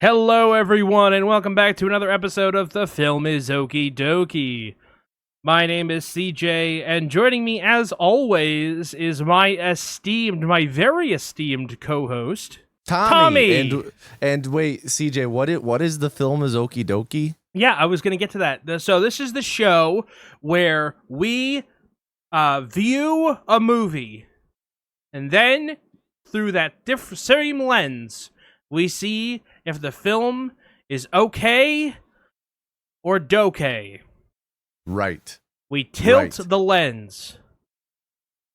Hello, everyone, and welcome back to another episode of The Film is Okie Dokie. My name is CJ, and joining me, as always, is my very esteemed co-host, Tommy. And wait, CJ, what is The Film is Okie Dokie? Yeah, I was going to get to that. So this is the show where we view a movie, and then, through that same lens, we see if the film is okay or dokay. Right. We tilt the lens.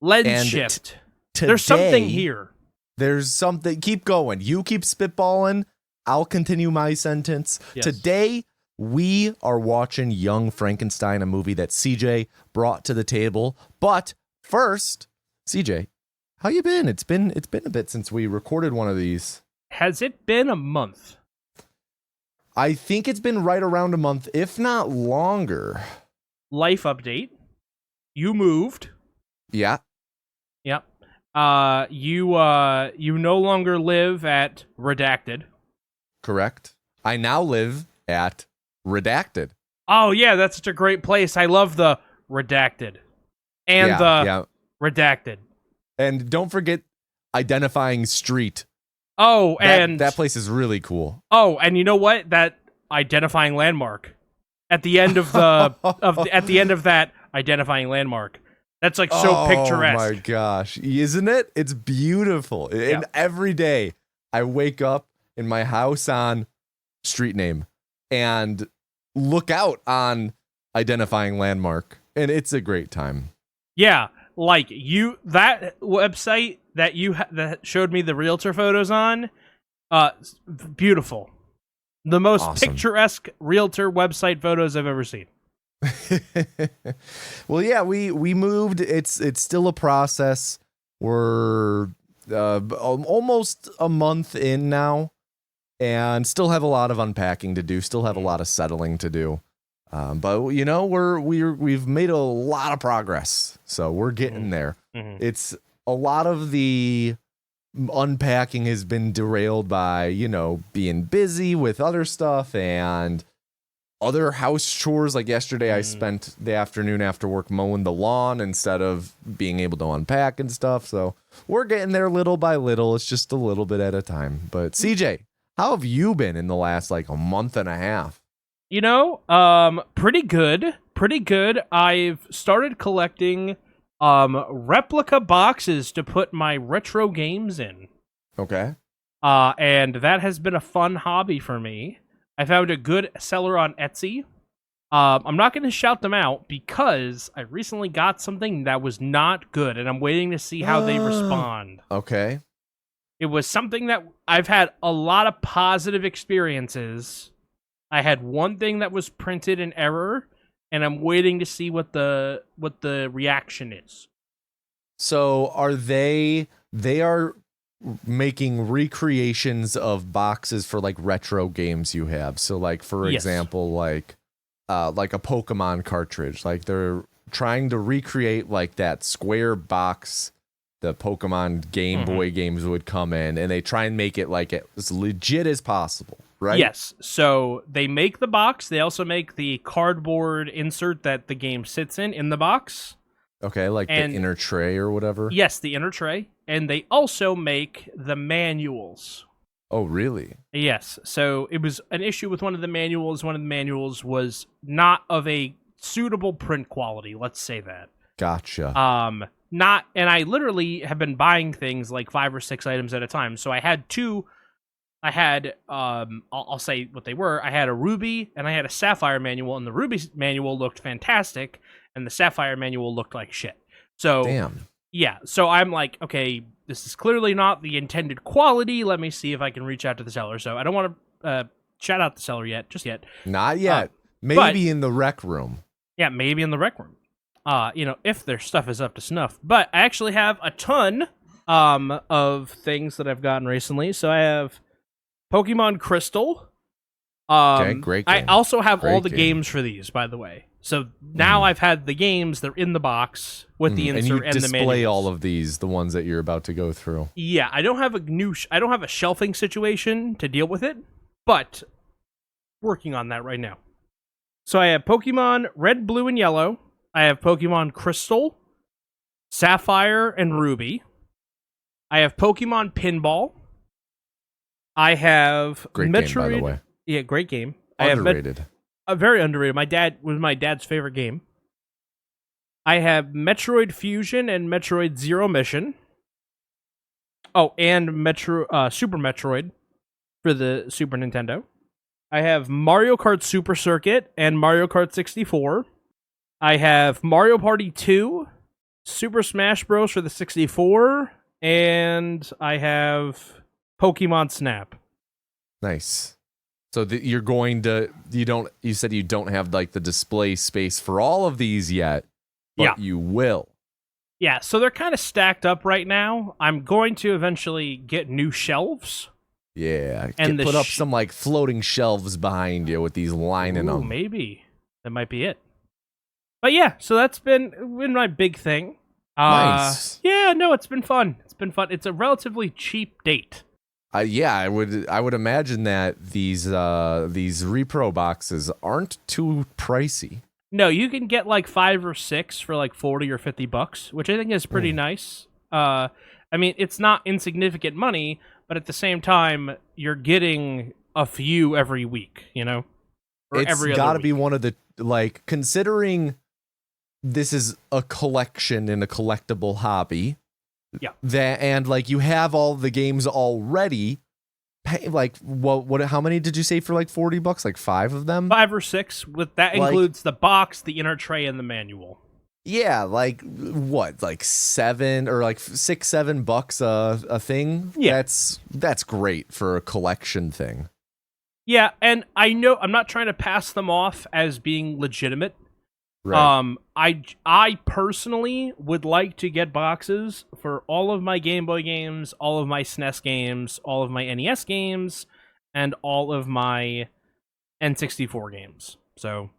Lens shift. There's something here. There's something. Keep going. You keep spitballing. I'll continue my sentence. Yes. Today, we are watching Young Frankenstein, a movie that CJ brought to the table. But first, CJ, how you been? It's been a bit since we recorded one of these. Has it been a month? I think it's been right around a month, if not longer. Life update. You moved. Yeah. Yep. You no longer live at Redacted. Correct. I now live at Redacted. Oh, yeah, that's such a great place. I love the Redacted. And Redacted. And don't forget identifying street. Oh, and that place is really cool. Oh, and you know what? That identifying landmark at the end of the at the end of that identifying landmark. That's like so picturesque. Oh my gosh, isn't it? It's beautiful. Yeah. And every day I wake up in my house on street name and look out on identifying landmark, and it's a great time. Yeah, like that website that that showed me the realtor photos on, beautiful. The most picturesque realtor website photos I've ever seen. Well, yeah, we moved. It's still a process. We're almost a month in now, and still have a lot of unpacking to do. Still have a lot of settling to do. But you know, we've made a lot of progress, so we're getting there. Mm-hmm. It's a lot of the unpacking has been derailed by, you know, being busy with other stuff and other house chores. Like yesterday, I spent the afternoon after work mowing the lawn instead of being able to unpack and stuff. So we're getting there little by little. It's just a little bit at a time. But CJ, how have you been in the last like a month and a half? You know, pretty good. I've started collecting replica boxes to put my retro games in. Okay. And that has been a fun hobby for me. I found a good seller on Etsy. I'm not going to shout them out because I recently got something that was not good, and I'm waiting to see how they respond. Okay. It was something that I've had a lot of positive experiences. I had one thing that was printed in error, and I'm waiting to see what the reaction is. So are they are making recreations of boxes for like retro games you have. So like, for example, like a Pokemon cartridge, like they're trying to recreate like that square box the Pokemon Game Boy games would come in, and they try and make it like as legit as possible. Right? Yes. So they make the box. They also make the cardboard insert that the game sits in the box. Okay, like the inner tray or whatever? Yes, the inner tray. And they also make the manuals. Oh, really? Yes. So it was an issue with one of the manuals. One of the manuals was not of a suitable print quality. Let's say that. Gotcha. And I literally have been buying things like 5 or 6 items at a time. So I had two. I'll say what they were. I had a Ruby and I had a Sapphire manual, and the Ruby manual looked fantastic, and the Sapphire manual looked like shit. So, damn. Yeah, so I'm like, okay, this is clearly not the intended quality. Let me see if I can reach out to the seller. So I don't want to shout out the seller just yet. Not yet. Maybe in the rec room. Yeah, maybe in the rec room. If their stuff is up to snuff. But I actually have a ton of things that I've gotten recently. So I have Pokemon Crystal. Okay, great game. I also have all the games for these, by the way. So now I've had the games, they're in the box with the insert and the display manuals. all of these, the ones that you're about to go through. Yeah, I don't have a shelving situation to deal with it, but working on that right now. So I have Pokemon Red, Blue, and Yellow. I have Pokemon Crystal, Sapphire, and Ruby. I have Pokemon Pinball. I have Great Metroid. game, by the way. Yeah, great game. Underrated. Very underrated. My dad's favorite game. I have Metroid Fusion and Metroid Zero Mission. Oh, and Super Metroid for the Super Nintendo. I have Mario Kart Super Circuit and Mario Kart 64. I have Mario Party 2, Super Smash Bros. For the 64, and I have Pokemon Snap. Nice. So you said you don't have like the display space for all of these yet, but you will. Yeah, so they're kind of stacked up right now. I'm going to eventually get new shelves. Yeah, and put up some like floating shelves behind you with these lining them. Maybe that might be it. But yeah, so that's been my big thing. Nice. Yeah, no, it's been fun. It's a relatively cheap date. Yeah, I would imagine that these repro boxes aren't too pricey. No, you can get like 5 or 6 for like $40 or $50, which I think is pretty nice. I mean, it's not insignificant money, but at the same time, you're getting a few every week, you know? Or it's got to be one of the, like, considering this is a collection and a collectible hobby. Yeah. And like you have all the games already. Like what? How many did you say for like $40? Like 5 of them? 5 or 6. With that includes the box, the inner tray, and the manual. Yeah, like what? Like 7 or like $6-7 a thing. Yeah, that's great for a collection thing. Yeah, and I know I'm not trying to pass them off as being legitimate. Right. I personally would like to get boxes for all of my Game Boy games, all of my SNES games, all of my NES games, and all of my N64 games. So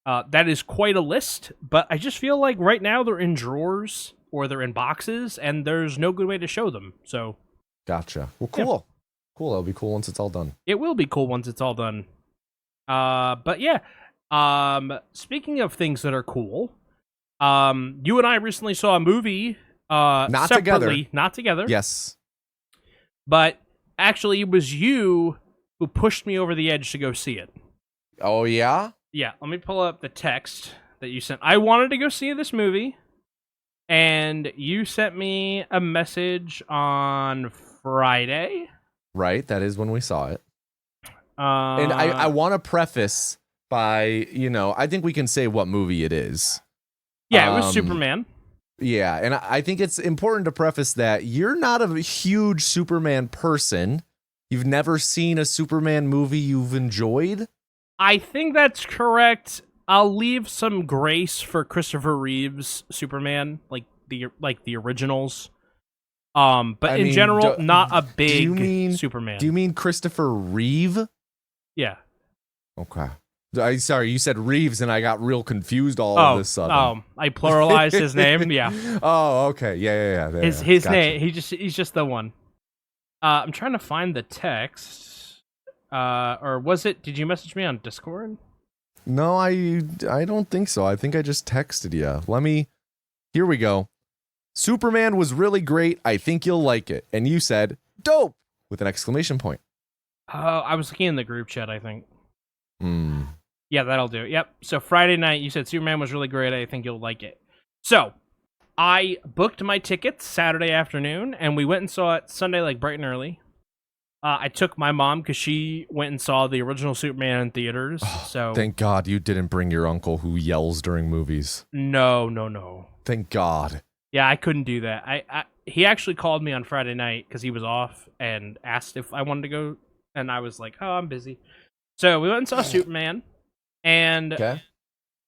that is quite a list, but I just feel like right now they're in drawers or they're in boxes, and there's no good way to show them. So gotcha. Well, cool. Yeah. Cool. That'll be cool once it's all done. It will be cool once it's all done. But yeah. Speaking of things that are cool, you and I recently saw a movie, not together. Yes. But actually it was you who pushed me over the edge to go see it. Oh yeah? Yeah, let me pull up the text that you sent. I wanted to go see this movie, and you sent me a message on Friday. Right, that is when we saw it. And I want to preface by, I think we can say what movie it is. Yeah, it was Superman. Yeah, and I think it's important to preface that you're not a huge Superman person. You've never seen a Superman movie you've enjoyed? I think that's correct. I'll leave some grace for Christopher Reeve's Superman, like the originals. But in general, not a big Superman. Do you mean Christopher Reeve? Yeah. Okay. Sorry, you said Reeves, and I got real confused all of a sudden. Oh, I pluralized his name. Yeah. Oh, okay. Yeah. His gotcha. Name. He's just the one. I'm trying to find the text. Or was it? Did you message me on Discord? No, I don't think so. I think I just texted you. Here we go. Superman was really great. I think you'll like it. And you said, dope, with an exclamation point. I was looking in the group chat, I think. Yeah, that'll do. Yep. So Friday night, you said Superman was really great. I think you'll like it. So I booked my tickets Saturday afternoon, and we went and saw it Sunday, like bright and early. I took my mom because she went and saw the original Superman in theaters. So thank God you didn't bring your uncle who yells during movies. No. Thank God. Yeah, I couldn't do that. He actually called me on Friday night because he was off and asked if I wanted to go, and I was like, "Oh, I'm busy." So we went and saw Superman, and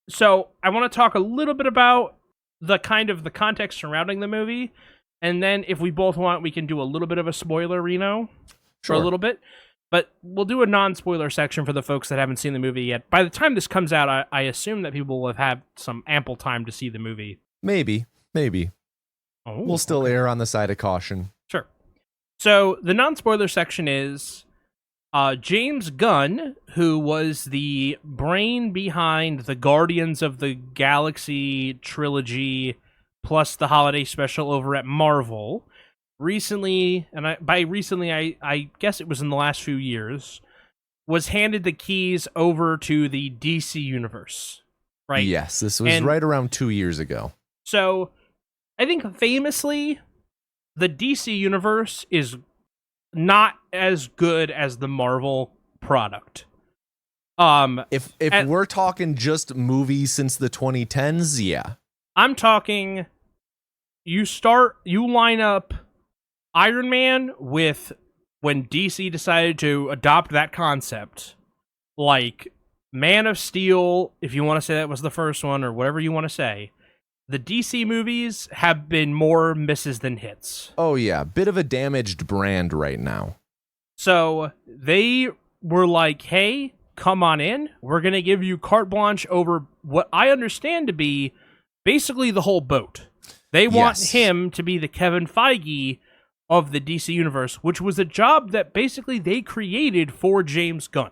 so I want to talk a little bit about the context surrounding the movie, and then if we both want, we can do a little bit of a spoiler, Reno, for a little bit. But we'll do a non-spoiler section for the folks that haven't seen the movie yet. By the time this comes out, I assume that people will have had some ample time to see the movie. Maybe. Oh, We'll still err on the side of caution. Sure. So the non-spoiler section is James Gunn, who was the brain behind the Guardians of the Galaxy trilogy, plus the holiday special over at Marvel, recently, and I guess it was in the last few years, was handed the keys over to the DC universe, right? Yes, this was right around 2 years ago. So, I think famously, the DC universe is not as good as the Marvel product. If we're talking just movies since the 2010s, yeah. I'm talking, you line up Iron Man with when DC decided to adopt that concept, like Man of Steel, if you want to say that was the first one, or whatever you want to say. The DC movies have been more misses than hits. Oh, yeah. Bit of a damaged brand right now. So they were like, hey, come on in. We're going to give you carte blanche over what I understand to be basically the whole boat. They want him to be the Kevin Feige of the DC universe, which was a job that basically they created for James Gunn.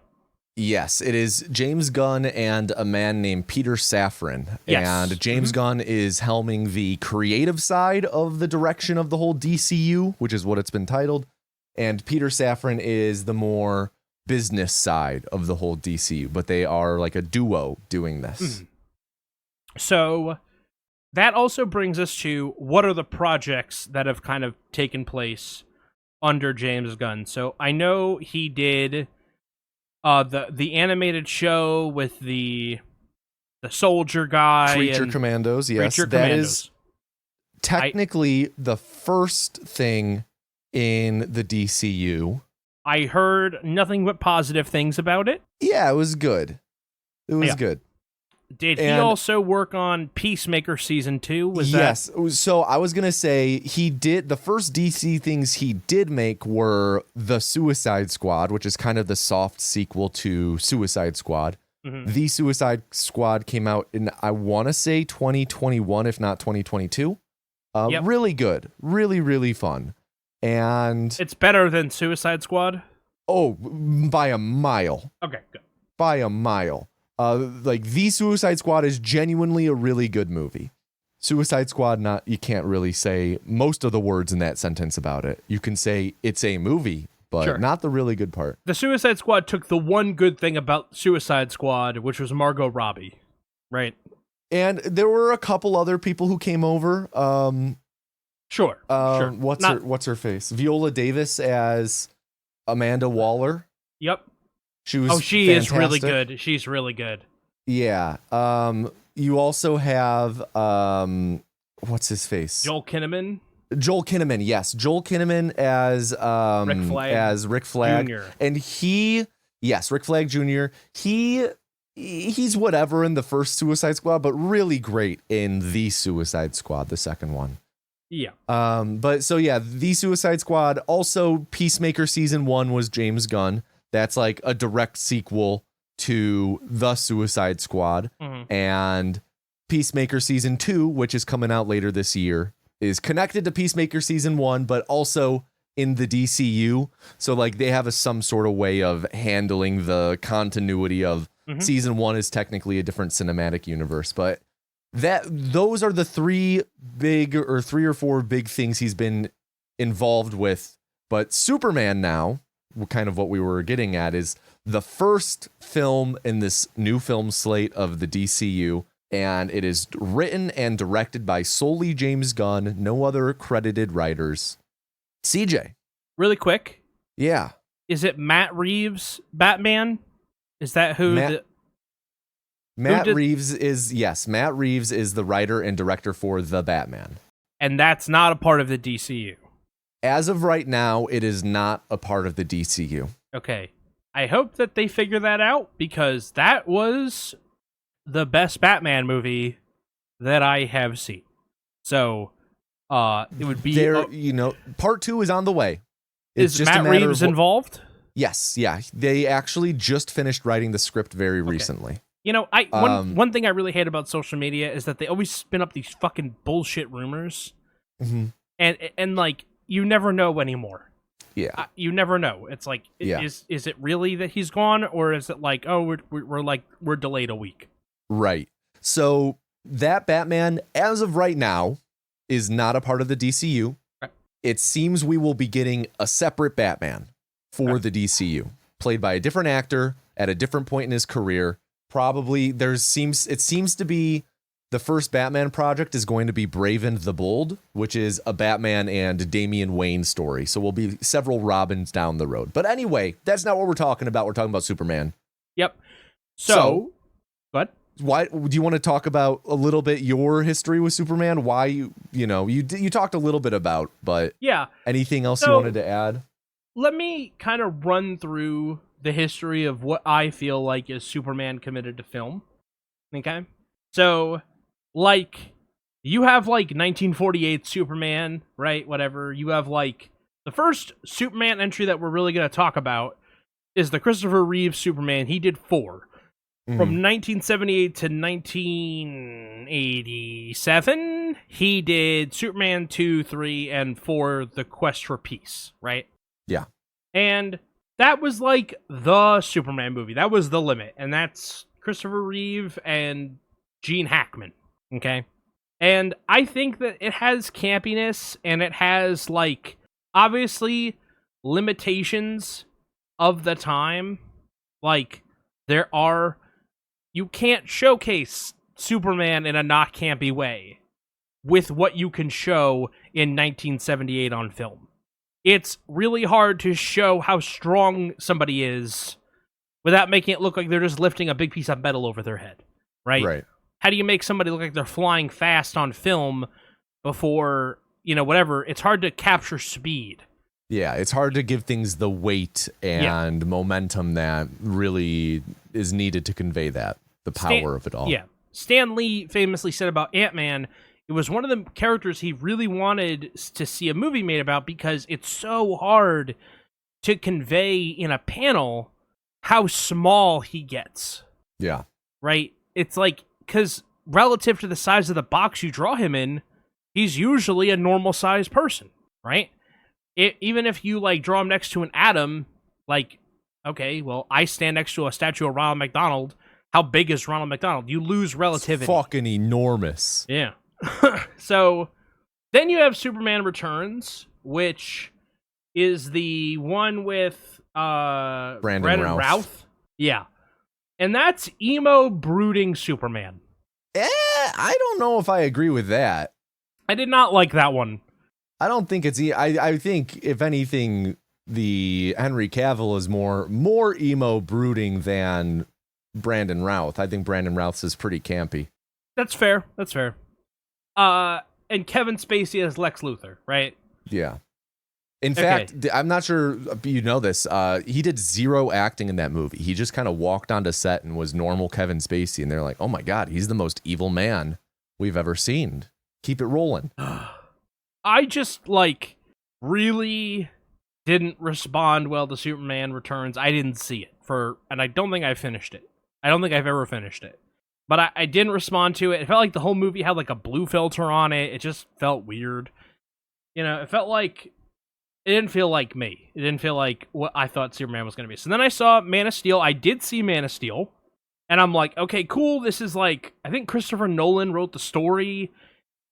Yes, it is James Gunn and a man named Peter Safran. Yes. And James Gunn is helming the creative side of the direction of the whole DCU, which is what it's been titled. And Peter Safran is the more business side of the whole DCU, but they are like a duo doing this. So that also brings us to what are the projects that have kind of taken place under James Gunn. So I know he did the animated show with the soldier guy, Creature Commandos. Yes, Creature that Commandos. is technically the first thing in the DCU. I heard nothing but positive things about it. Yeah, it was good. It was good. Did he also work on Peacemaker season 2? Yes. So I was going to say he did the first DC things he did make were the Suicide Squad, which is kind of the soft sequel to Suicide Squad. The Suicide Squad came out in, I want to say 2021, if not 2022. Really good. Really, really fun. And it's better than Suicide Squad? Oh, by a mile. Okay, good. By a mile. Like The Suicide Squad is genuinely a really good movie. Suicide Squad, you can't really say most of the words in that sentence about it. You can say it's a movie, but not the really good part. The Suicide Squad took the one good thing about Suicide Squad, which was Margot Robbie, right? And there were a couple other people who came over. Sure. What's her face? Viola Davis as Amanda Waller. Yep. She was she fantastic. Is really good. She's really good. Yeah. You also have what's his face? Joel Kinnaman. Yes. Joel Kinnaman as Rick Flag Jr. And Rick Flag Jr. He's whatever in the first Suicide Squad, but really great in the Suicide Squad, the second one. Yeah. But so yeah, the Suicide Squad. Also, Peacemaker season 1 was James Gunn. That's like a direct sequel to the Suicide Squad. And Peacemaker season 2, which is coming out later this year, is connected to Peacemaker season 1, but also in the DCU. So like they have some sort of way of handling the continuity of season 1 is technically a different cinematic universe, but those are the three or four big things he's been involved with. But Superman now, kind of what we were getting at, is the first film in this new film slate of the DCU, and it is written and directed by solely James Gunn, no other credited writers. CJ. Really quick. Yeah. Is it Matt Reeves Batman? Is that who Matt Reeves is the writer and director for The Batman. And that's not a part of the DCU. As of right now, it is not a part of the DCU. Okay. I hope that they figure that out, because that was the best Batman movie that I have seen. So, it would be... part 2 is on the way. It's is Matt Reeves involved? Yes, yeah. They actually just finished writing the script very recently. You know, one thing I really hate about social media is that they always spin up these fucking bullshit rumors, and like you never know anymore. Yeah, you never know. It's like, is it really that he's gone, or is it like, oh, we're delayed a week? Right. So that Batman, as of right now, is not a part of the DCU. Right. It seems we will be getting a separate Batman for the DCU, played by a different actor at a different point in his career. Probably it seems to be the first Batman project is going to be Brave and the Bold, which is a Batman and Damian Wayne story. So we'll be several Robins down the road. But anyway, that's not what we're talking about. We're talking about Superman. Yep. So what? Why do you want to talk about a little bit your history with Superman? Why you talked a little bit about, but anything else you wanted to add? Let me kind of run through the history of what I feel like is Superman committed to film. Okay? So, like, you have, like, 1948 Superman, right? Whatever. You have, like, the first Superman entry that we're really going to talk about is the Christopher Reeve Superman. He did 4. From 1978 to 1987, he did Superman 2, 3, and 4, The Quest for Peace, right? Yeah. And that was like the Superman movie. That was the limit. And that's Christopher Reeve and Gene Hackman, okay? And I think that it has campiness, and it has, like, obviously limitations of the time. Like, you can't showcase Superman in a not campy way with what you can show in 1978 on film. It's really hard to show how strong somebody is without making it look like they're just lifting a big piece of metal over their head, right? Right. How do you make somebody look like they're flying fast on film before, whatever? It's hard to capture speed. Yeah, it's hard to give things the weight and momentum that really is needed to convey the power of it all. Yeah. Stan Lee famously said about Ant-Man, it was one of the characters he really wanted to see a movie made about because it's so hard to convey in a panel how small he gets. Yeah. Right? It's like, because relative to the size of the box you draw him in, he's usually a normal sized person, right? Even if you, like, draw him next to an atom, like, okay, well, I stand next to a statue of Ronald McDonald. How big is Ronald McDonald? You lose relativity. It's fucking enormous. Yeah. So then you have Superman Returns, which is the one with Brandon Routh. Yeah. And that's emo brooding Superman. I don't know if I agree with that. I did not like that one. I don't think it's I think if anything the Henry Cavill is more emo brooding than Brandon Routh. I think Brandon Routh's is pretty campy. That's fair. And Kevin Spacey as Lex Luthor, right? Yeah. In fact, I'm not sure you know this. He did 0 acting in that movie. He just kind of walked onto set and was normal Kevin Spacey. And they're like, oh my God, he's the most evil man we've ever seen. Keep it rolling. I just, like, really didn't respond well to Superman Returns. I didn't see it and I don't think I finished it. I don't think I've ever finished it. But I didn't respond to it. It felt like the whole movie had, like, a blue filter on it. It just felt weird. It felt like... It didn't feel like me. It didn't feel like what I thought Superman was going to be. So then I saw Man of Steel. I did see Man of Steel. And I'm like, okay, cool. This is like... I think Christopher Nolan wrote the story.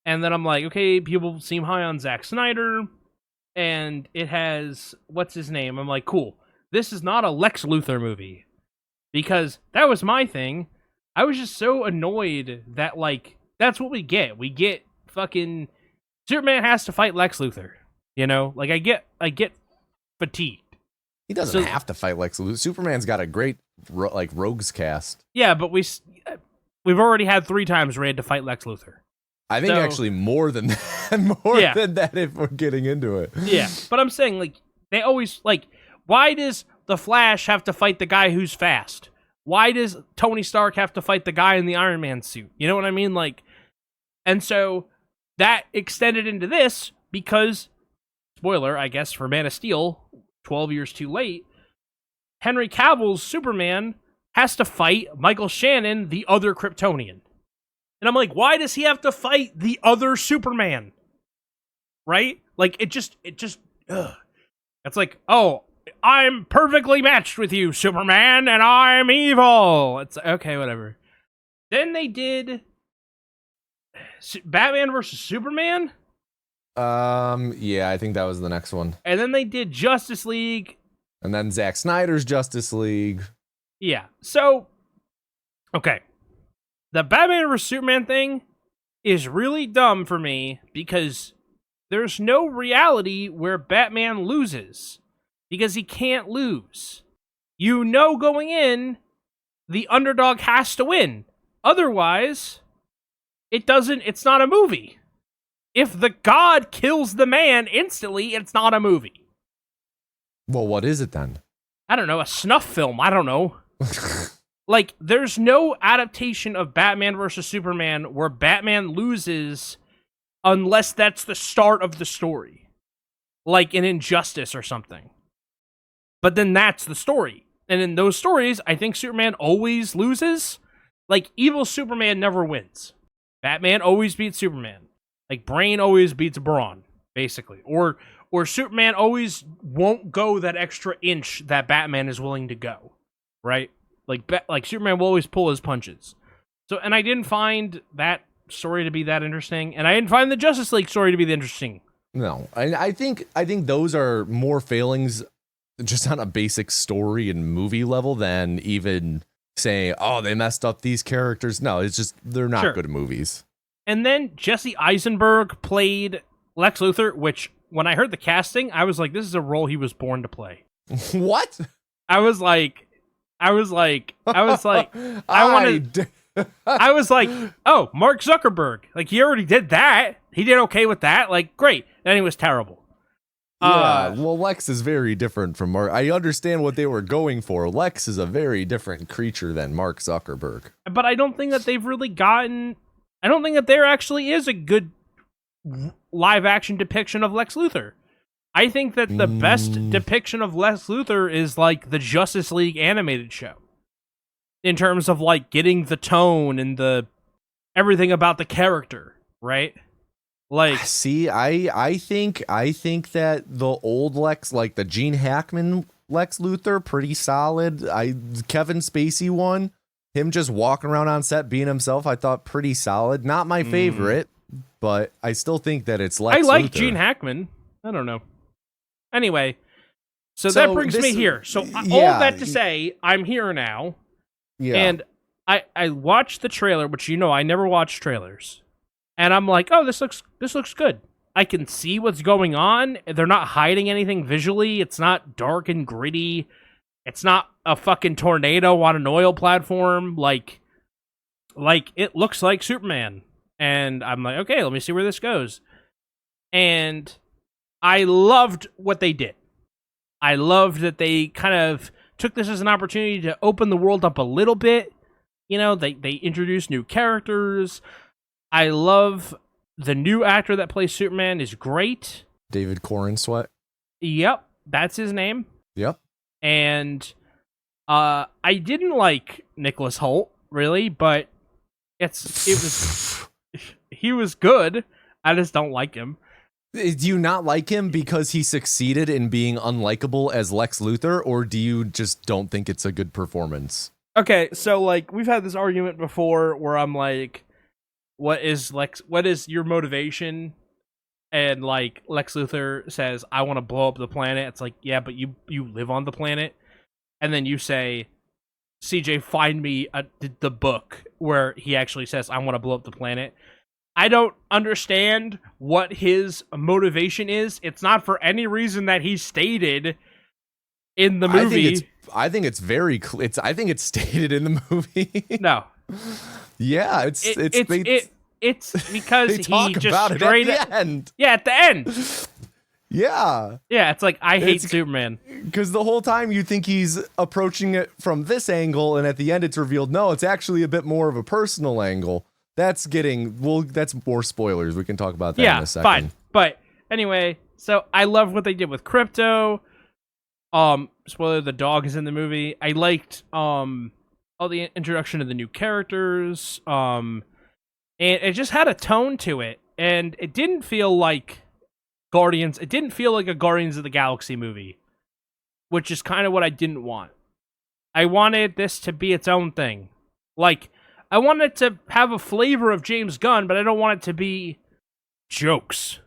And then I'm like, okay, people seem high on Zack Snyder. And it has... What's his name? I'm like, cool. This is not a Lex Luthor movie. Because that was my thing. I was just so annoyed that, like, that's what we get. We get fucking... Superman has to fight Lex Luthor. Like, I get fatigued. He doesn't have to fight Lex Luthor. Superman's got a great, rogues cast. Yeah, but we've already had 3 times where he had to fight Lex Luthor. I think actually more than that, than that if we're getting into it. Yeah, but I'm saying, like, they always, like, why does the Flash have to fight the guy who's fast? Why does Tony Stark have to fight the guy in the Iron Man suit? You know what I mean? Like, and so that extended into this because, spoiler, I guess, for Man of Steel, 12 years too late, Henry Cavill's Superman has to fight Michael Shannon, the other Kryptonian. And I'm like, why does he have to fight the other Superman? Right? Like, it just, ugh. It's like, oh, I'm perfectly matched with you, Superman, and I'm evil. It's okay, whatever. Then they did Batman versus Superman. Yeah, I think that was the next one. And then they did Justice League. And then Zack Snyder's Justice League. Yeah. So, okay. The Batman vs. Superman thing is really dumb for me because there's no reality where Batman loses because he can't lose. You know going in, the underdog has to win. Otherwise, it's not a movie. If the god kills the man instantly, it's not a movie. Well, what is it then? I don't know, a snuff film. I don't know. Like, there's no adaptation of Batman versus Superman where Batman loses unless that's the start of the story. Like an Injustice or something. But then that's the story. And in those stories, I think Superman always loses. Like, evil Superman never wins. Batman always beats Superman. Like, Brain always beats Brawn, basically. Or Superman always won't go that extra inch that Batman is willing to go, right? Like Superman will always pull his punches. So, and I didn't find that story to be that interesting, and I didn't find the Justice League story to be that interesting. No, I think those are more failings just on a basic story and movie level than even saying, oh, they messed up these characters. No, it's just they're not good movies. And then Jesse Eisenberg played Lex Luthor, which when I heard the casting, I was like, this is a role he was born to play. What? I was like, I was like, oh, Mark Zuckerberg. Like, he already did that. He did okay with that. Like, great. And he was terrible. Yeah, well, Lex is very different from Mark. I understand what they were going for. Lex is a very different creature than Mark Zuckerberg. But I don't think that they've really gotten... I don't think that there actually is a good live-action depiction of Lex Luthor. I think that the best depiction of Lex Luthor is, like, the Justice League animated show. In terms of, like, getting the tone and the everything about the character, right? Like, see, I think that the old Lex, like the Gene Hackman Lex Luthor, pretty solid. Kevin Spacey one, him just walking around on set being himself, I thought pretty solid. Not my favorite, but I still think that it's Lex Luthor. I like Gene Hackman. I don't know. Anyway, so that brings me here. So all that to say, I'm here now. Yeah. And I watched the trailer, which I never watch trailers. And I'm like, oh, this looks good. I can see what's going on. They're not hiding anything visually. It's not dark and gritty. It's not a fucking tornado on an oil platform. Like it looks like Superman. And I'm like, okay, let me see where this goes. And I loved what they did. I loved that they kind of took this as an opportunity to open the world up a little bit. They introduced new characters. I love the new actor that plays Superman is great. David Corenswet. Yep, that's his name. Yep. And I didn't like Nicholas Hoult really, but he was good. I just don't like him. Do you not like him because he succeeded in being unlikable as Lex Luthor, or do you just don't think it's a good performance? Okay, so like we've had this argument before where I'm like, what is your motivation? And like Lex Luthor says, I want to blow up the planet. It's like, yeah, but you live on the planet. And then you say, CJ, find me the book where he actually says, I want to blow up the planet. I don't understand what his motivation is. It's not for any reason that he stated in the movie. I think it's very clear. I think it's stated in the movie. No. Yeah, it's because they talk he just about straight it at the end. Yeah, at the end. Yeah. Yeah, it's like I hate Superman. Because the whole time you think he's approaching it from this angle, and at the end it's revealed, no, it's actually a bit more of a personal angle. That's more spoilers. We can talk about that in a second. Fine. But anyway, so I love what they did with Crypto. Spoiler: the dog is in the movie. I liked all the introduction of the new characters. And it just had a tone to it, and it didn't feel like Guardians. It didn't feel like a Guardians of the Galaxy movie, which is kind of what I didn't want. I wanted this to be its own thing. Like, I wanted it to have a flavor of James Gunn, but I don't want it to be jokes.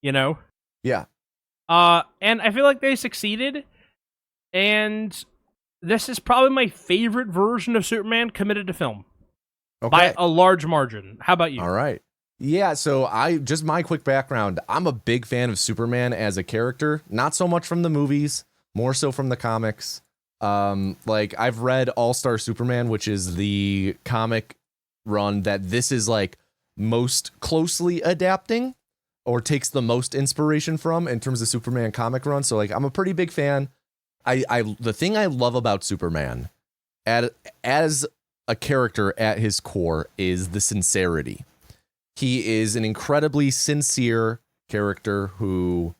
You know? Yeah. And I feel like they succeeded. And this is probably my favorite version of Superman committed to film. Okay. By a large margin. How about you? All right. Yeah, so just my quick background. I'm a big fan of Superman as a character, not so much from the movies, more so from the comics. Like I've read All-Star Superman, which is the comic run that this is like most closely adapting or takes the most inspiration from in terms of Superman comic run. So like I'm a pretty big fan. The thing I love about Superman as a character at his core is the sincerity. He is an incredibly sincere character who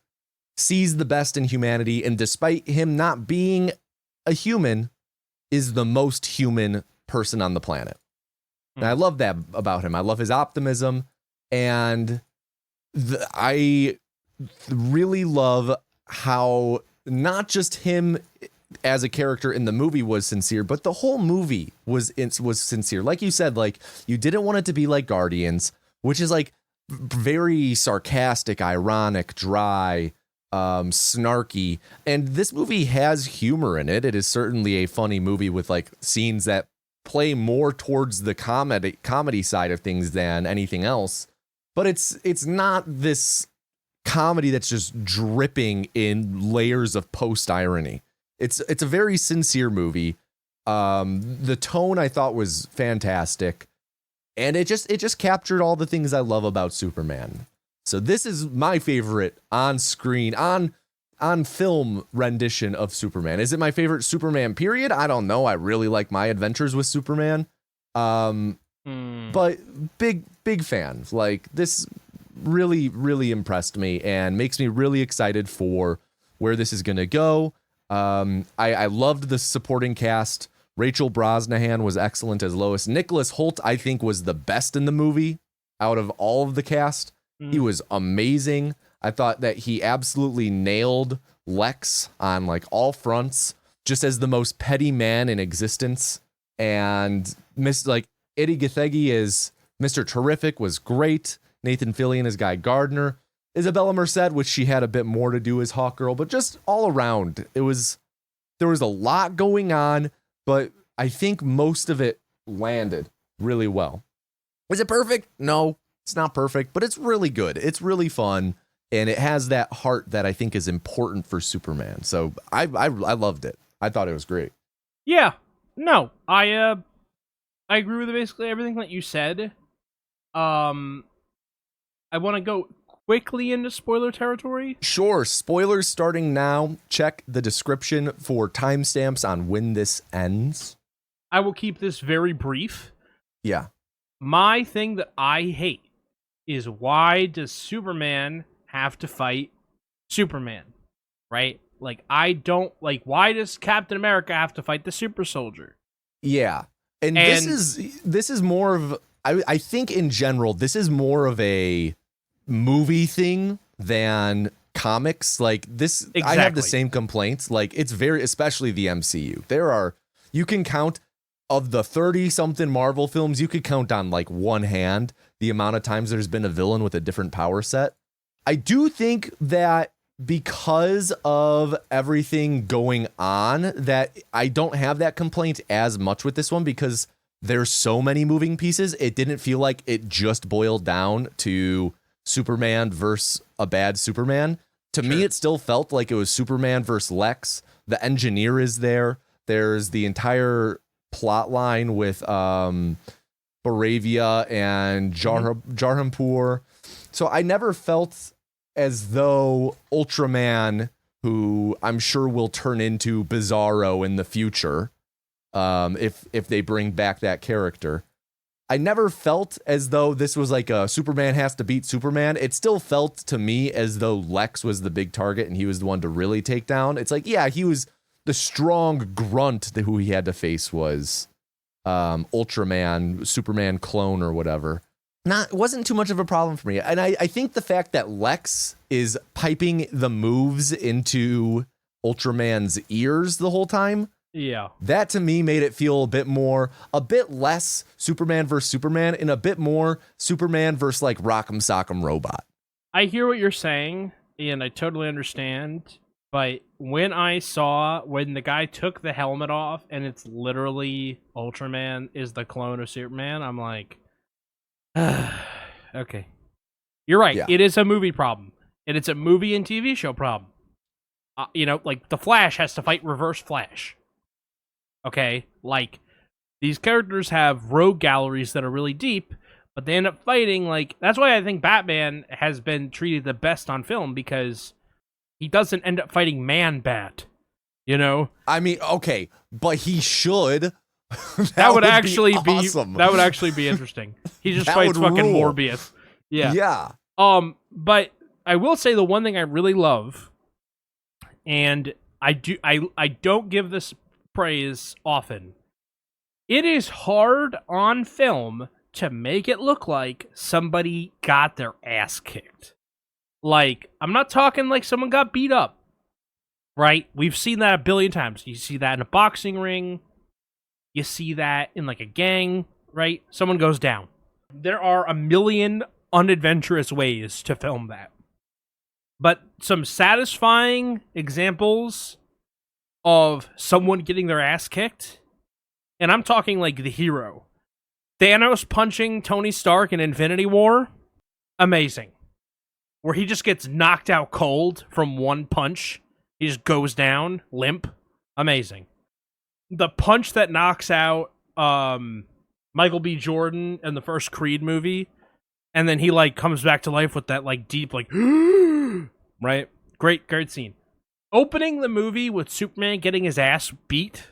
sees the best in humanity, and despite him not being a human, is the most human person on the planet. And I love that about him. I love his optimism, and I really love how not just him as a character in the movie was sincere, but the whole movie was sincere. Like you said, like you didn't want it to be like Guardians, which is like very sarcastic, ironic, dry, snarky. And this movie has humor in it. It is certainly a funny movie with like scenes that play more towards the comedy side of things than anything else. But it's not this comedy that's just dripping in layers of post-irony. It's a very sincere movie. The tone I thought was fantastic. And it just captured all the things I love about Superman. So this is my favorite on-screen, on film rendition of Superman. Is it my favorite Superman period? I don't know. I really like my adventures with Superman. But big fan. Like this really, really impressed me and makes me really excited for where this is going to go. I loved the supporting cast. Rachel Brosnahan was excellent as Lois. Nicholas Hoult, I think, was the best in the movie out of all of the cast. He was amazing. I thought that he absolutely nailed Lex on like all fronts, just as the most petty man in existence. And Eddie Gathegi as Mr. Terrific was great. Nathan Fillion as Guy Gardner. Isabella Merced, which she had a bit more to do as Hawkgirl, but just all around, there was a lot going on, but I think most of it landed really well. Is it perfect? No, it's not perfect, but it's really good. It's really fun, and it has that heart that I think is important for Superman. So I loved it. I thought it was great. Yeah, no, I agree with basically everything that you said. I want to go quickly into spoiler territory. Sure, spoilers starting now. Check the description for timestamps on when this ends. I will keep this very brief. Yeah. My thing that I hate is why does Superman have to fight Superman? Right? Like, I don't like, why does Captain America have to fight the super soldier? Yeah. And this is more of, I think in general, this is more of a movie thing than comics. Like this, exactly. I have the same complaints. Like it's very, especially the MCU. You can count of the 30-something Marvel films, you could count on like one hand the amount of times there's been a villain with a different power set. I do think that because of everything going on, that I don't have that complaint as much with this one because there's so many moving pieces. It didn't feel like it just boiled down to Superman versus a bad Superman. To me, it still felt like it was Superman versus Lex. The engineer is there. There's the entire plot line with Baravia and Jarhampur. So I never felt as though Ultraman, who I'm sure will turn into Bizarro in the future, if they bring back that character, I never felt as though this was like a Superman has to beat Superman. It still felt to me as though Lex was the big target and he was the one to really take down. It's like, yeah, he was the strong grunt that who he had to face was Ultraman, Superman clone or whatever. Wasn't too much of a problem for me. And I think the fact that Lex is piping the moves into Ultraman's ears the whole time, yeah, that to me made it feel a bit less Superman versus Superman and a bit more Superman versus like Rock'em Sock'em Robot. I hear what you're saying, and I totally understand. But when the guy took the helmet off and it's literally Ultraman is the clone of Superman, I'm like, okay. You're right. Yeah. It is a movie problem. And it's a movie and TV show problem. Like the Flash has to fight Reverse Flash. Okay? Like, these characters have rogue galleries that are really deep, but they end up fighting, like, that's why I think Batman has been treated the best on film, because he doesn't end up fighting Man-Bat, you know? I mean, okay, but he should. that would actually be awesome. That would actually be interesting. He just fights fucking rule. Morbius. Yeah. Yeah. But I will say the one thing I really love, and I don't give this praise often. It is hard on film to make it look like somebody got their ass kicked. Like, I'm not talking like someone got beat up, right? We've seen that a billion times. You see that in a boxing ring. You see that in like a gang, right? Someone goes down. There are a million unadventurous ways to film that. But some satisfying examples of someone getting their ass kicked, and I'm talking like the hero. Thanos punching Tony Stark in Infinity War, amazing. Where he just gets knocked out cold from one punch. He just goes down, limp, amazing. The punch that knocks out Michael B. Jordan in the first Creed movie, and then he like comes back to life with that like deep like right? Great scene. Opening the movie with Superman getting his ass beat,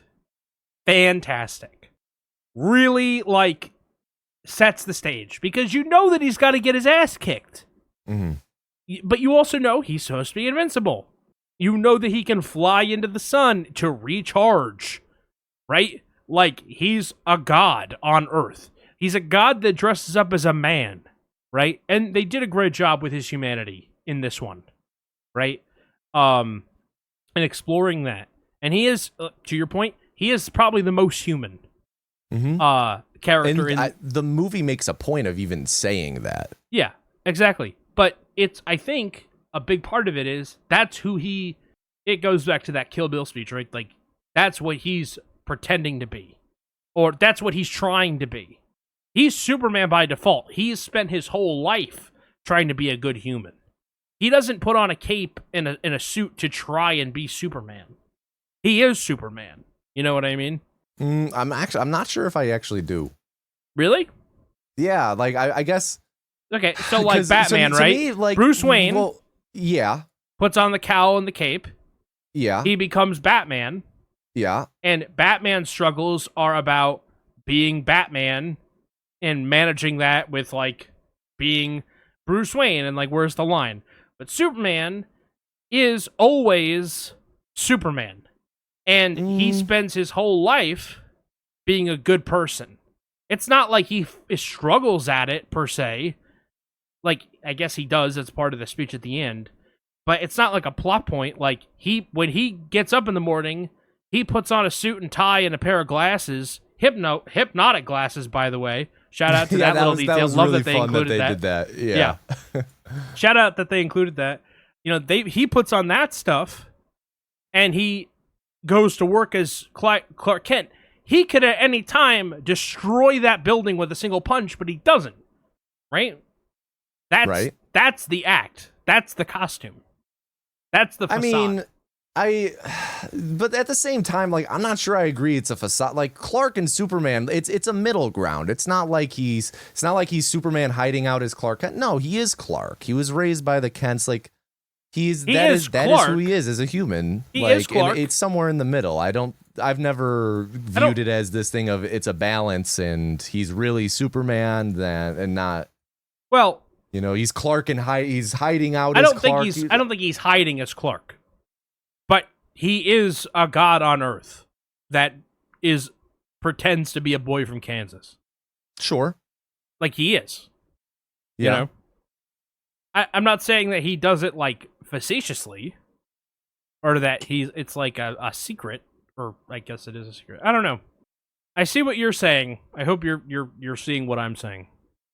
fantastic. Really like sets the stage, because you know that he's got to get his ass kicked. Mm-hmm. But you also know he's supposed to be invincible. You know that he can fly into the sun to recharge, right? Like, he's a god on Earth. He's a god that dresses up as a man, right? And they did a great job with his humanity in this one, right? And exploring that. And he is, to your point, he is probably the most human character. And the movie makes a point of even saying that. Yeah, exactly. But it's, I think, a big part of it is, that's who it goes back to that Kill Bill speech, right? Like, that's what he's pretending to be. Or that's what he's trying to be. He's Superman by default. He's spent his whole life trying to be a good human. He doesn't put on a cape and a suit to try and be Superman. He is Superman. You know what I mean? I'm not sure if I actually do. Really? Yeah, like I guess. Okay, so like Batman, right? Me, like, Bruce Wayne. Well, yeah. Puts on the cowl and the cape. Yeah. He becomes Batman. Yeah. And Batman's struggles are about being Batman and managing that with like being Bruce Wayne, and like, where's the line? But Superman is always Superman. And he spends his whole life being a good person. It's not like he struggles at it, per se. Like, I guess he does. That's part of the speech at the end. But it's not like a plot point. Like, when he gets up in the morning, he puts on a suit and tie and a pair of glasses. Hypnotic glasses, by the way. Shout out to that little detail. That was Love really that they fun included that they did that. Yeah. Shout out that they included that. You know, he puts on that stuff, and he goes to work as Clark Kent. He could at any time destroy that building with a single punch, but he doesn't. Right? That's the act. That's the costume. That's the facade. I mean, but at the same time, like, I'm not sure I agree it's a facade. Like, Clark and Superman, it's a middle ground. It's not like he's Superman hiding out as Clark Kent. No, he is Clark. He was raised by the Kents. Like, that is who he is as a human. He is Clark. It's somewhere in the middle. I I've never viewed it as this thing of it's a balance, and he's really Superman and not. Well, he's Clark and he's hiding out. I as don't Clark. think I don't think he's hiding as Clark, but he is a god on Earth that pretends to be a boy from Kansas. Sure, like he is. Yeah. I'm not saying that he does it like facetiously, or that it's like a secret, or I guess it is a secret. I don't know. I see what you're saying. I hope you're seeing what I'm saying.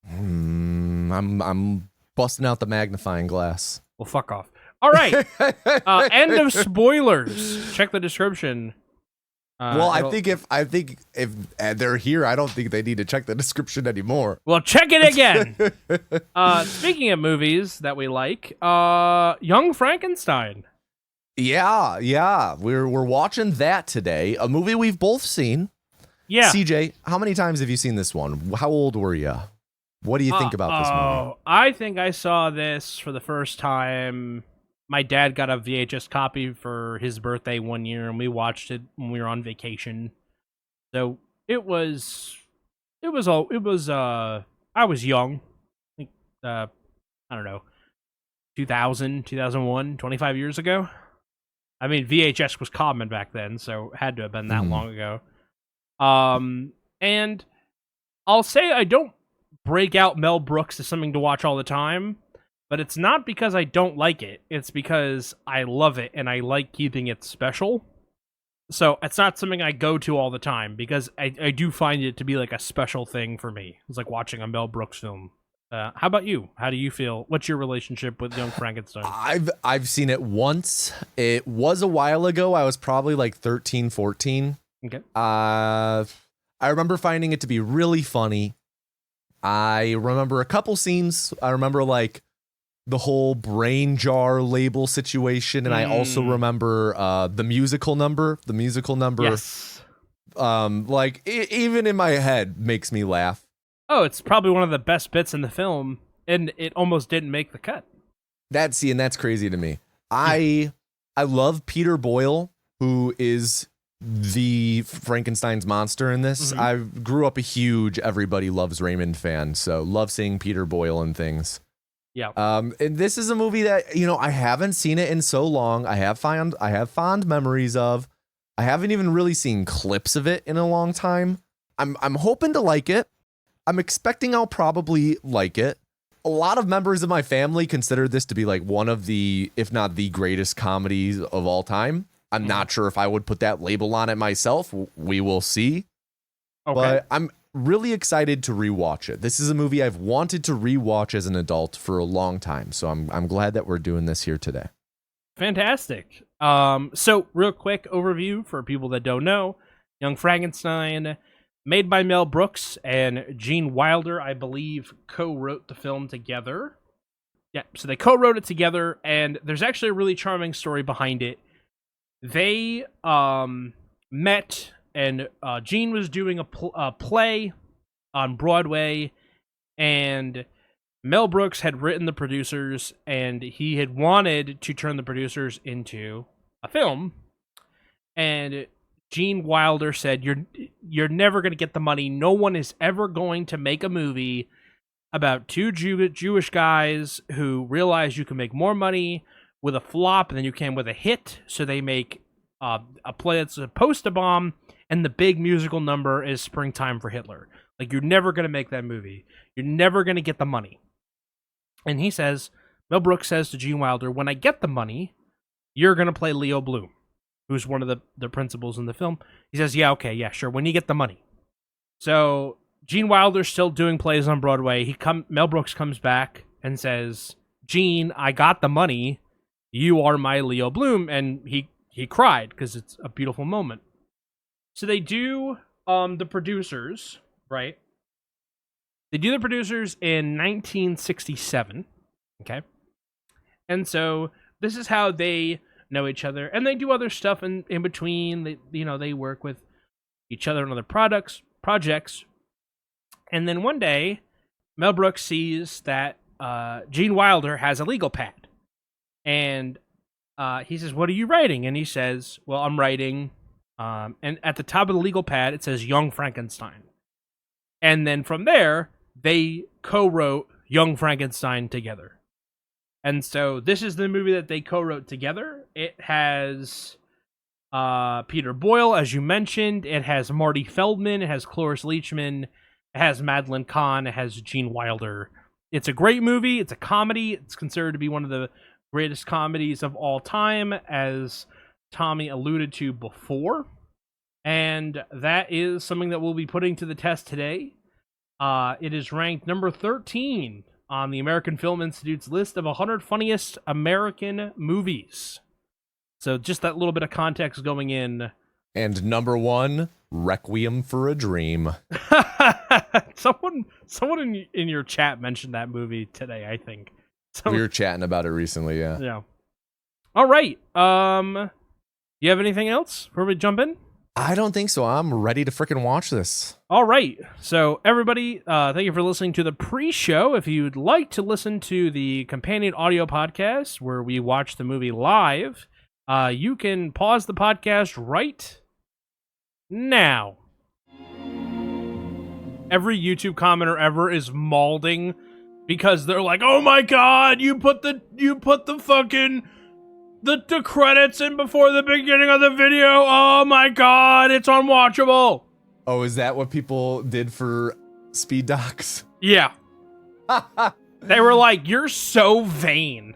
I'm busting out the magnifying glass. Well, fuck off. All right. End of spoilers. Check the description. Well, I think if they're here, I don't think they need to check the description anymore. Well, check it again. Speaking of movies that we like, Young Frankenstein. Yeah, we're watching that today. A movie we've both seen. Yeah. CJ, how many times have you seen this one? How old were you? What do you think about this movie? I think I saw this for the first time. My dad got a VHS copy for his birthday one year, and we watched it when we were on vacation. So I was young. I think, I don't know, 2000, 2001, 25 years ago. I mean, VHS was common back then, so it had to have been that long ago. And I'll say I don't break out Mel Brooks as something to watch all the time. But it's not because I don't like it. It's because I love it and I like keeping it special. So it's not something I go to all the time because I do find it to be like a special thing for me. It's like watching a Mel Brooks film. How about you? How do you feel? What's your relationship with Young Frankenstein? I've seen it once. It was a while ago. I was probably like 13, 14. Okay. I remember finding it to be really funny. I remember a couple scenes. I remember like the whole brain jar label situation, and I also remember the musical number. The musical number, yes. Even in my head, makes me laugh. Oh, it's probably one of the best bits in the film, and it almost didn't make the cut. That's crazy to me. I love Peter Boyle, who is the Frankenstein's monster in this. I grew up a huge Everybody Loves Raymond fan, so love seeing Peter Boyle and things. Yeah. And this is a movie that, I haven't seen it in so long. I have fond memories of. I haven't even really seen clips of it in a long time. I'm hoping to like it. I'm expecting I'll probably like it. A lot of members of my family consider this to be like one of the, if not the greatest comedies of all time. I'm not sure if I would put that label on it myself. We will see. Okay. But I'm really excited to rewatch it. This is a movie I've wanted to rewatch as an adult for a long time, so I'm glad that we're doing this here today. Fantastic. So real quick overview for people that don't know, Young Frankenstein, made by Mel Brooks and Gene Wilder, I believe, co-wrote the film together. Yeah, so they co-wrote it together, and there's actually a really charming story behind it. They met. And Gene was doing a play on Broadway, and Mel Brooks had written the producers, and he had wanted to turn the producers into a film. And Gene Wilder said, "You're never going to get the money. No one is ever going to make a movie about two Jewish guys who realize you can make more money with a flop than you can with a hit. So they make a play that's supposed to bomb." And the big musical number is Springtime for Hitler. Like, you're never going to make that movie. You're never going to get the money. And Mel Brooks says to Gene Wilder, when I get the money, you're going to play Leo Bloom, who's one of the principals in the film. He says, yeah, okay, yeah, sure, when you get the money. So Gene Wilder's still doing plays on Broadway. Mel Brooks comes back and says, Gene, I got the money. You are my Leo Bloom. And he cried because it's a beautiful moment. So they do the producers, right? They do the producers in 1967, okay? And so this is how they know each other. And they do other stuff in between. They work with each other on other projects. And then one day, Mel Brooks sees that Gene Wilder has a legal pad. And he says, what are you writing? And he says, well, I'm writing And at the top of the legal pad, it says Young Frankenstein. And then from there, they co-wrote Young Frankenstein together. And so this is the movie that they co-wrote together. It has Peter Boyle, as you mentioned. It has Marty Feldman. It has Cloris Leachman. It has Madeline Kahn. It has Gene Wilder. It's a great movie. It's a comedy. It's considered to be one of the greatest comedies of all time, as Tommy alluded to before. And that is something that we'll be putting to the test today. It is ranked number 13 on the American Film Institute's list of 100 funniest American movies. So just that little bit of context going in. And number 1, Requiem for a Dream. Someone in your chat mentioned that movie today, I think. We were chatting about it recently, yeah. Yeah. All right. You have anything else before we jump in? I don't think so. I'm ready to freaking watch this. All right. So, everybody, thank you for listening to the pre-show. If you'd like to listen to the companion audio podcast where we watch the movie live, you can pause the podcast right now. Every YouTube commenter ever is mauling because they're like, "Oh my god, you put the fucking the credits in before the beginning of the video. Oh my god, it's unwatchable." Oh, is that what people did for speed docs? Yeah. They were like, "You're so vain."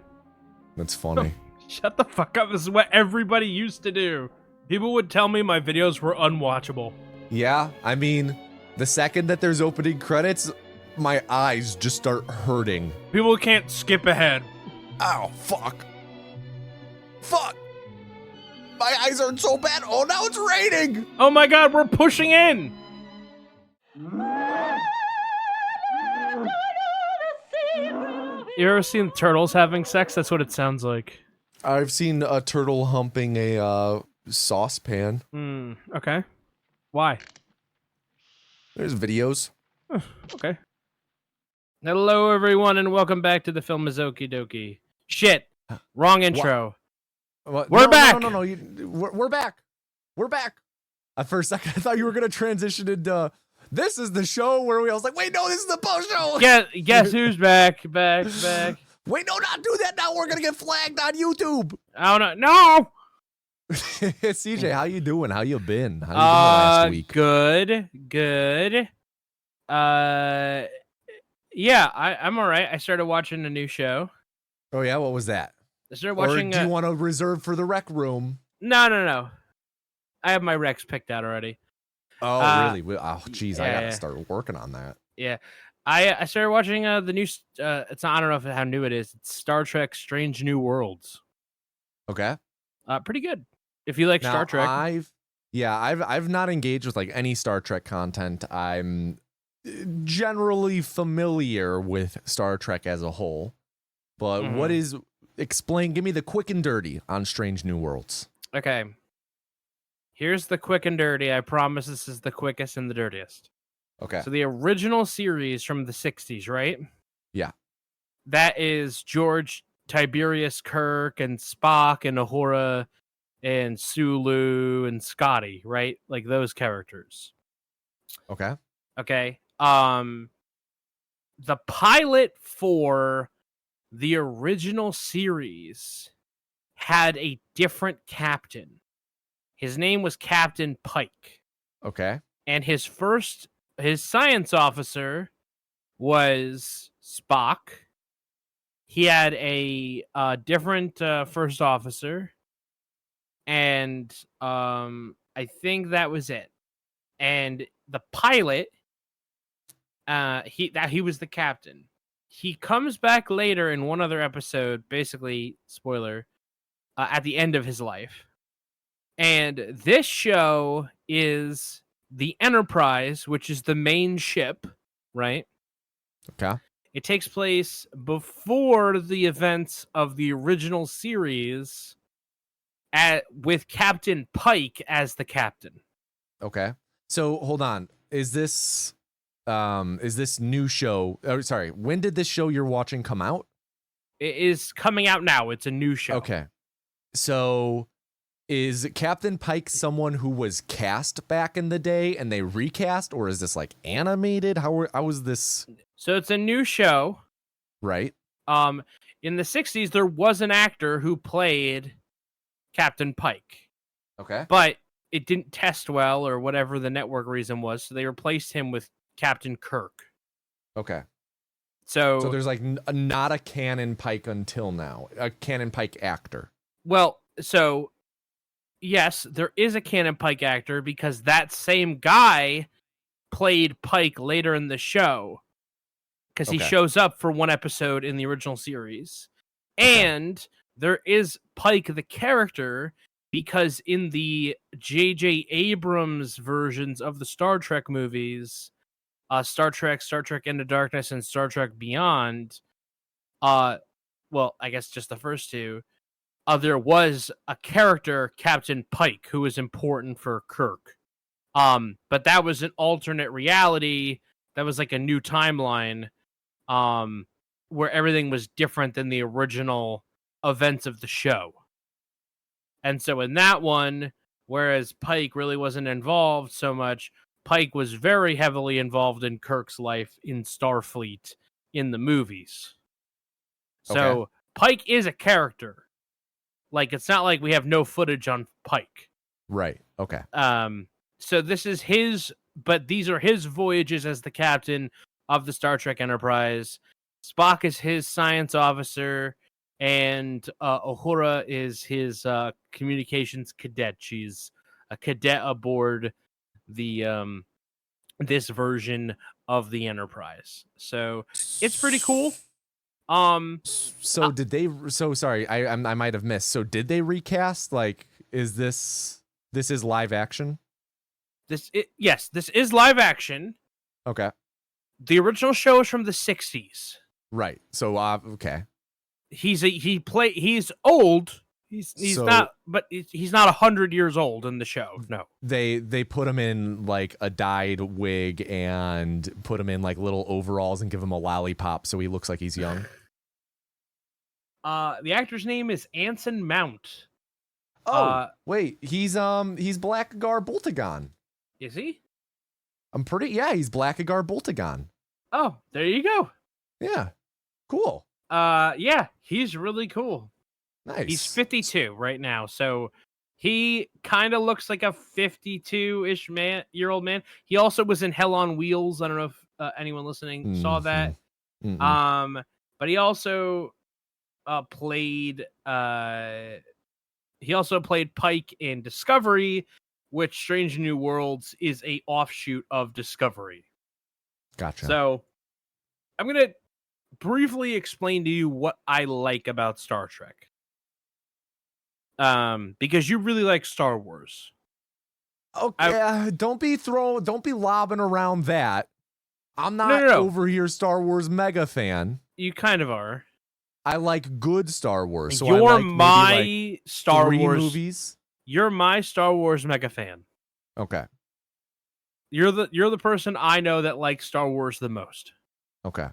That's funny. Shut the fuck up. This is what everybody used to do. People would tell me my videos were unwatchable. Yeah, I mean, the second that there's opening credits, my eyes just start hurting. People can't skip ahead. Ow, fuck. Fuck! My eyes hurt so bad. Oh, now it's raining! Oh my god, we're pushing in! You ever seen turtles having sex? That's what it sounds like. I've seen a turtle humping a saucepan. Okay. Why? There's videos. Okay. Hello, everyone, and welcome back to the film is Okie Dokie. Shit. Wrong intro. We're back. No. We're back. We're back. For a second, I thought you were gonna transition into this is the show where I was like, wait, no, this is the post show. Guess who's back? Back. Wait, no, not do that now. We're gonna get flagged on YouTube. I don't know. No. CJ, how you doing? How you been? How you been the last week? Good. Yeah, I'm all right. I started watching a new show. Oh yeah, what was that? I started watching. Or do you want to reserve for the rec room? No. I have my recs picked out already. Oh, really? Oh, geez, yeah, I gotta start working on that. Yeah, I started watching the new. It's not, I don't know how new it is. It's Star Trek: Strange New Worlds. Okay. Pretty good. If you like Star Trek. I've not engaged with like any Star Trek content. I'm generally familiar with Star Trek as a whole, but give me the quick and dirty on Strange New Worlds. Okay. Here's the quick and dirty. I promise this is the quickest and the dirtiest. Okay. So the original series from the 60s, right? Yeah. That is George Tiberius Kirk and Spock and Uhura and Sulu and Scotty, right? Like those characters. Okay. The pilot for the original series had a different captain. His name was Captain Pike. Okay. And his science officer was Spock. He had a different first officer. And I think that was it. And the pilot, he was the captain. He comes back later in one other episode, basically, spoiler, at the end of his life. And this show is the Enterprise, which is the main ship, right? Okay. It takes place before the events of the original series, with Captain Pike as the captain. Okay. So hold on. Is this new show? Oh, sorry. When did this show you're watching come out? It is coming out now. It's a new show. Okay. So Is Captain Pike someone who was cast back in the day and they recast, or is this like animated? How was this? So it's a new show. Right. In the 60s, there was an actor who played Captain Pike. Okay. But it didn't test well or whatever the network reason was, so they replaced him with Captain Kirk. Okay. So there's like not a canon Pike until now, a canon Pike actor. Well, so yes, there is a canon Pike actor because that same guy played Pike later in the show because he shows up for one episode in the original series. Okay. And there is Pike the character because in the J.J. Abrams versions of the Star Trek movies, Star Trek Into Darkness, and Star Trek Beyond, well, I guess just the first two, there was a character, Captain Pike, who was important for Kirk. But that was an alternate reality. That was like a new timeline, where everything was different than the original events of the show. And so in that one, whereas Pike really wasn't involved so much, Pike was very heavily involved in Kirk's life in Starfleet in the movies. So Pike is a character. Like, it's not like we have no footage on Pike. Right. Okay. So this is his, but these are his voyages as the captain of the Star Trek Enterprise. Spock is his science officer, and Uhura is his communications cadet. She's a cadet aboard the this version of the Enterprise. So it's pretty cool. So did they? So sorry, I might have missed. So did they recast? Like, is this is live action? Yes, this is live action. Okay. The original show is from the 60s. Right. So okay. He's old. He's So- not, but he's not 100 years old in the show. No. They put him in like a dyed wig and put him in like little overalls and give him a lollipop so he looks like he's young. The actor's name is Anson Mount. Wait, he's Blackgar Boltagon. Is he? He's Blackgar Boltagon. Oh, there you go. Yeah. Cool. Yeah, he's really cool. Nice. He's 52 right now, so he kind of looks like a 52-ish year old man. He also was in Hell on Wheels. I don't know if anyone listening saw that. Mm-mm. But he also played Pike in Discovery, which Strange New Worlds is a offshoot of Discovery. Gotcha. So I'm gonna briefly explain to you what I like about Star Trek. Because you really like Star Wars. Okay, don't be lobbing around that. I'm not No. over here Star Wars mega fan. You kind of are. I like good Star Wars. So You're I like my maybe like Star 3 Wars movies. You're my Star Wars mega fan. Okay. You're the person I know that likes Star Wars the most. Okay.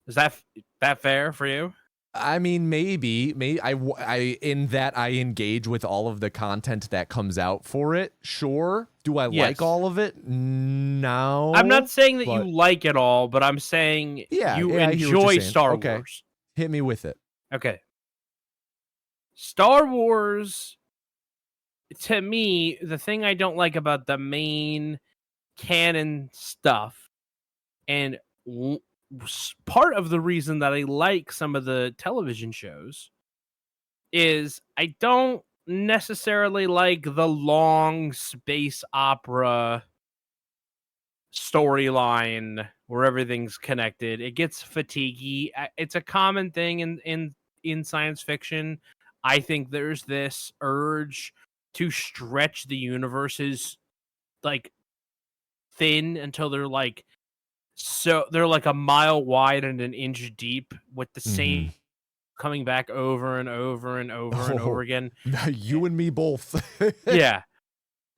Is that fair for you? I mean, maybe I in that I engage with all of the content that comes out for it. Sure. Do I like all of it? No. I'm not saying that you like it all, but I'm saying you I hear what enjoy you're saying. Star Okay. Wars. Hit me with it. Okay. Star Wars, to me, the thing I don't like about the main canon stuff, and part of the reason that I like some of the television shows, is I don't necessarily like the long space opera storyline where everything's connected. It gets fatiguey. It's a common thing in science fiction. I think there's this urge to stretch the universes like thin until they're like a mile wide and an inch deep with the same coming back over and over and over and over again. You and me both. Yeah.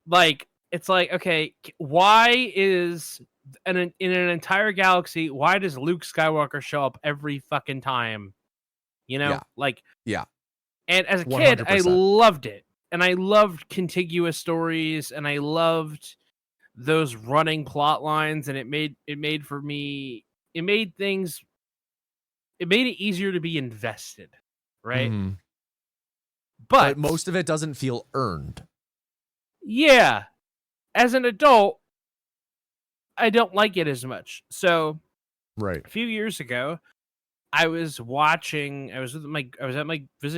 Like, it's like, okay, why is in an entire galaxy, why does Luke Skywalker show up every fucking time? You know? Yeah. Like, Yeah. and as a kid, I 100%. loved it. and I loved contiguous stories, and I loved those running plot lines, and it made it easier to be invested, right? Mhm. But most of it doesn't feel earned. yeah, as an adult, I don't like it as much. So Right. a few years ago, I was visiting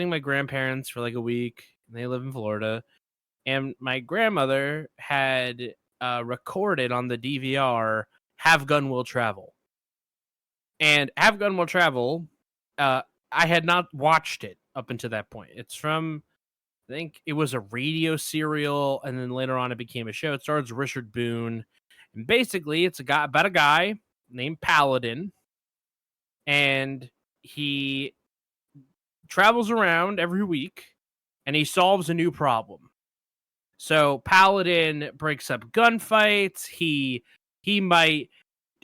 my grandparents for like a week. And they live in Florida, and my grandmother had recorded on the DVR "Have Gun Will Travel," and "Have Gun Will Travel." I had not watched it up until that point. It's from, I think it was a radio serial, and then later on it became a show. It stars Richard Boone, and basically it's about a guy named Paladin, and he travels around every week, and he solves a new problem. So Paladin breaks up gunfights. He might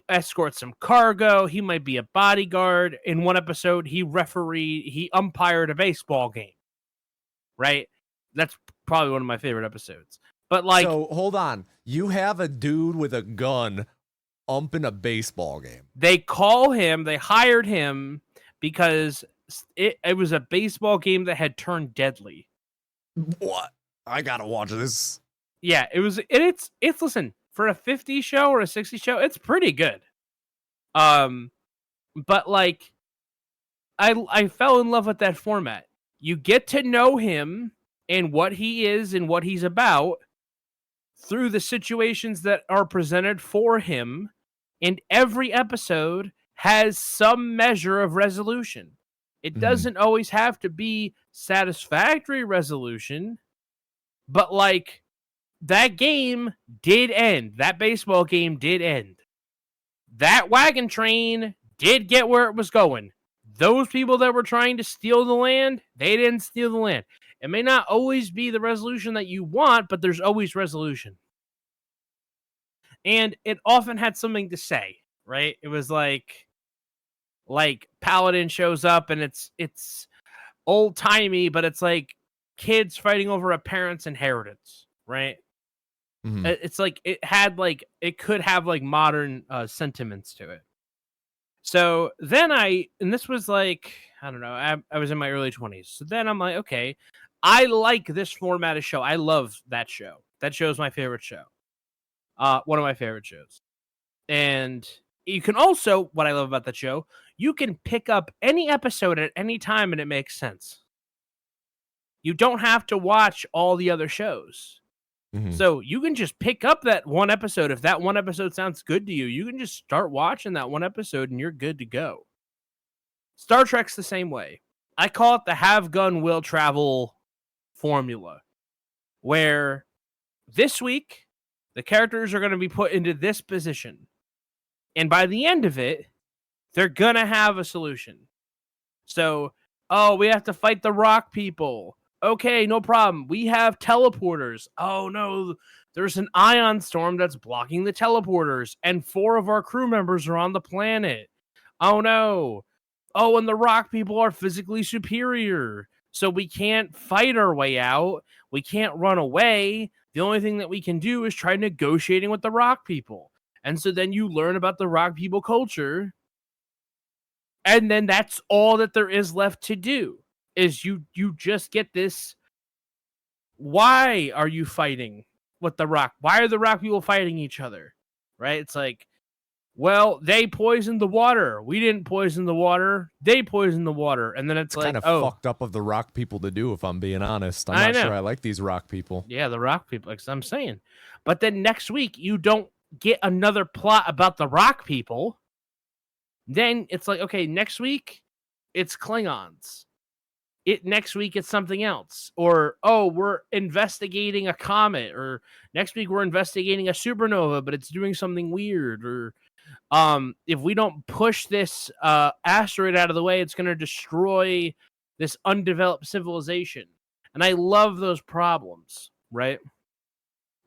escort some cargo. He might be a bodyguard. In one episode, he umpired a baseball game. Right? That's probably one of my favorite episodes. But like, so hold on, you have a dude with a gun umping a baseball game. they hired him because it was a baseball game that had turned deadly. What? I gotta watch this. Yeah, it's listen, for a 50 show or a 60 show, it's pretty good. But like, I fell in love with that format. You get to know him and what he is and what he's about through the situations that are presented for him, and every episode has some measure of resolution. It doesn't always have to be satisfactory resolution, but like, that game did end. That baseball game did end. That wagon train did get where it was going. Those people that were trying to steal the land, they didn't steal the land. It may not always be the resolution that you want, but there's always resolution. And it often had something to say, right? It was like Paladin shows up, and it's old-timey, but it's like kids fighting over a parent's inheritance, right? It's like it could have like modern sentiments to it. So then and this was like, I don't know, I was in my early 20s. So then I'm like, okay, I like this format of show. I love that show. That show is my favorite show. One of my favorite shows. And you can also, what I love about that show, you can pick up any episode at any time and it makes sense. You don't have to watch all the other shows. So you can just pick up that one episode. If that one episode sounds good to you, you can just start watching that one episode and you're good to go. Star Trek's the same way. I call it the have gun will travel formula, where this week the characters are going to be put into this position, and by the end of it, they're going to have a solution. So, we have to fight the rock people. Okay, no problem. We have teleporters. Oh no, there's an ion storm that's blocking the teleporters, and 4 of our crew members are on the planet. Oh no. Oh, and the rock people are physically superior, so we can't fight our way out. We can't run away. The only thing that we can do is try negotiating with the rock people. And so then you learn about the rock people culture, and then that's all that there is left to do. Is you just get this. Why are you fighting with the rock? Why are the rock people fighting each other? Right? It's like, well, they poisoned the water. We didn't poison the water. They poisoned the water. And then it's like, kind of fucked up of the rock people to do, if I'm being honest. I'm not sure I like these rock people. Yeah, the rock people, like I'm saying. But then next week, you don't get another plot about the rock people. Then it's like, okay, next week, it's Klingons. Next week it's something else, or we're investigating a comet, or next week we're investigating a supernova, but it's doing something weird, or if we don't push this asteroid out of the way, it's going to destroy this undeveloped civilization. And I love those problems, right?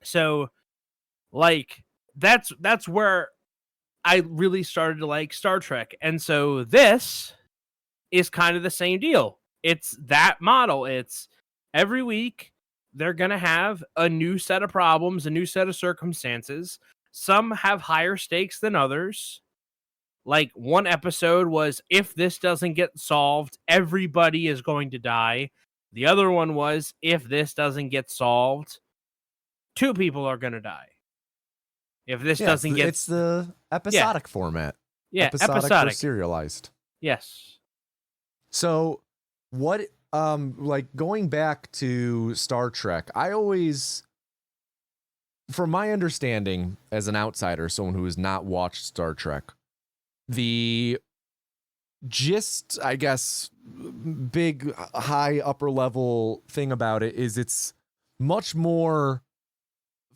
So like that's where I really started to like Star Trek. And so this is kind of the same deal. It's that model. It's every week they're going to have a new set of problems, a new set of circumstances. Some have higher stakes than others. Like, one episode was, if this doesn't get solved, everybody is going to die. The other one was, if this doesn't get solved, 2 people are going to die. If this doesn't get... It's the episodic format. Yeah, episodic. Or serialized. Yes. So, what, like, going back to Star Trek, I always, from my understanding as an outsider, someone who has not watched Star Trek, the gist, I guess, big, high, upper level thing about it is it's much more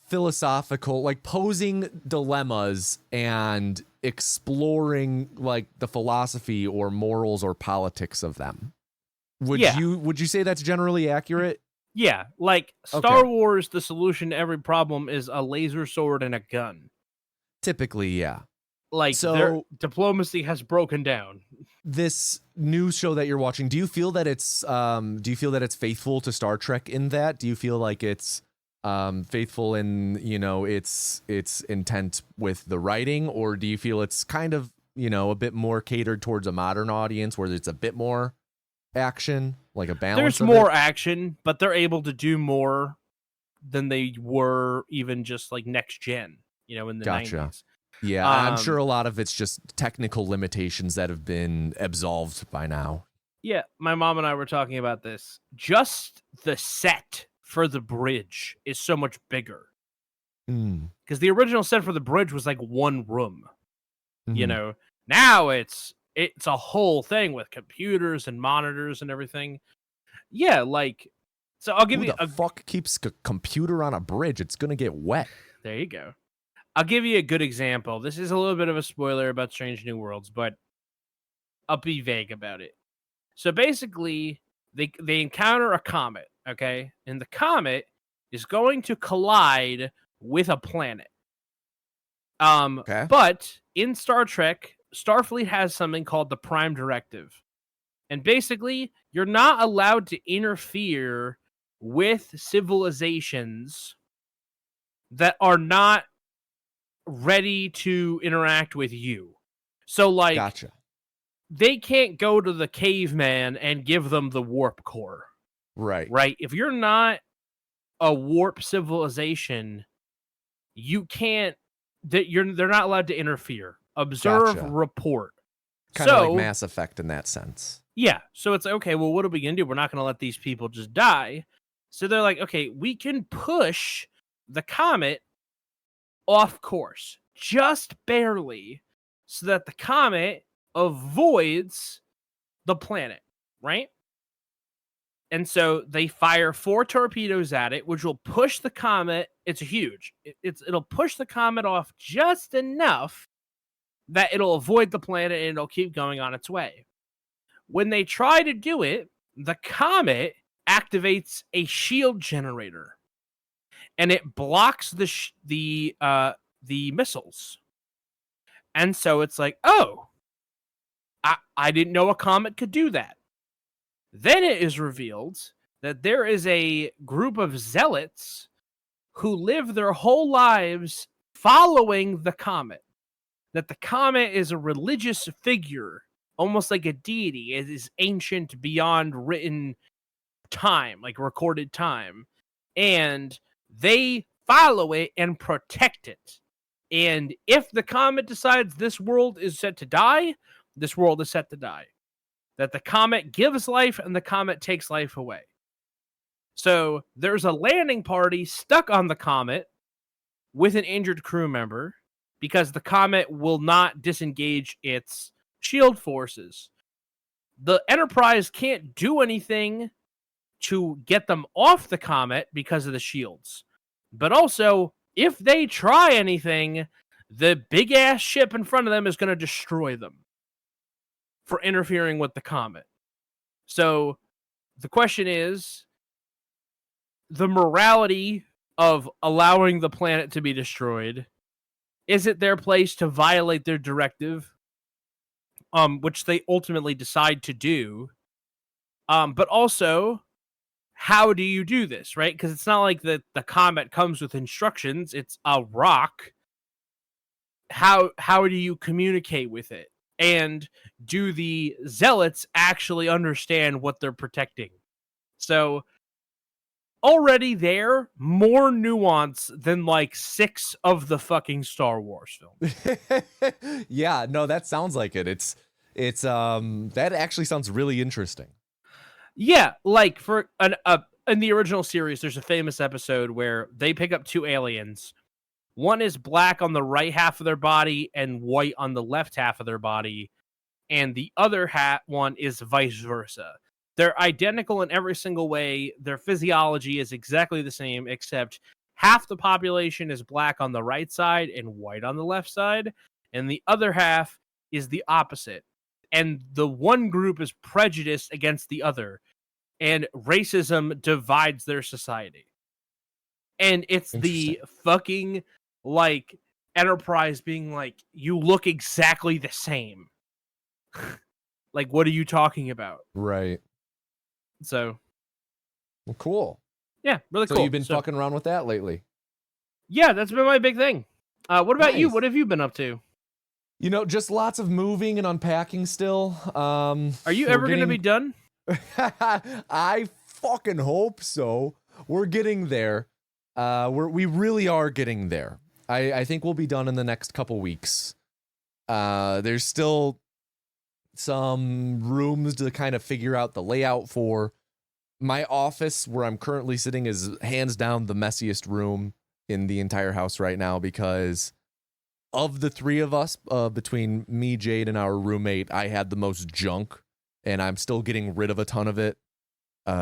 philosophical, like posing dilemmas and exploring like the philosophy or morals or politics of them. Would you say that's generally accurate? Yeah, like Star Wars, the solution to every problem is a laser sword and a gun. Typically, yeah. Like, so their diplomacy has broken down. This new show that you're watching, do you feel that it's faithful to Star Trek in that? Do you feel like it's faithful in, its intent with the writing, or do you feel it's kind of, a bit more catered towards a modern audience where it's a bit more action, like a balance? There's more action, but they're able to do more than they were even just like next gen, in the 90s. Yeah, I'm sure a lot of it's just technical limitations that have been absolved by now. Yeah, my mom and I were talking about this. Just the set for the bridge is so much bigger. Because the original set for the bridge was like one room. Mm-hmm. Now it's a whole thing with computers and monitors and everything. Yeah, like, so I'll give you the fuck keeps a computer on a bridge? It's gonna get wet. There you go. I'll give you a good example. This is a little bit of a spoiler about Strange New Worlds, but I'll be vague about it. So basically, they encounter a comet, okay? And the comet is going to collide with a planet. But in Star Trek, Starfleet has something called the Prime Directive. And basically, you're not allowed to interfere with civilizations that are not ready to interact with you. So, like, gotcha. They can't go to the caveman and give them the warp core. Right? If you're not a warp civilization, you can't, they're not allowed to interfere. Observe, report. Kind of like Mass Effect in that sense. Yeah. So it's okay, well, what are we going to do? We're not going to let these people just die. So they're like, okay, we can push the comet off course, just barely, so that the comet avoids the planet, right? And so they fire 4 torpedoes at it, which will push the comet. It's huge. It'll push the comet off just enough that it'll avoid the planet and it'll keep going on its way. When they try to do it, the comet activates a shield generator, and it blocks the missiles. And so it's like, oh, I didn't know a comet could do that. Then it is revealed that there is a group of zealots who live their whole lives following the comet. That the comet is a religious figure, almost like a deity. It is ancient beyond written time, like recorded time. And they follow it and protect it. And if the comet decides this world is set to die, this world is set to die. That the comet gives life and the comet takes life away. So there's a landing party stuck on the comet with an injured crew member because the comet will not disengage its shield forces. The Enterprise can't do anything to get them off the comet because of the shields. But also, if they try anything, the big-ass ship in front of them is going to destroy them for interfering with the comet. So the question is, the morality of allowing the planet to be destroyed, is it their place to violate their directive, which they ultimately decide to do? But also, how do you do this, right? Because it's not like the comet comes with instructions. It's a rock. How do you communicate with it? And do the zealots actually understand what they're protecting? So already there, more nuance than like 6 of the fucking Star Wars films. Yeah, no, that sounds like it. It's that actually sounds really interesting. Yeah, like for in the original series, there's a famous episode where they pick up 2 aliens. One is black on the right half of their body and white on the left half of their body, and the other one is vice versa. They're identical in every single way. Their physiology is exactly the same, except half the population is black on the right side and white on the left side, and the other half is the opposite. And the one group is prejudiced against the other, and racism divides their society. And it's the fucking, like, Enterprise being like, you look exactly the same. Like, what are you talking about? Right. So, well, cool. Yeah, really cool. So you've been fucking around with that lately? Yeah, that's been my big thing. What about you? What have you been up to? You know, just lots of moving and unpacking still. Are you ever going to be done? I fucking hope so. We're getting there. We really are getting there. I think we'll be done in the next couple weeks. There's still some rooms to kind of figure out the layout for. My office where I'm currently sitting is hands down the messiest room in the entire house right now, because of the 3 of us, between me, Jade, and our roommate, I had the most junk, and I'm still getting rid of a ton of it.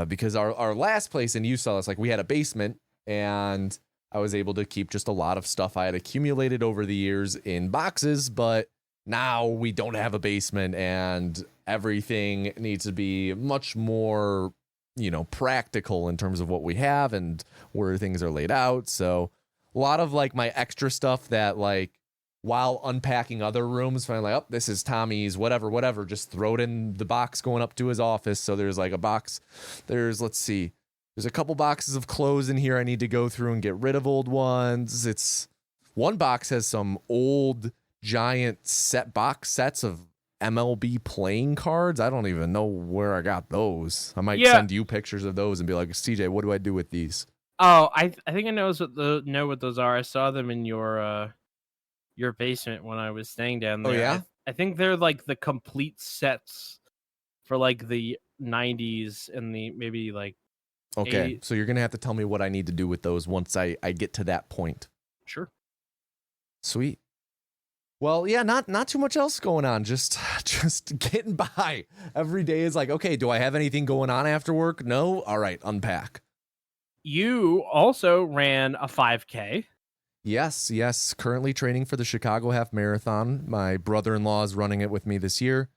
Because our last place, and you saw this, like, we had a basement, and I was able to keep just a lot of stuff I had accumulated over the years in boxes, but now we don't have a basement, and everything needs to be much more, practical in terms of what we have and where things are laid out. So a lot of like my extra stuff that, like, while unpacking other rooms, finally, like, oh, this is Tommy's, whatever, just throw it in the box going up to his office. So there's like a box. There's a couple boxes of clothes in here I need to go through and get rid of old ones. One box has some old giant box sets of MLB playing cards. I don't even know where I got those. I might send you pictures of those and be like, CJ, what do I do with these? Oh, I think I know what those are. I saw them in your basement when I was staying down there. Oh yeah, I think they're like the complete sets for like the 90s and the maybe like. Okay, 80s. So you're gonna have to tell me what I need to do with those once I get to that point. Sure. Sweet. Well, yeah, not too much else going on. Just getting by. Every day is like, okay, do I have anything going on after work? No? All right, unpack. You also ran a 5K. Yes. Currently training for the Chicago Half Marathon. My brother-in-law is running it with me this year.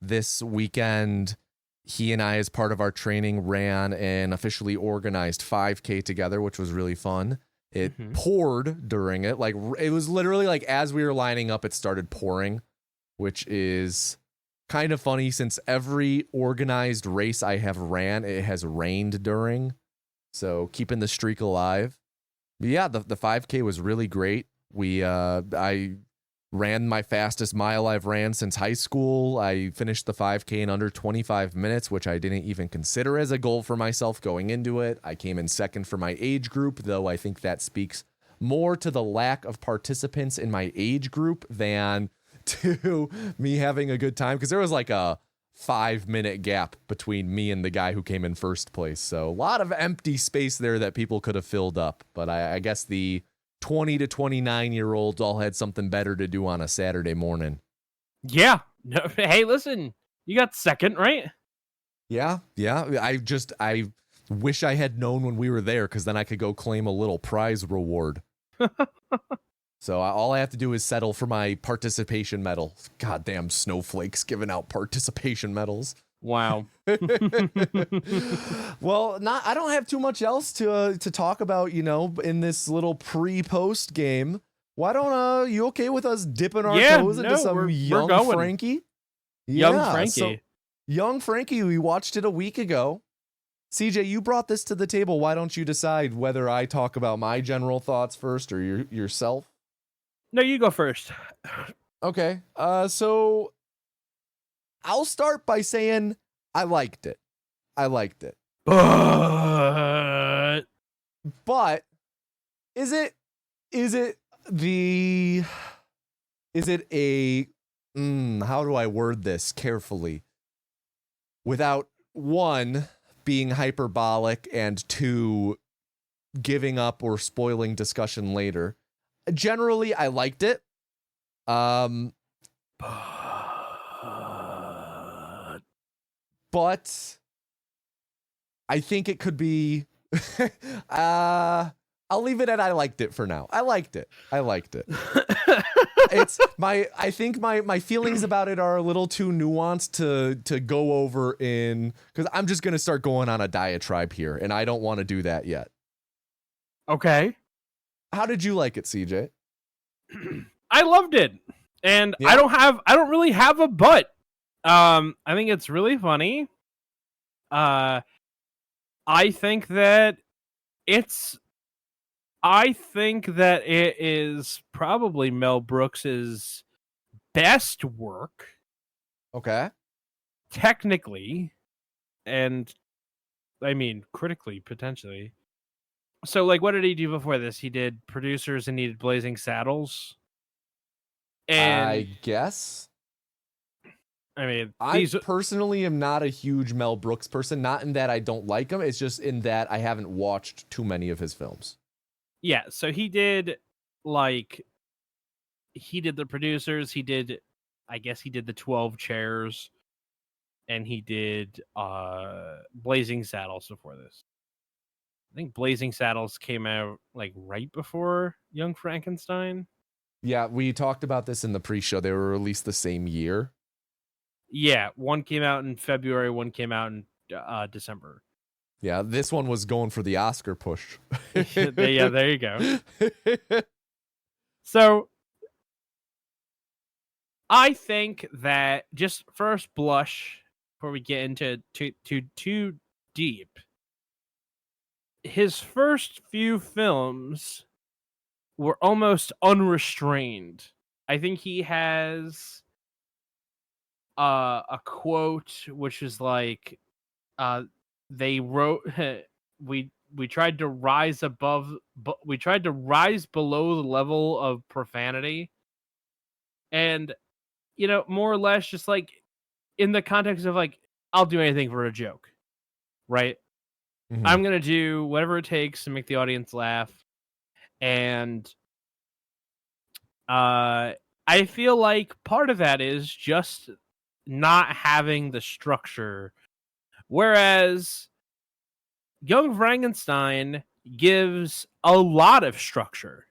This weekend, he and I, as part of our training, ran an officially organized 5K together, which was really fun. It poured during it. Like, it was literally like as we were lining up, it started pouring, which is kind of funny since every organized race I have ran, it has rained during. So keeping the streak alive. But yeah, the 5K was really great. I ran my fastest mile I've ran since high school. I finished the 5K in under 25 minutes, which I didn't even consider as a goal for myself going into it. I came in second for my age group, though I think that speaks more to the lack of participants in my age group than to me having a good time, because there was like a 5-minute gap between me and the guy who came in first place. So a lot of empty space there that people could have filled up. But I guess the 20 to 29-year-olds all had something better to do on a Saturday morning. Yeah. No, hey, listen, you got second, right? Yeah. I wish I had known when we were there, because then I could go claim a little prize reward. So all I have to do is settle for my participation medal. Goddamn snowflakes giving out participation medals. Wow. Well, I don't have too much else to talk about, in this little pre-post game. Why don't you okay with us dipping our toes into some young Frankie? Young Frankie. So, young Frankie, we watched it a week ago. CJ, you brought this to the table. Why don't you decide whether I talk about my general thoughts first or yourself? No, you go first. Okay. So I'll start by saying I liked it. But is it a how do I word this carefully without one being hyperbolic and two giving up or spoiling discussion later? Generally, I liked it. But I think it could be I'll leave it at I liked it for now. I liked it. I think my feelings about it are a little too nuanced to go over in, because I'm just gonna start going on a diatribe here, and I don't want to do that yet. Okay. How did you like it, CJ? I loved it. And Yeah. I don't really have a but. I think it's really funny. I think that it is probably Mel Brooks's best work, Okay. technically, and I mean critically, potentially. So, like, what did he do before this? He did Producers and he did Blazing Saddles. And I guess. I mean, I personally am not a huge Mel Brooks person, not in that I don't like him, it's just in that I haven't watched too many of his films. Yeah, so he did the Producers, I guess he did the 12 Chairs, and he did Blazing Saddles before this. I think Blazing Saddles came out like right before Young Frankenstein. Yeah, we talked about this in the pre-show. They were released the same year. Yeah, one came out in February, one came out in December. Yeah, this one was going for the Oscar push. Yeah, there you go. So, I think that just first blush, before we get into too deep, his first few films were almost unrestrained. I think he has a quote which is like, they wrote, we tried to rise above, but we tried to rise below the level of profanity, and more or less just like in the context of like, I'll do anything for a joke, right? Mm-hmm. I'm gonna do whatever it takes to make the audience laugh, and I feel like part of that is just not having the structure, whereas Young Frankenstein gives a lot of structure,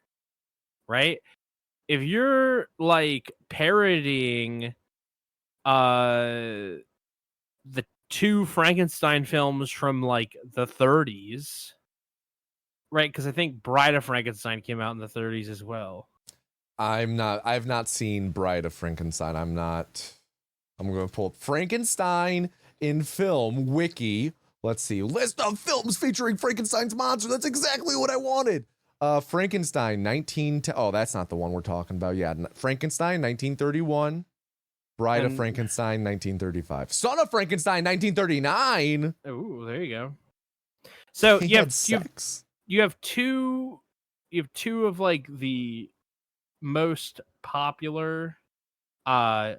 right? If you're like parodying the two Frankenstein films from like the 30s, right? Because I think Bride of Frankenstein came out in the 30s as well. I've not seen Bride of Frankenstein. I'm going to pull up Frankenstein in film wiki. Let's see. List of films featuring Frankenstein's monster. That's exactly what I wanted. Frankenstein, oh, that's not the one we're talking about. Yeah, Frankenstein, 1931. Bride of Frankenstein, 1935. Son of Frankenstein, 1939. Oh, there you go. So you have two of like the most popular. I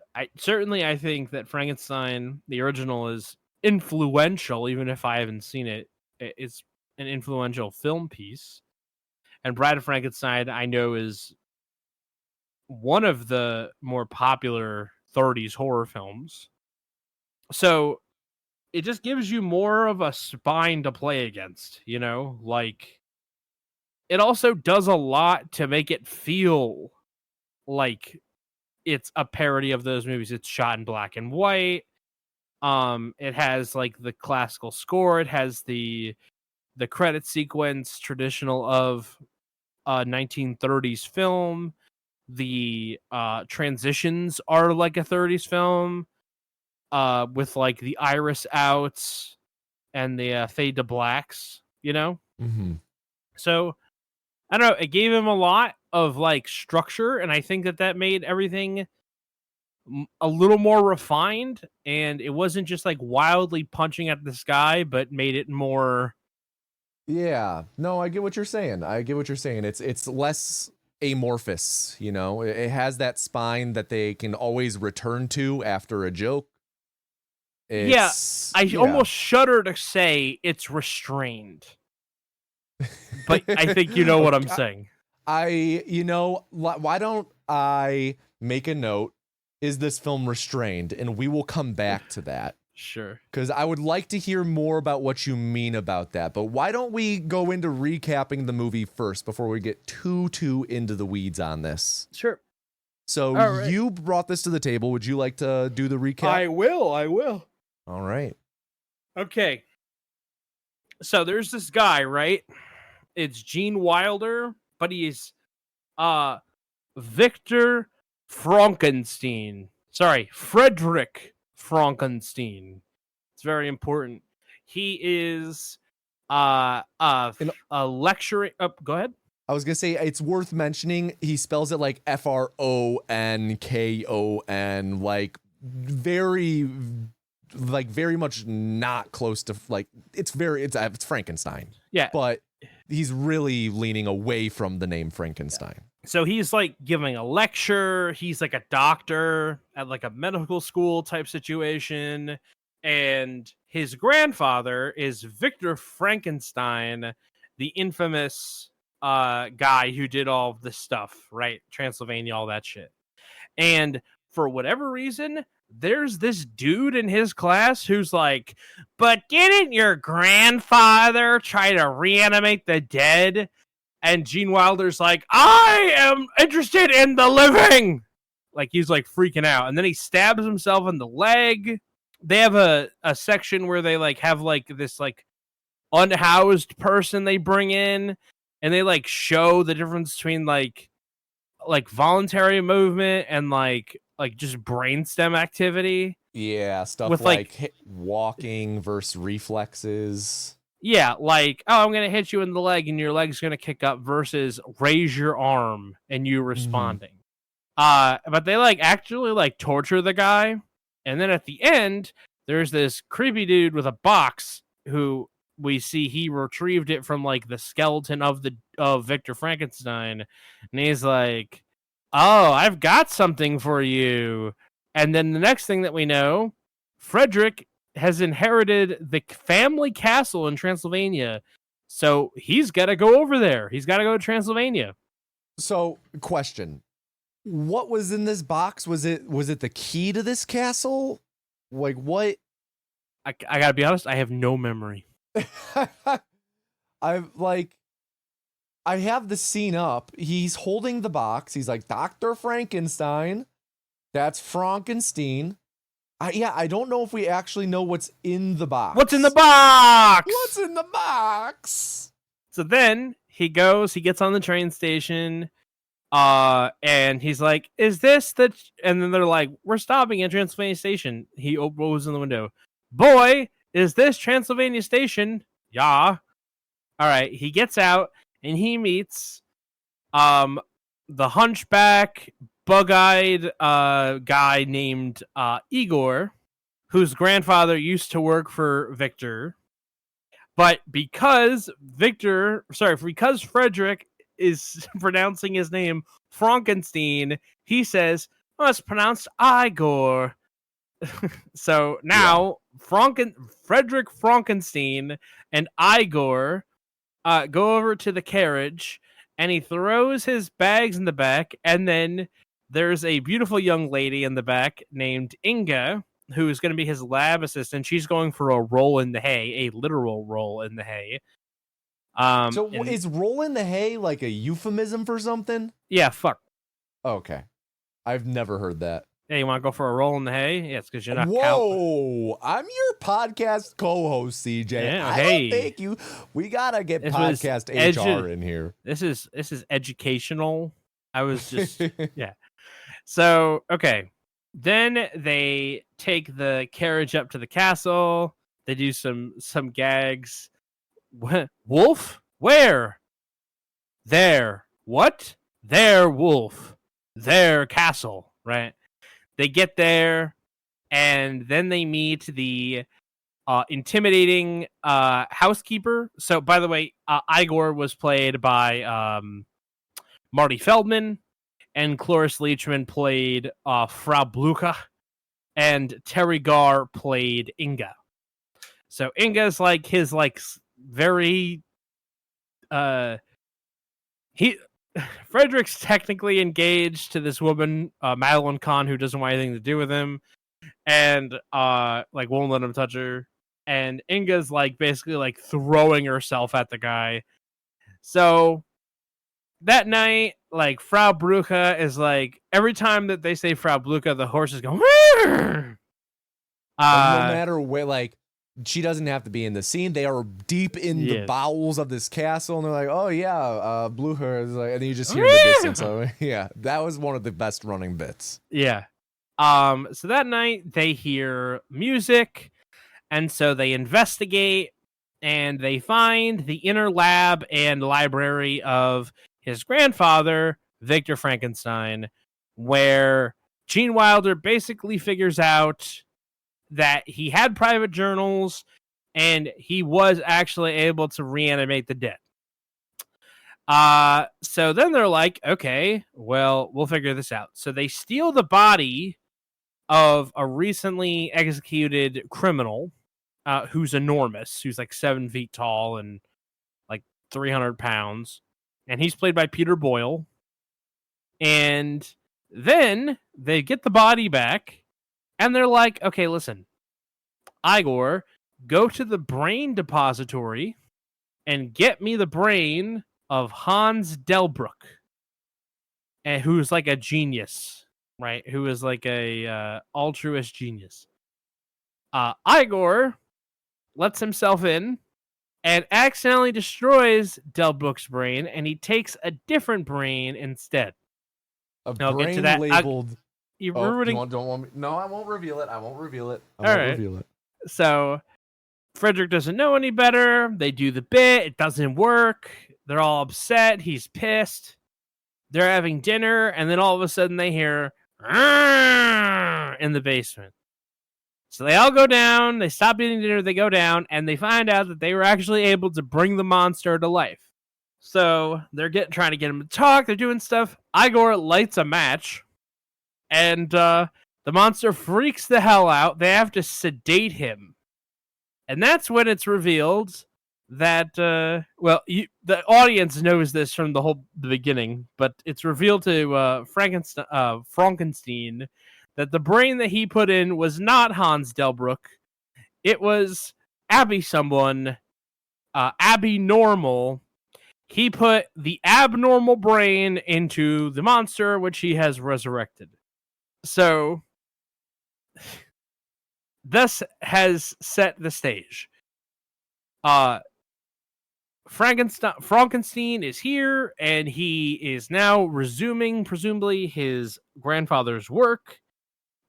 think that Frankenstein, the original, is influential, even if I haven't seen it. It's an influential film piece. And Bride of Frankenstein, I know, is one of the more popular 30s horror films. So it just gives you more of a spine to play against, like it also does a lot to make it feel like it's a parody of those movies. It's shot in black and white. It has like the classical score. It has the credit sequence traditional of 1930s film. The transitions are like a 30s film, with like the iris outs. and the fade to blacks, you know? Mm-hmm. So, I don't know, it gave him a lot of, like, structure, and I think that made everything a little more refined, and it wasn't just, like, wildly punching at the sky, but made it more... Yeah, no, I get what you're saying. It's less amorphous, you know. It has that spine that they can always return to after a joke. I almost shudder to say it's restrained, but I think you know what I'm saying. Why don't I make a note? Is this film restrained? And we will come back to that. Sure. Because I would like to hear more about what you mean about that. But why don't we go into recapping the movie first before we get too into the weeds on this? Sure. So right. You brought this to the table. Would you like to do the recap? I will. All right. Okay. So there's this guy, right? It's Gene Wilder, but he's Victor Frankenstein. Sorry, Frederick Frankenstein. It's very important. He is a lecturing. Go ahead. I was gonna say it's worth mentioning. He spells it like Fronkon, very much not close to it's Frankenstein. Yeah, but he's really leaning away from the name Frankenstein. So he's like giving a lecture. He's like a doctor at like a medical school type situation. And his grandfather is Victor Frankenstein, the infamous guy who did all of this stuff, right? Transylvania, all that shit. And for whatever reason, there's this dude in his class who's like, but didn't your grandfather try to reanimate the dead? And Gene Wilder's like, I am interested in the living. Like, he's like freaking out. And then he stabs himself in the leg. They have a section where they like have like this like unhoused person they bring in, and they like show the difference between like voluntary movement and like just brainstem activity. Yeah, stuff with like walking versus reflexes. Yeah, like, oh, I'm going to hit you in the leg and your leg's going to kick up versus raise your arm and you responding. But they like actually like torture the guy. And then at the end, there's this creepy dude with a box who we see he retrieved it from like the skeleton of Victor Frankenstein. And he's like, oh, I've got something for you. And then the next thing that we know, Frederick has inherited the family castle in Transylvania. So he's got to go over there. He's got to go to Transylvania. So, question. What was in this box? Was it the key to this castle? Like, what? I got to be honest, I have no memory. I have the scene up. He's holding the box. He's like, Dr. Frankenstein. That's Frankenstein. I don't know if we actually know what's in the box. What's in the box? What's in the box? So then he gets on the train station, and he's like, is this the... And then they're like, we're stopping at Transylvania Station. He opens in the window. Boy, is this Transylvania Station? Yeah. All right, he gets out, and he meets the hunchback, bug-eyed guy named Igor, whose grandfather used to work for Victor. But because Frederick is pronouncing his name Frankenstein, he says, well, it's pronounced Igor. So now Frederick Frankenstein and Igor go over to the carriage, and he throws his bags in the back, and then there's a beautiful young lady in the back named Inga, who is going to be his lab assistant. She's going for a roll in the hay, a literal roll in the hay. Is roll in the hay like a euphemism for something? Yeah, fuck. Okay. I've never heard that. Hey, you want to go for a roll in the hay? Yeah, it's because you're not... Whoa! I'm your podcast co-host, CJ. Yeah, don't think you... We gotta get podcast HR in here. This is educational. I was just... Yeah. So, okay. Then they take the carriage up to the castle. They do some gags. Wolf? Where? There. What? There, wolf. Their castle, right? They get there, and then they meet the intimidating housekeeper. So, by the way, Igor was played by Marty Feldman, and Cloris Leachman played Frau Blucher, and Terry Garr played Inga. So Inga's like his very Frederick's technically engaged to this woman, Madeline Kahn, who doesn't want anything to do with him, and won't let him touch her. And Inga's basically throwing herself at the guy. So that night, Frau Blucher is every time that they say Frau Blucher, the horses go. No matter where, she doesn't have to be in the scene. They are deep in the bowels of this castle, and they're like, "Oh yeah, Blucher is and then you just hear in the distance. So yeah, that was one of the best running bits. Yeah. So that night they hear music, and so they investigate, and they find the inner lab and library of his grandfather, Victor Frankenstein, where Gene Wilder basically figures out that he had private journals and he was actually able to reanimate the dead. So then they're like, okay, well, we'll figure this out. So they steal the body of a recently executed criminal who's enormous, who's 7 feet tall and 300 pounds. And he's played by Peter Boyle. And then they get the body back. And they're like, okay, listen, Igor, go to the brain depository and get me the brain of Hans Delbruck, and who's a genius, right? Who is a altruist genius. Igor lets himself in and accidentally destroys Delbruck's brain, and he takes a different brain instead. I'll brain get to that. Labeled... You don't want me? No, I won't reveal it. I won't reveal it. Reveal it. So Frederick doesn't know any better. They do the bit. It doesn't work. They're all upset. He's pissed. They're having dinner, and then all of a sudden they hear in the basement. So they all go down. They stop eating dinner. They go down, and they find out that they were actually able to bring the monster to life. So they're trying to get him to talk. They're doing stuff. Igor lights a match. And the monster freaks the hell out. They have to sedate him. And that's when it's revealed that, the audience knows this from the beginning, but it's revealed to Frankenstein that the brain that he put in was not Hans Delbruck. It was Abby Normal. He put the abnormal brain into the monster, which he has resurrected. So, this has set the stage. Frankenstein is here, and he is now resuming, presumably, his grandfather's work.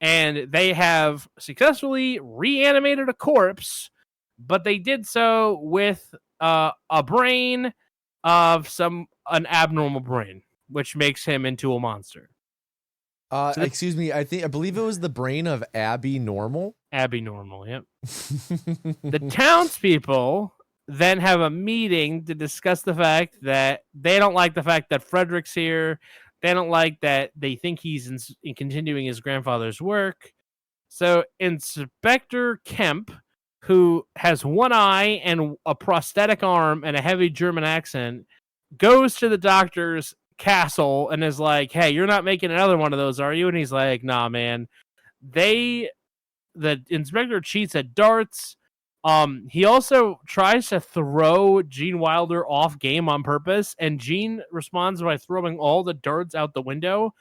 And they have successfully reanimated a corpse, but they did so with a brain of an abnormal brain, which makes him into a monster. Excuse me, I believe it was the brain of Abby Normal. Abby Normal, yep. The townspeople then have a meeting to discuss the fact that they don't like the fact that Frederick's here. They don't like that they think he's in continuing his grandfather's work. So Inspector Kemp, who has one eye and a prosthetic arm and a heavy German accent, goes to the doctor's castle and is like, hey, you're not making another one of those, are you? And he's like, nah, man. The inspector cheats at darts. He also tries to throw Gene Wilder off game on purpose, and Gene responds by throwing all the darts out the window,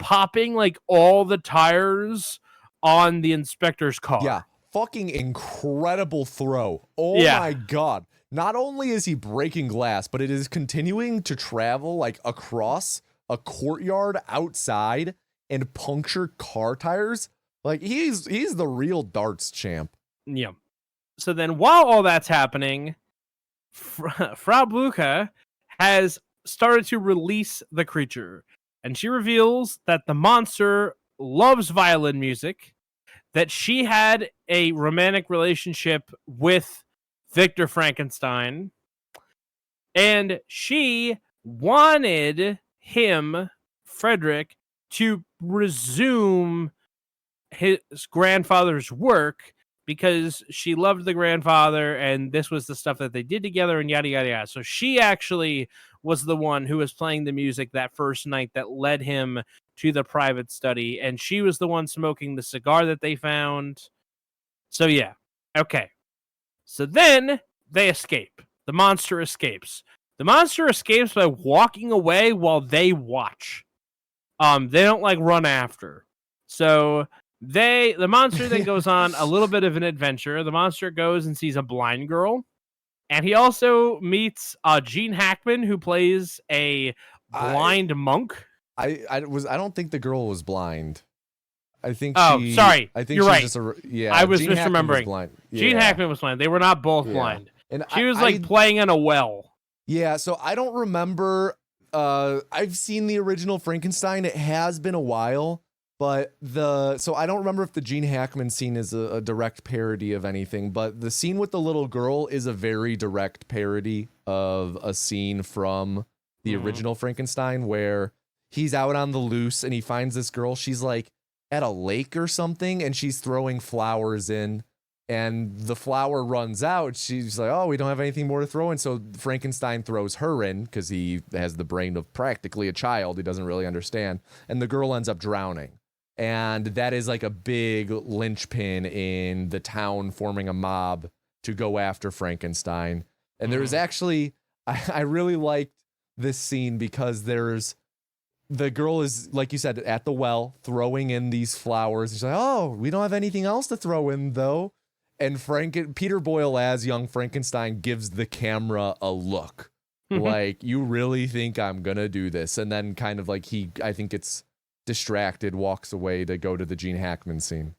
popping all the tires on the inspector's car. Yeah, fucking incredible throw. Oh my god. Not only is he breaking glass, but it is continuing to travel across a courtyard outside and puncture car tires. He's the real darts champ. Yeah. So then, while all that's happening, Frau Blucher has started to release the creature, and she reveals that the monster loves violin music, that she had a romantic relationship with Victor Frankenstein, and she wanted him, Frederick, to resume his grandfather's work because she loved the grandfather and this was the stuff that they did together and yada yada yada. So she actually was the one who was playing the music that first night that led him to the private study, and she was the one smoking the cigar that they found. So yeah. Okay. So then they escape. The monster escapes. The monster escapes by walking away while they watch. They don't like run after. So the monster then goes on a little bit of an adventure. The monster goes and sees a blind girl, and he also meets Gene Hackman, who plays a blind monk. I don't think the girl was blind. I think sorry. I think you're she's right. Just I was Gene misremembering. Hackman was blind. Gene Hackman was blind. They were not both blind. And she was playing in a well. Yeah, so I don't remember. I've seen the original Frankenstein. It has been a while, but so I don't remember if the Gene Hackman scene is a direct parody of anything, but the scene with the little girl is a very direct parody of a scene from the original Frankenstein where he's out on the loose and he finds this girl. She's like at a lake or something, and she's throwing flowers in. And the flower runs out. She's like, oh, we don't have anything more to throw in. So Frankenstein throws her in because he has the brain of practically a child. He doesn't really understand. And the girl ends up drowning. And that is like a big linchpin in the town forming a mob to go after Frankenstein. And there's actually, I really liked this scene because the girl is, like you said, at the well throwing in these flowers. She's like, oh, we don't have anything else to throw in though. And Peter Boyle as young Frankenstein gives the camera a look. Like, you really think I'm going to do this? And then kind of like I think it's distracted, walks away to go to the Gene Hackman scene.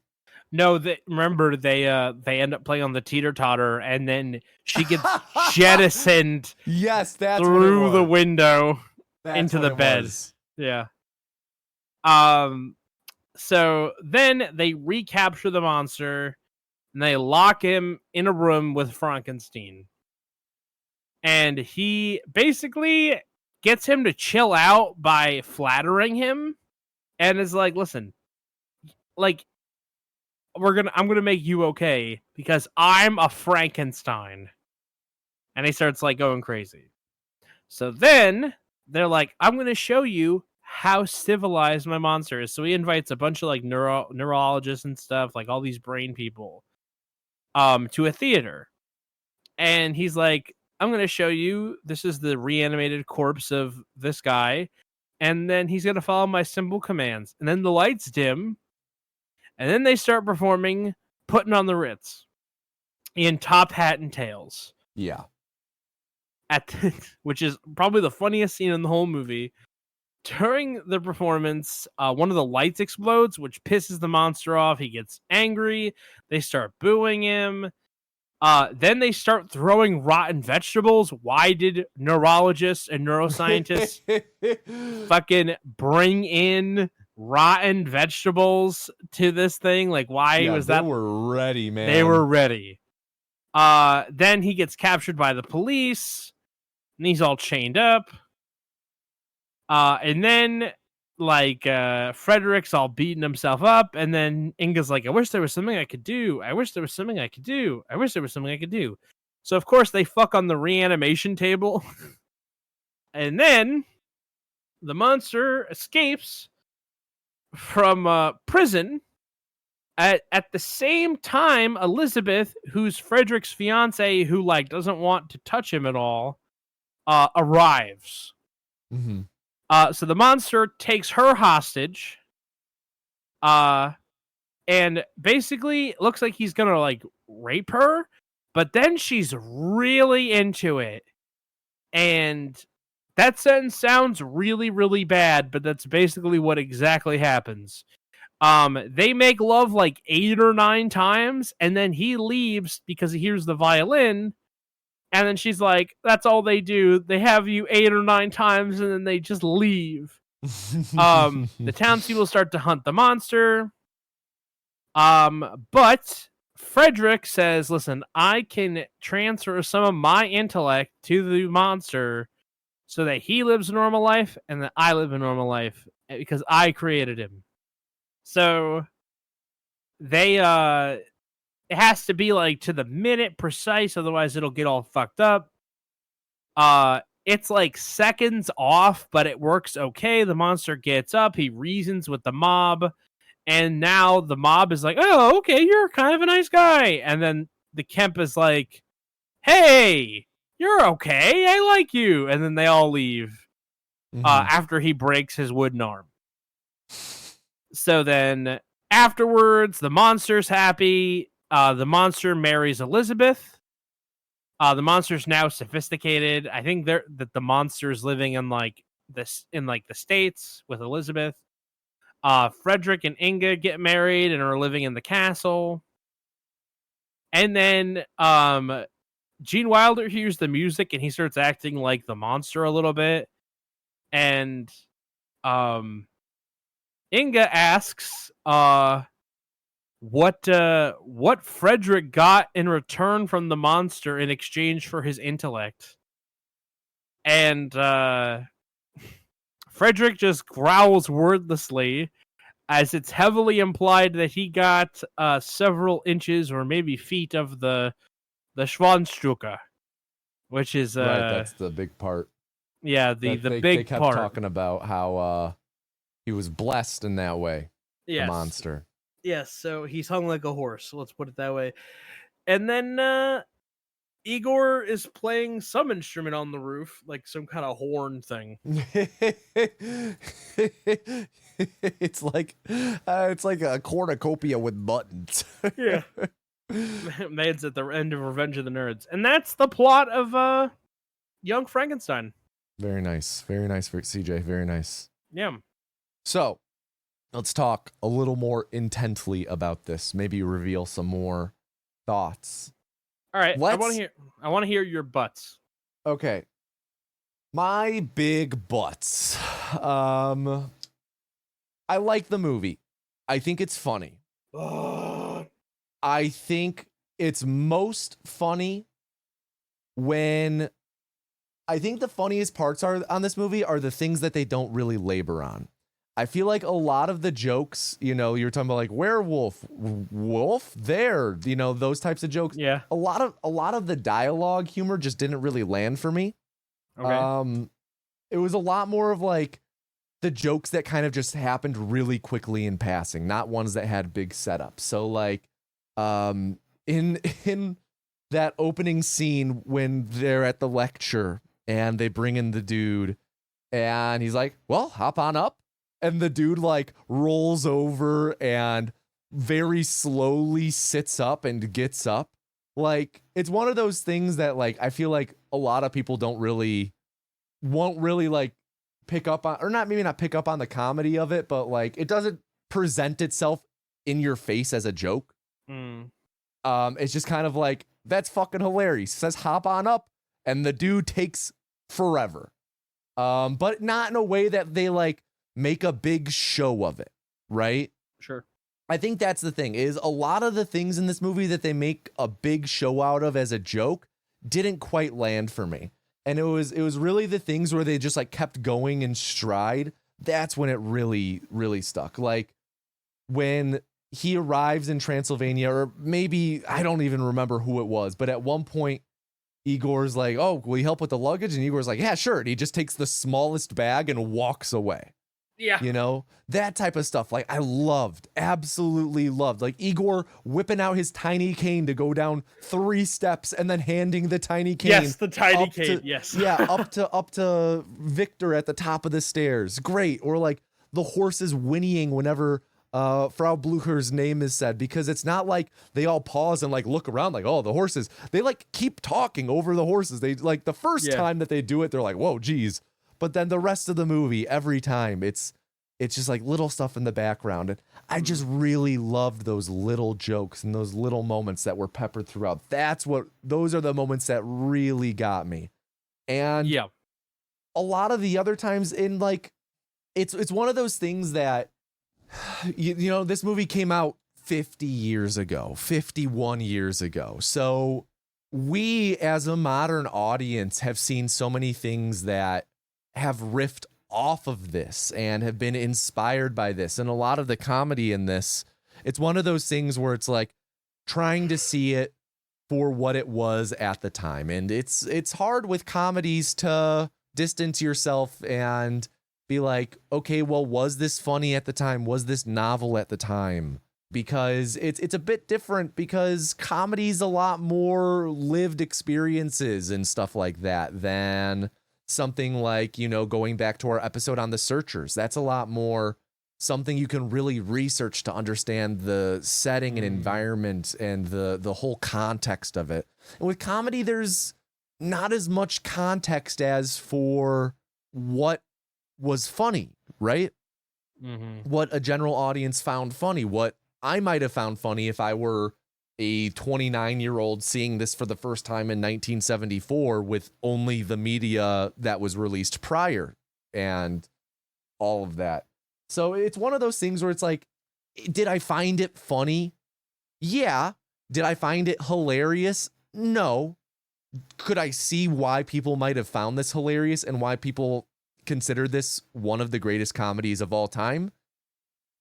No, remember they end up playing on the teeter-totter, and then she gets jettisoned that's through the window into the bed. Yeah. So then they recapture the monster, and they lock him in a room with Frankenstein. And he basically gets him to chill out by flattering him, and is like, listen, like, I'm gonna make you okay because I'm a Frankenstein. And he starts like going crazy. So then they're like, I'm gonna show you how civilized my monster is. So he invites a bunch of like neurologists and stuff, like all these brain people, to a theater. And he's like, I'm going to show you, this is the reanimated corpse of this guy. And then he's going to follow my simple commands. And then the lights dim. And then they start performing Putting on the Ritz in Top Hat and Tails. Yeah. Which is probably the funniest scene in the whole movie. During the performance, one of the lights explodes, which pisses the monster off. He gets angry. They start booing him. Then they start throwing rotten vegetables. Why did neurologists and neuroscientists fucking bring in rotten vegetables to this thing? Like, why was that? They were ready, man. They were ready. Then he gets captured by the police, and he's all chained up. And then, like, Frederick's all beating himself up, and then Inga's like, I wish there was something I could do. I wish there was something I could do. I wish there was something I could do. So, of course, they fuck on the reanimation table. And then the monster escapes from prison. At the same time, Elizabeth, who's Frederick's fiance, who, like, doesn't want to touch him at all, arrives. Mm-hmm. So the monster takes her hostage, and basically looks like he's gonna like rape her, but then she's really into it, and that sentence sounds really, really bad, but that's basically what exactly happens. They make love like 8 or 9 times, and then he leaves because he hears the violin. And then she's like, "That's all they do. They have you 8 or 9 times, and then they just leave." The townspeople start to hunt the monster. But Frederick says, "Listen, I can transfer some of my intellect to the monster, so that he lives a normal life and that I live a normal life because I created him." So they it has to be like to the minute precise, otherwise it'll get all fucked up. It's like seconds off, but it works okay. The monster gets up, he reasons with the mob, and now the mob is like, "Oh, okay, you're kind of a nice guy." And then the Kemp is like, "Hey, you're okay, I like you." And then they all leave after he breaks his wooden arm. So then afterwards, the monster's happy. The monster marries Elizabeth. The monster's now sophisticated. I think that the monster's living in like this in like the States with Elizabeth. Frederick and Inga get married and are living in the castle. And then Gene Wilder hears the music and he starts acting like the monster a little bit. And Inga asks what Frederick got in return from the monster in exchange for his intellect. And Frederick just growls wordlessly, as it's heavily implied that he got several inches or maybe feet of the Schwanzstücke, which is right. That's the big part. Yeah, the they big kept part. talking about how he was blessed in that way. Yes. The monster. Yes, so he's hung like a horse. Let's put it that way. And then Igor is playing some instrument on the roof, like some kind of horn thing. It's like a cornucopia with buttons. Yeah. Man's at the end of Revenge of the Nerds. And that's the plot of Young Frankenstein. Very nice. Very nice for CJ. Very nice. Yeah. So, let's talk a little more intently about this. Maybe reveal some more thoughts. All right. I want to hear your butts. Okay. My big butts. I like the movie. I think it's funny. I think it's most funny when I think the funniest parts on this movie are the things that they don't really labor on. I feel like a lot of the jokes, you're talking about like werewolf, wolf there, those types of jokes. Yeah. A lot of the dialogue humor just didn't really land for me. Okay. It was a lot more of like the jokes that kind of just happened really quickly in passing, not ones that had big setups. So like, in that opening scene when they're at the lecture and they bring in the dude and he's like, "Well, hop on up." And the dude like rolls over and very slowly sits up and gets up. Like, it's one of those things that like, I feel like a lot of people won't really like pick up on, or maybe not pick up on the comedy of it, but like it doesn't present itself in your face as a joke. It's just kind of like, that's fucking hilarious. It says hop on up and the dude takes forever. But not in a way that they like make a big show of it, right? Sure. I think that's the thing, is a lot of the things in this movie that they make a big show out of as a joke didn't quite land for me. And it was really the things where they just like kept going in stride. That's when it really, really stuck. Like when he arrives in Transylvania, or maybe I don't even remember who it was, but at one point Igor's like, "Oh, will you help with the luggage?" And Igor's like, "Yeah, sure." And he just takes the smallest bag and walks away. Yeah. That type of stuff. Like, I absolutely loved. Like, Igor whipping out his tiny cane to go down 3 steps and then handing the tiny cane. Yes, the tiny cane. Yes. Yeah, up to Victor at the top of the stairs. Great. Or like the horses whinnying whenever Frau Blucher's name is said, because it's not like they all pause and like look around like, oh, the horses. They like keep talking over the horses. They like the first time that they do it, they're like, whoa, geez. But then the rest of the movie, every time, it's It's just like little stuff in the background. And I just really loved those little jokes and those little moments that were peppered throughout. Those are the moments that really got me. And Yeah. a lot of the other times in like, it's one of those things that, you know, this movie came out 50 years ago, 51 years ago. So we as a modern audience have seen so many things that have riffed off of this and have been inspired by this. And a lot of the comedy in this, it's one of those things where it's like trying to see it for what it was at the time. And it's hard with comedies to distance yourself and be like, okay, well, was this funny at the time? Was this novel at the time? Because it's a bit different, because comedy's a lot more lived experiences and stuff like that than something like, you know, going back to our episode on The Searchers. That's a lot more something you can really research to understand the setting and environment and the whole context of it. And with comedy, there's not as much context as for what was funny, right? Mm-hmm. What a general audience found funny, what I might have found funny if I were a 29-year-old seeing this for the first time in 1974 with only the media that was released prior and all of that. So it's one of those things where it's like, did I find it funny? Yeah. Did I find it hilarious? No. Could I see why people might have found this hilarious and why people consider this one of the greatest comedies of all time?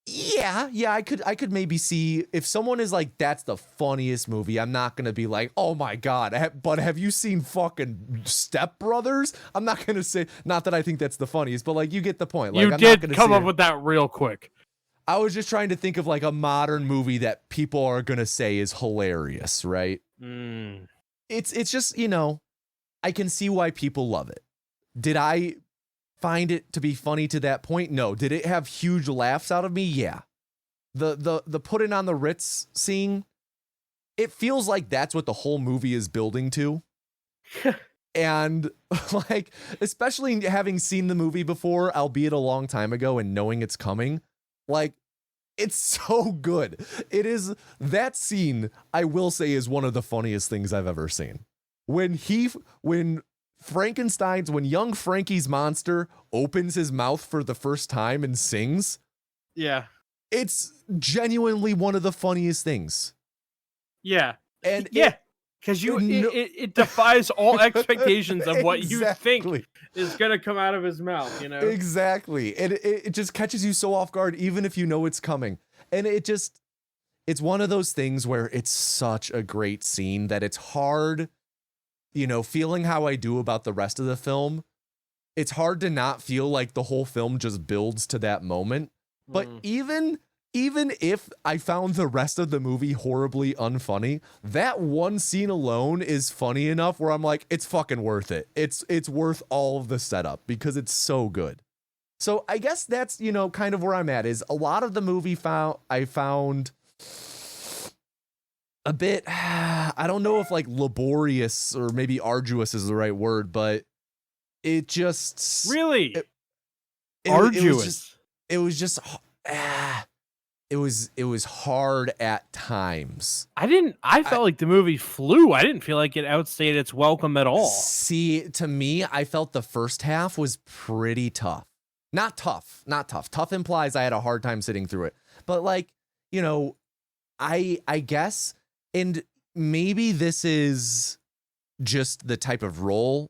Yeah, I could maybe see if someone is like, that's the funniest movie. I'm not going to be like, oh my God, but have you seen fucking Step Brothers? I'm not going to say, not that I think that's the funniest, but like, you get the point. Like, You did come up with that real quick. I was just trying to think of like a modern movie that people are going to say is hilarious, right? It's just, you know, I can see why people love it. Did I find it to be funny to that point? No. Did it have huge laughs out of me? Yeah. The putting on the Ritz scene, it feels like that's what the whole movie is building to. And like, especially having seen the movie before, albeit a long time ago, and knowing it's coming, like, it's so good. It is, that scene, I will say, is one of the funniest things I've ever seen. When young Frankie's monster opens his mouth for the first time and sings. Yeah. It's genuinely one of the funniest things. Yeah. And yeah, because it defies all expectations of what you think is going to come out of his mouth, you know? Exactly. And it just catches you so off guard, even if you know it's coming. And it's one of those things where it's such a great scene that it's hard, you know, feeling how I do about the rest of the film, it's hard to not feel like the whole film just builds to that moment. But even if I found the rest of the movie horribly unfunny, that one scene alone is funny enough where I'm like, it's fucking worth it. It's worth all of the setup because it's so good. So I guess that's, you know, kind of where I'm at, is a lot of the movie I found a bit, I don't know if like laborious or maybe arduous is the right word, but it just really arduous. It was hard at times. I felt like the movie flew. I didn't feel like it outstayed its welcome at all. See, to me, I felt the first half was pretty tough. Not tough. Tough implies I had a hard time sitting through it. But like, you know, I guess, and maybe this is just the type of role.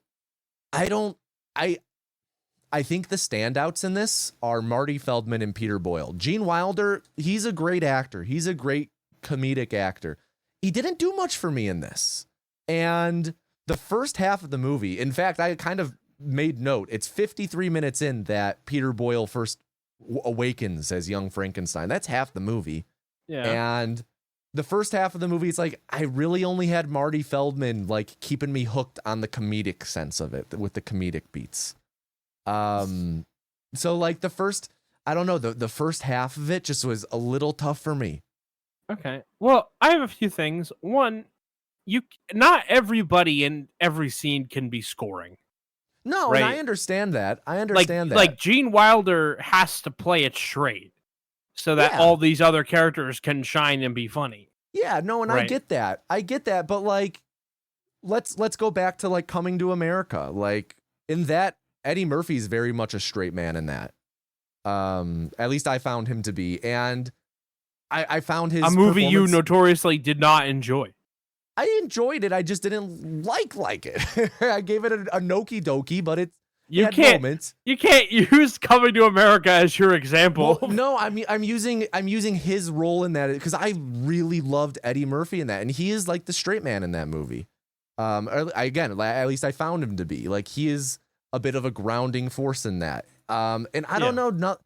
I think the standouts in this are Marty Feldman and Peter Boyle. Gene Wilder, he's a great actor. He's a great comedic actor. He didn't do much for me in this. And the first half of the movie, in fact, I kind of made note, it's 53 minutes in that Peter Boyle first awakens as young Frankenstein. That's half the movie. Yeah. And the first half of the movie, it's like, I really only had Marty Feldman like keeping me hooked on the comedic sense of it with the comedic beats. So like the first half of it just was a little tough for me. Okay. Well, I have a few things. One, not everybody in every scene can be scoring. No, right? and I understand that. I understand that. Like Gene Wilder has to play it straight so that Yeah. all these other characters can shine and be funny. Yeah, no, and Right. I get that. But like let's go back to like Coming to America. Like in that, Eddie Murphy's very much a straight man in that. At least I found him to be. And I found his a movie you performance- notoriously did not enjoy. I enjoyed it. I just didn't like it. I gave it a Okie Dokie, but it had moments. You can't use Coming to America as your example. Well, no, I mean I'm using his role in that because I really loved Eddie Murphy in that, and he is like the straight man in that movie. Again, at least I found him to be like he is a bit of a grounding force in that. And I don't know,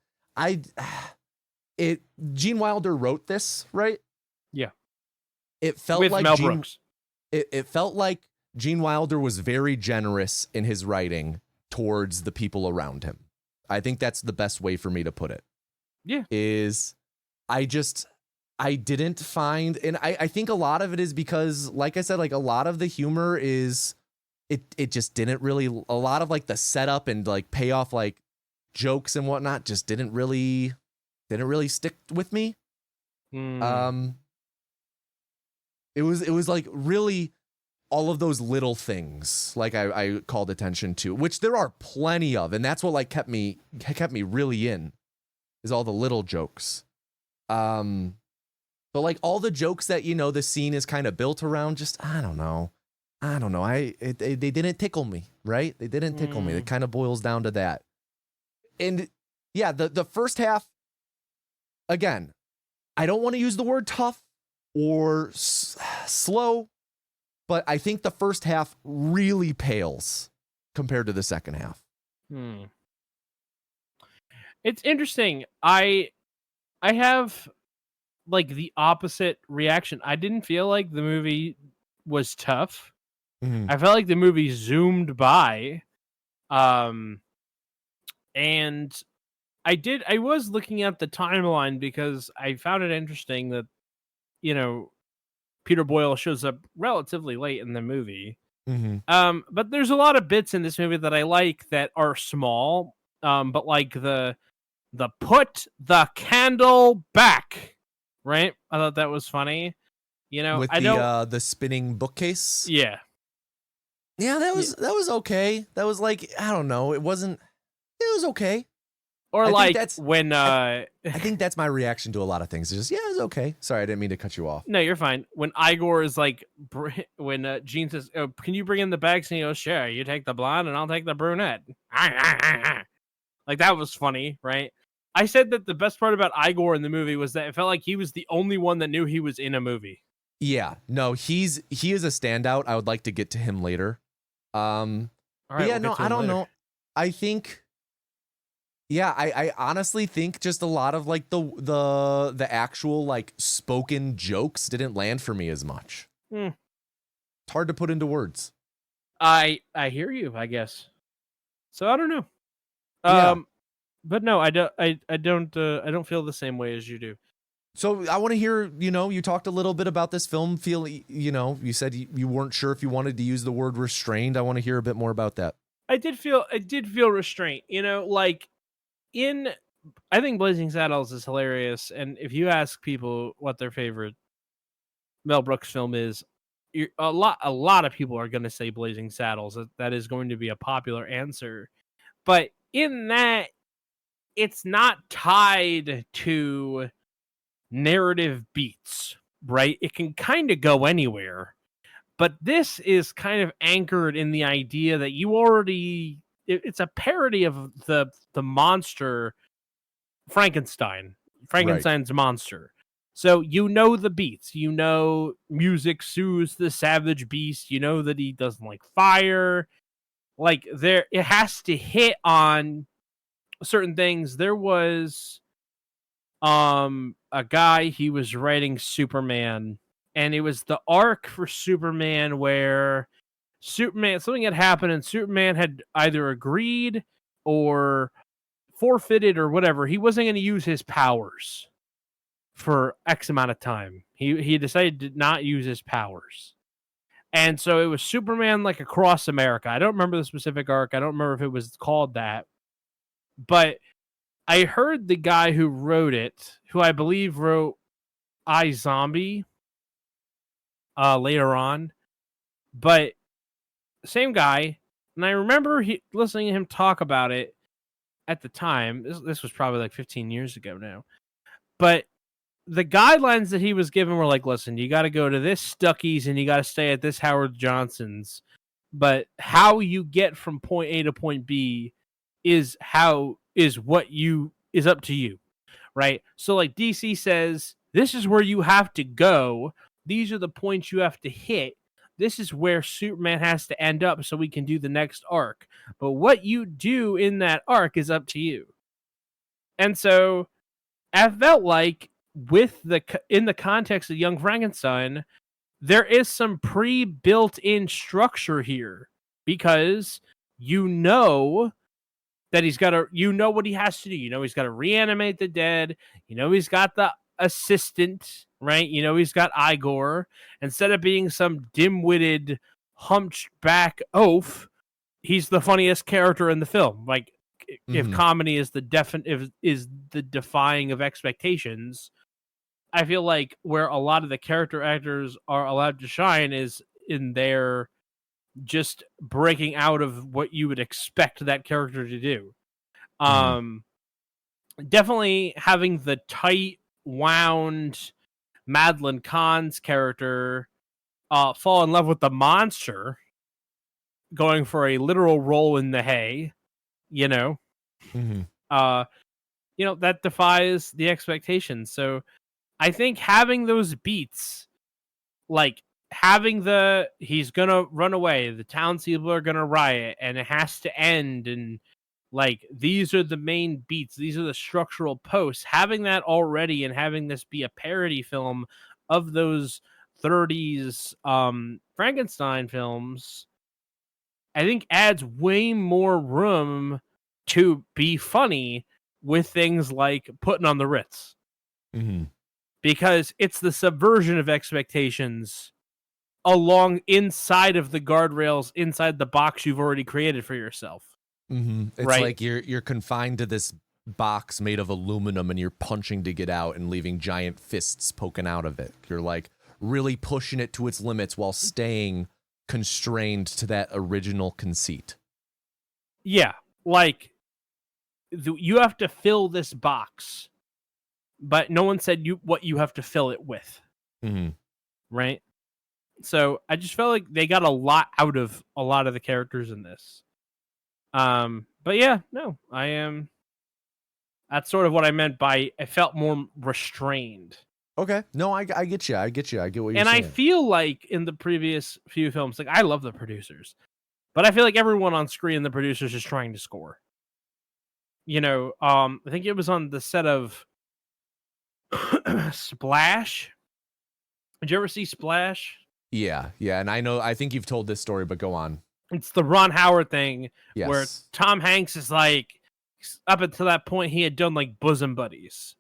Gene Wilder wrote this, right? Yeah. It felt with like Mel Brooks. It felt like Gene Wilder was very generous in his writing towards the people around him. I think that's the best way for me to put it. Yeah. I didn't find, and I think a lot of it is because, like I said, like a lot of the humor is, it just didn't really, a lot of like the setup and like payoff like jokes and whatnot just didn't really stick with me. It was like really all of those little things like I called attention to, which there are plenty of, and that's what like kept me really in, is all the little jokes. But like all the jokes that, you know, the scene is kind of built around, just I don't know. They didn't tickle me, right? They didn't tickle me. It kind of boils down to that. And yeah, the first half, again, I don't want to use the word tough or slow, but I think the first half really pales compared to the second half. It's interesting. I have like the opposite reaction. I didn't feel like the movie was tough. I felt like the movie zoomed by. And I was looking at the timeline because I found it interesting that, you know, Peter Boyle shows up relatively late in the movie. But there's a lot of bits in this movie that I like that are small. But like the put the candle back, right? I thought that was funny. You know, with the spinning bookcase. Yeah. Yeah, that was okay. That was like, I don't know. It was okay. Or I like think when I think that's my reaction to a lot of things. It's just, it was okay. Sorry, I didn't mean to cut you off. No, you're fine. When Igor is like, when Gene says, "Oh, can you bring in the bags?" and he goes, "Sure, you take the blonde and I'll take the brunette." Like that was funny, right? I said that the best part about Igor in the movie was that it felt like he was the only one that knew he was in a movie. Yeah, no, he is a standout. I would like to get to him later. All right, yeah, we'll no, I don't know. I think, yeah, I honestly think just a lot of like the actual like spoken jokes didn't land for me as much. It's hard to put into words. I hear you, I guess. So I don't know. Yeah. But no, I don't feel the same way as you do. So I want to hear, you know, you talked a little bit about this film. You know, you said you weren't sure if you wanted to use the word restrained. I want to hear a bit more about that. I did feel restraint, you know, like I think Blazing Saddles is hilarious. And if you ask people what their favorite Mel Brooks film is, a lot of people are going to say Blazing Saddles. That is going to be a popular answer. But in that, it's not tied to narrative beats, right? It can kind of go anywhere. But this is kind of anchored in the idea that you already... It's a parody of the monster Frankenstein's Right. monster. So you know the beats. You know music soothes the savage beast. You know that he doesn't like fire. Like it has to hit on certain things. There was a guy, he was writing Superman, and it was the arc for Superman where something had happened and Superman had either agreed or forfeited or whatever. He wasn't going to use his powers for X amount of time. He decided to not use his powers. And so it was Superman like across America. I don't remember the specific arc. I don't remember if it was called that. But I heard the guy who wrote it, who I believe wrote iZombie later on, but same guy. And I remember listening to him talk about it at the time. This was probably like 15 years ago now. But the guidelines that he was given were like, listen, you got to go to this Stuckey's and you got to stay at this Howard Johnson's. But how you get from point A to point B is up to you, right? So like DC says, this is where you have to go. These are the points you have to hit. This is where Superman has to end up so we can do the next arc. But what you do in that arc is up to you. And so I felt like in the context of Young Frankenstein, there is some pre-built-in structure here because you know that what he has to do. You know, he's got to reanimate the dead. You know, he's got the assistant, right? You know, he's got Igor. Instead of being some dim-witted, hunchback oaf, he's the funniest character in the film. Like, if comedy is the defying of expectations, I feel like where a lot of the character actors are allowed to shine is in their just breaking out of what you would expect that character to do. Definitely having the tight wound Madeline Kahn's character fall in love with the monster, going for a literal roll in the hay, you know. That defies the expectations. So I think having those beats, like having he's gonna run away, the townspeople are gonna riot, and it has to end, and like these are the main beats, these are the structural posts. Having that already and having this be a parody film of those 30s Frankenstein films, I think adds way more room to be funny with things like Putting on the Ritz. Because it's the subversion of expectations along inside of the guardrails, inside the box you've already created for yourself. It's right? like you're confined to this box made of aluminum and you're punching to get out and leaving giant fists poking out of it. You're like really pushing it to its limits while staying constrained to that original conceit. Yeah, like you have to fill this box, but no one said what you have to fill it with. Right? So I just felt like they got a lot out of a lot of the characters in this. But yeah, no, that's sort of what I meant by I felt more restrained. Okay. No, I get you. I get what you're saying. And I feel like in the previous few films, like I love the producers, but I feel like everyone on screen, the producers is trying to score. You know, I think it was on the set of Splash. Did you ever see Splash? Yeah. And I think you've told this story, but go on. It's the Ron Howard thing where Yes. Tom Hanks is like, up until that point, he had done like bosom buddies.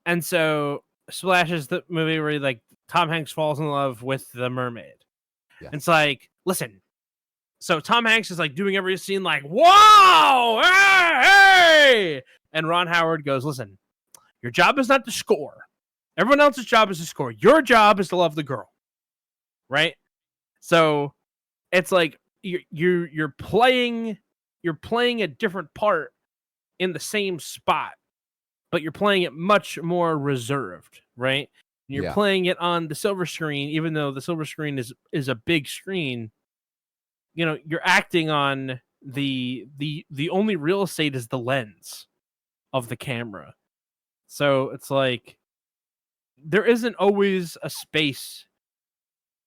And so Splash is the movie where like Tom Hanks falls in love with the mermaid. Yes. And it's like, listen. So Tom Hanks is like doing every scene like, whoa, hey! And Ron Howard goes, listen, your job is not to score. Everyone else's job is to score. Your job is to love the girl. Right? So it's like you're playing a different part in the same spot, but you're playing it much more reserved, right? You're playing it on the silver screen, even though the silver screen is a big screen. You know, you're acting on the only real estate is the lens of the camera. So it's like there isn't always a space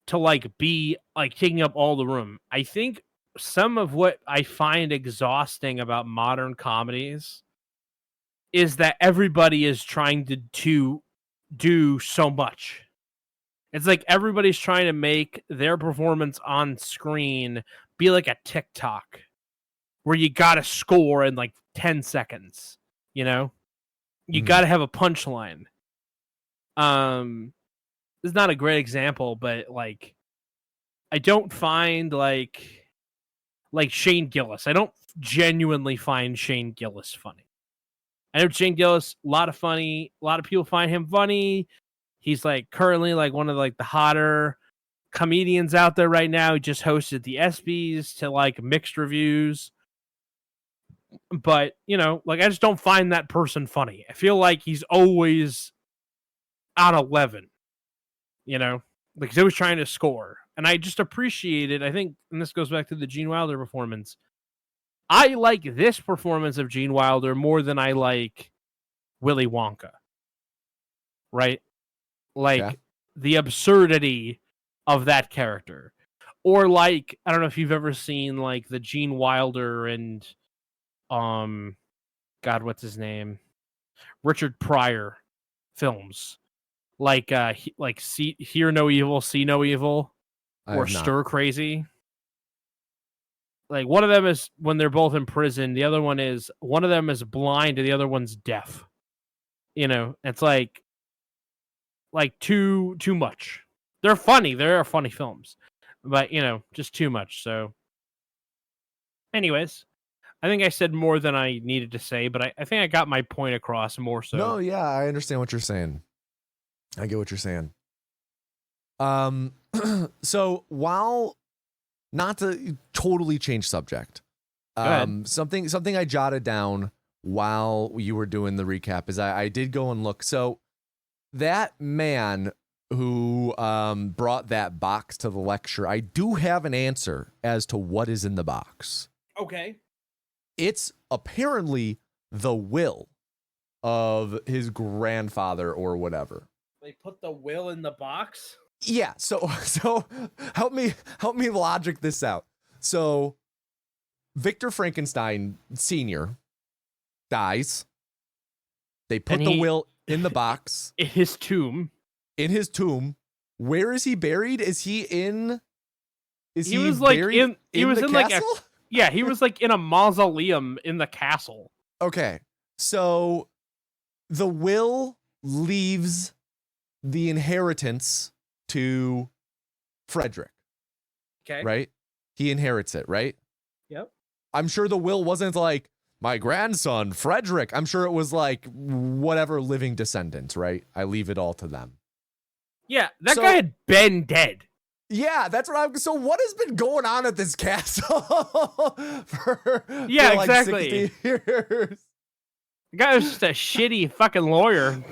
to like be like taking up all the room. I think some of what I find exhausting about modern comedies is that everybody is trying to do so much. It's like everybody's trying to make their performance on screen be like a TikTok where you gotta score in like 10 seconds, you know? You gotta have a punchline. It's not a great example, but like I don't find like Shane Gillis. I don't genuinely find Shane Gillis funny. I know Shane Gillis, a lot of people find him funny. He's like currently like one of like the hotter comedians out there right now. He just hosted the ESPYs to like mixed reviews. But, you know, like I just don't find that person funny. I feel like he's always on 11, you know, like he's always trying to score. And I just appreciate it. I think, and this goes back to the Gene Wilder performance. I like this performance of Gene Wilder more than I like Willy Wonka. Right? Like the absurdity of that character. Or like, I don't know if you've ever seen like the Gene Wilder and God, what's his name? Richard Pryor films. Like Hear No Evil, See No Evil, or Stir Crazy. Like one of them is when they're both in prison. The other one is one of them is blind and the other one's deaf. You know, it's like too much. They're funny. They're funny films, but you know, just too much. So, anyways, I think I said more than I needed to say, but I think I got my point across more so. No, yeah, I understand what you're saying. I get what you're saying. So while not to totally change subject, something I jotted down while you were doing the recap is I did go and look. So that man who brought that box to the lecture, I do have an answer as to what is in the box. Okay. It's apparently the will of his grandfather or whatever. They put the will in the box? Yeah, so help me logic this out. So Victor Frankenstein Sr. dies. They put the will in the box. In his tomb. In his tomb. Where is he buried? Is he in he was like buried he was in castle? Like yeah, he was like in a mausoleum in the castle. Okay. So the will leaves the inheritance to Frederick. Okay. Right? He inherits it, right? Yep. I'm sure the will wasn't like my grandson, Frederick. I'm sure it was like whatever living descendants, right? I leave it all to them. Yeah, that guy had been dead. Yeah, that's what so what has been going on at this castle for like exactly 60 years? The guy was just a shitty fucking lawyer.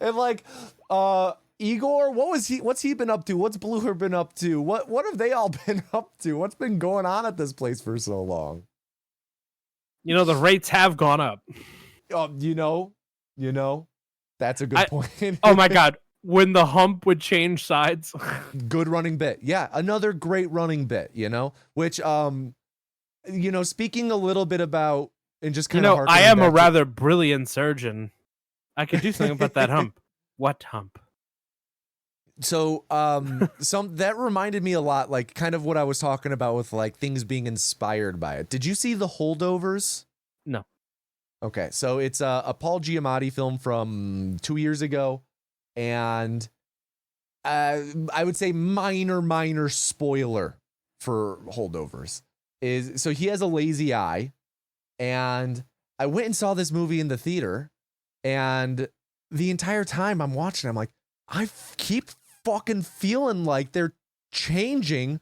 And like Igor, what's he been up to? What's Blucher been up to? What have they all been up to? What's been going on at this place for so long? You know, the rates have gone up. You know, that's a good point. Oh my God. When the hump would change sides. Good running bit. Yeah. Another great running bit, you know, which, speaking a little bit about, and just kind of, I am a rather brilliant surgeon. I could do something about that hump. What hump? So, that reminded me a lot, like kind of what I was talking about with like things being inspired by it. Did you see The Holdovers? No. Okay. So it's a Paul Giamatti film from 2 years ago. And I would say minor spoiler for Holdovers is, so he has a lazy eye, and I went and saw this movie in the theater, and the entire time I'm watching, I'm like, I keep fucking feeling like they're changing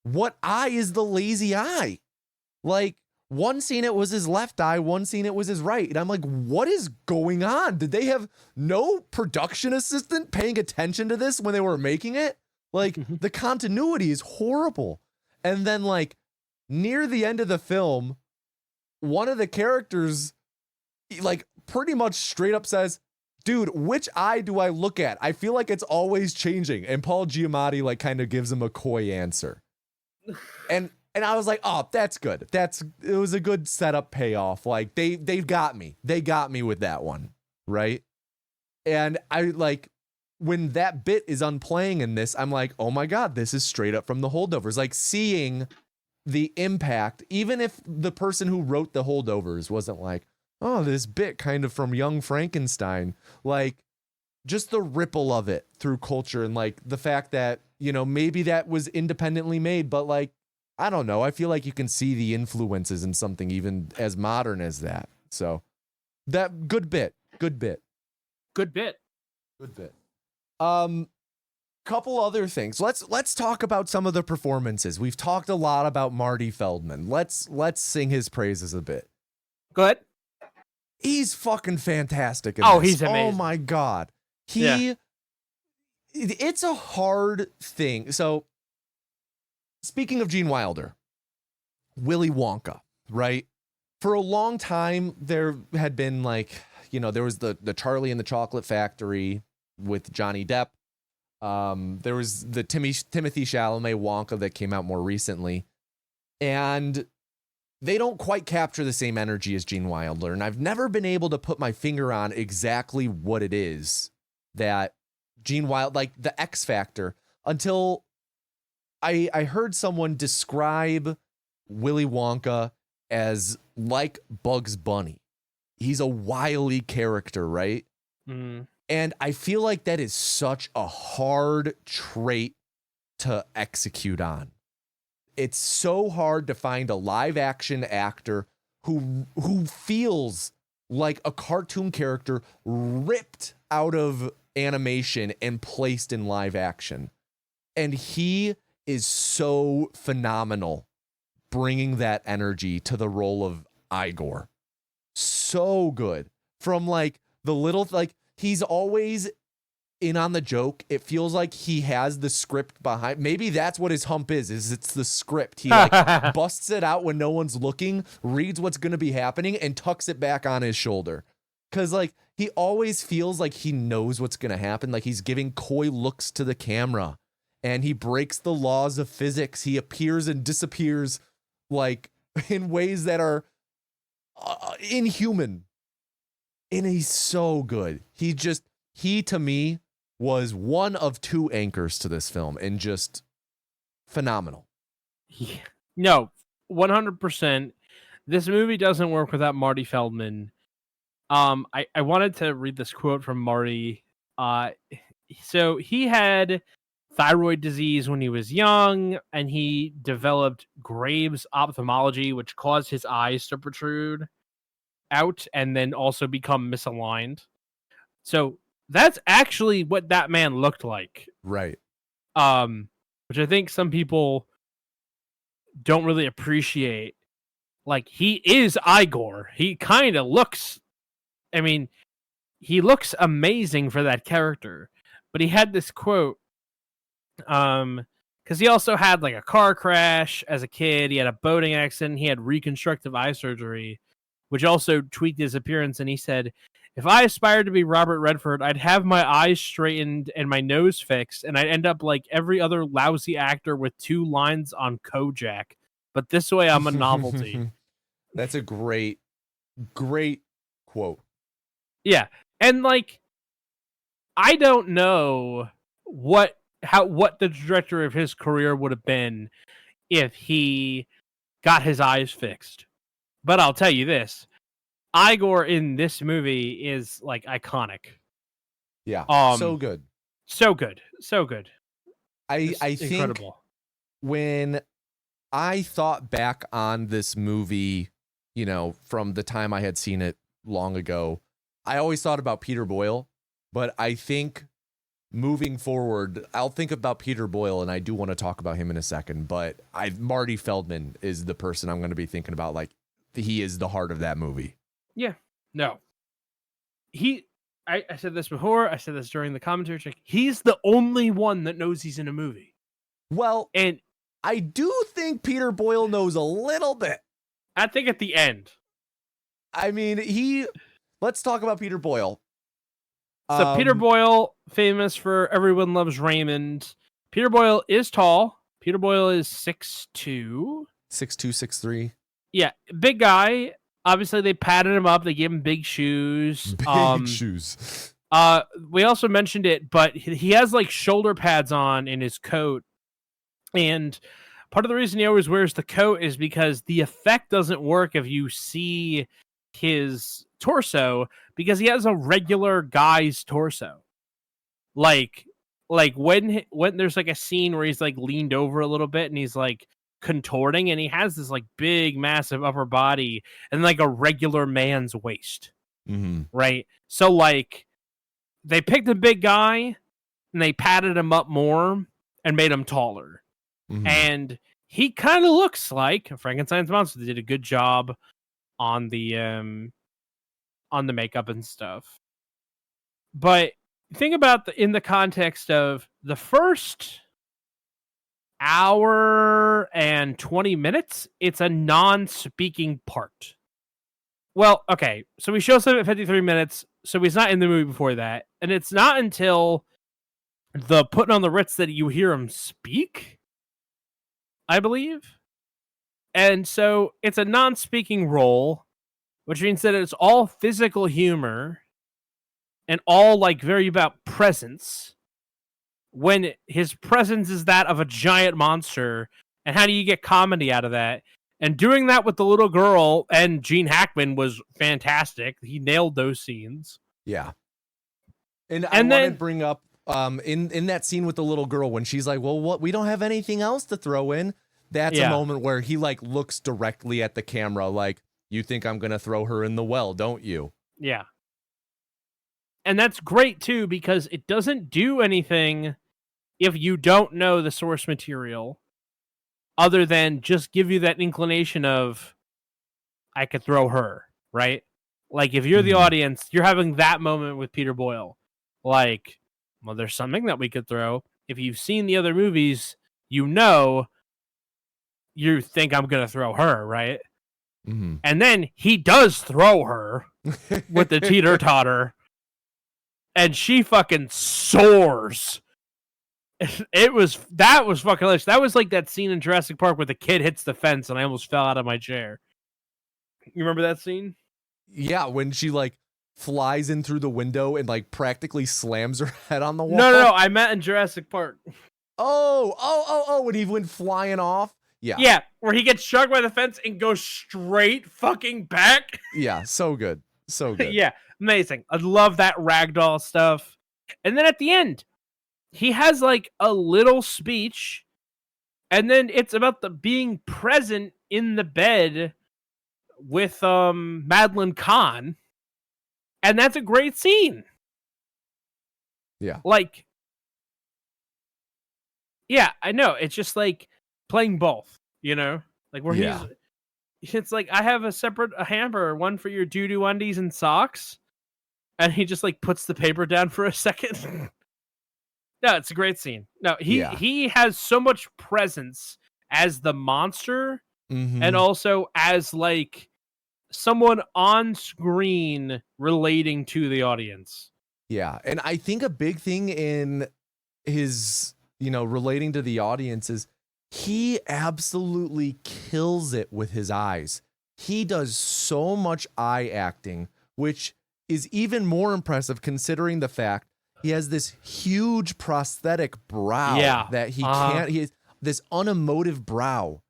what eye is the lazy eye. Like, one scene it was his left eye, one scene it was his right. And I'm like, what is going on? Did they have no production assistant paying attention to this when they were making it? Like, the continuity is horrible. And then like near the end of the film, one of the characters like pretty much straight up says, dude, which eye do I look at? I feel like it's always changing. And Paul Giamatti like kind of gives him a coy answer. And I was like, oh, that's good. It was a good setup payoff. Like they got me. They got me with that one. Right. And I like when that bit is unplaying in this, I'm like, oh my God, this is straight up from The Holdovers. Like seeing the impact, even if the person who wrote The Holdovers wasn't like, oh, this bit kind of from Young Frankenstein, like just the ripple of it through culture and like the fact that, maybe that was independently made, but like, I don't know. I feel like you can see the influences in something even as modern as that. So that good bit. Couple other things. Let's talk about some of the performances. We've talked a lot about Marty Feldman. Let's sing his praises a bit. Go ahead. He's fucking fantastic. He's amazing. Oh my God. It's a hard thing. So speaking of Gene Wilder, Willy Wonka, right? For a long time, there had been like, there was the Charlie and the Chocolate Factory with Johnny Depp. There was the Timothy Chalamet Wonka that came out more recently. And they don't quite capture the same energy as Gene Wilder. And I've never been able to put my finger on exactly what it is that Gene Wilder, like the X Factor, until I heard someone describe Willy Wonka as like Bugs Bunny. He's a wily character, right? Mm. And I feel like that is such a hard trait to execute on. It's so hard to find a live action actor who feels like a cartoon character ripped out of animation and placed in live action. And he is so phenomenal bringing that energy to the role of Igor. So good. From like the little, like he's always in on the joke. It feels like he has the script behind. Maybe that's what his hump is it's the script. He like busts it out when no one's looking, reads what's going to be happening, and tucks it back on his shoulder. Because like he always feels like he knows what's going to happen. Like he's giving coy looks to the camera, and he breaks the laws of physics. He appears and disappears like in ways that are inhuman. And he's so good. He to me was one of two anchors to this film and just phenomenal. Yeah. No, 100%. This movie doesn't work without Marty Feldman. I wanted to read this quote from Marty. So he had thyroid disease when he was young, and he developed Graves' ophthalmology, which caused his eyes to protrude out and then also become misaligned. So that's actually what that man looked like. Right. Which I think some people don't really appreciate. Like, he is Igor. He kind of looks, he looks amazing for that character. But he had this quote, because he also had like a car crash as a kid. He had a boating accident. He had reconstructive eye surgery, which also tweaked his appearance. And he said, if I aspired to be Robert Redford, I'd have my eyes straightened and my nose fixed, and I'd end up like every other lousy actor with 2 lines on Kojak. But this way, I'm a novelty. That's a great quote. Yeah. And like, I don't know what the trajectory of his career would have been if he got his eyes fixed. But I'll tell you this, Igor in this movie is like iconic. Yeah. So good. I think incredible. When I thought back on this movie, from the time I had seen it long ago, I always thought about Peter Boyle, but I think moving forward, I'll think about Peter Boyle, and I do want to talk about him in a second, but Marty Feldman is the person I'm going to be thinking about. Like, he is the heart of that movie. Yeah. No. I said this before, I said this during the commentary check. He's the only one that knows he's in a movie. Well, and I do think Peter Boyle knows a little bit. I think at the end. Let's talk about Peter Boyle. So Peter Boyle, famous for Everyone Loves Raymond. Peter Boyle is tall. Peter Boyle is 6'2". 6'2", 6'3". Yeah, big guy. Obviously, they padded him up. They gave him big shoes. Big shoes. We also mentioned it, but he has like shoulder pads on in his coat. And part of the reason he always wears the coat is because the effect doesn't work if you see his torso, because he has a regular guy's torso. Like, like when there's like a scene where he's like leaned over a little bit and he's like contorting and he has this like big massive upper body and like a regular man's waist, right? So like they picked a big guy and they padded him up more and made him taller, and he kind of looks like Frankenstein's monster. They did a good job on the makeup and stuff. But think about in the context of the first hour and 20 minutes, it's a non-speaking part. Well, okay, so he shows up at 53 minutes, so he's not in the movie before that, and it's not until the putting on the Ritz that you hear him speak, I believe. And so it's a non-speaking role, which means that it's all physical humor and all like very about presence, when his presence is that of a giant monster. And how do you get comedy out of that? And doing that with the little girl and Gene Hackman was fantastic. He nailed those scenes. Yeah. And I want to bring up in that scene with the little girl when she's like, well, what, we don't have anything else to throw in. That's a moment where he like looks directly at the camera like, you think I'm going to throw her in the well, don't you? Yeah. And that's great too, because it doesn't do anything if you don't know the source material other than just give you that inclination of, I could throw her, right? Like if you're the audience, you're having that moment with Peter Boyle. Like, well, there's something that we could throw. If you've seen the other movies, you know, you think I'm going to throw her, right? And then he does throw her with the teeter-totter, and she fucking soars. That was fucking hilarious. That was like that scene in Jurassic Park where the kid hits the fence and I almost fell out of my chair. You remember that scene? Yeah, when she like flies in through the window and like practically slams her head on the wall. No, I meant in Jurassic Park. Oh, when he went flying off. Yeah, where he gets struck by the fence and goes straight fucking back. Yeah, so good. So good. Yeah, amazing. I love that ragdoll stuff. And then at the end, he has like a little speech, and then it's about the being present in the bed with Madeline Kahn. And that's a great scene. Yeah. Like, yeah, I know. It's just like playing both, you know? Like where it's like, I have a hamper, one for your doo-doo undies and socks. And he just like puts the paper down for a second. No, it's a great scene. No, he has so much presence as the monster and also as like someone on screen relating to the audience. Yeah. And I think a big thing in his, relating to the audience is he absolutely kills it with his eyes. He does so much eye acting, which is even more impressive considering the fact he has this huge prosthetic brow that he can't. He has this unemotive brow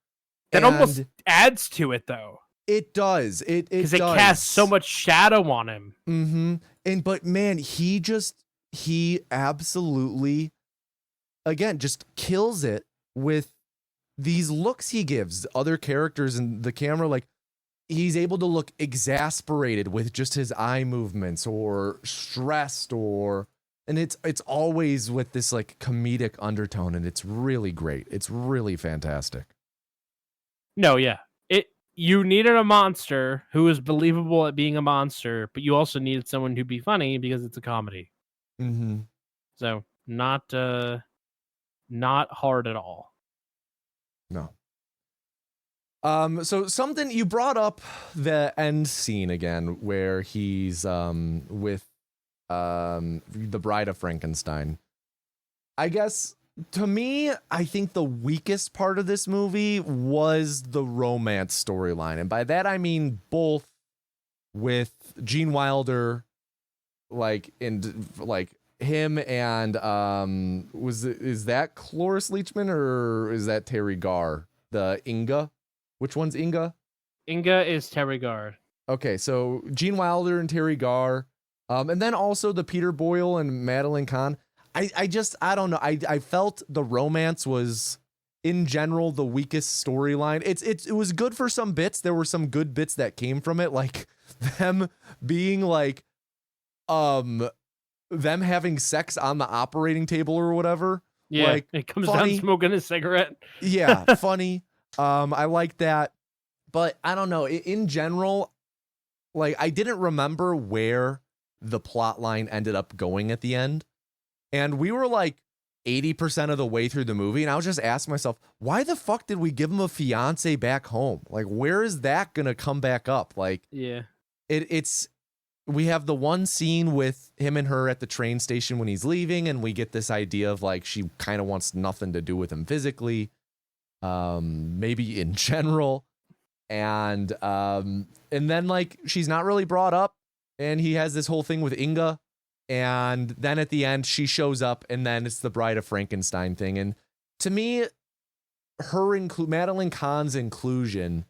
that almost adds to it, though. It does. It because it casts so much shadow on him. But man, he absolutely, again, just kills it with these looks he gives other characters in the camera. Like he's able to look exasperated with just his eye movements or stressed and it's always with this like comedic undertone, and it's really great. It's really fantastic. No, yeah. You needed a monster who was believable at being a monster, but you also needed someone who'd be funny because it's a comedy. So not hard at all. No. So something you brought up, the end scene again, where he's with the Bride of Frankenstein. I guess to me, I think the weakest part of this movie was the romance storyline, and by that I mean both with Gene Wilder, like him and is that Cloris Leachman or is that Terry Garr? The Inga? Which one's Inga? Inga is Terry Garr. Okay, so Gene Wilder and Terry Garr, and then also the Peter Boyle and Madeline Kahn. I don't know. I felt the romance was in general the weakest storyline. It was good for some bits. There were some good bits that came from it, like them being like them having sex on the operating table or whatever. Yeah, like, it comes funny. down smoking a cigarette. Yeah, funny. I like that. But I don't know. In general, like I didn't remember where the plot line ended up going at the end. And we were like 80% of the way through the movie. And I was just asking myself, why the fuck did we give him a fiance back home? Like, where is that going to come back up? Like, yeah, it's, we have the one scene with him and her at the train station when he's leaving. And we get this idea of like, she kind of wants nothing to do with him physically, maybe in general. And then like, she's not really brought up and he has this whole thing with Inga. And then at the end, she shows up, and then it's the Bride of Frankenstein thing. And to me, Madeline Kahn's inclusion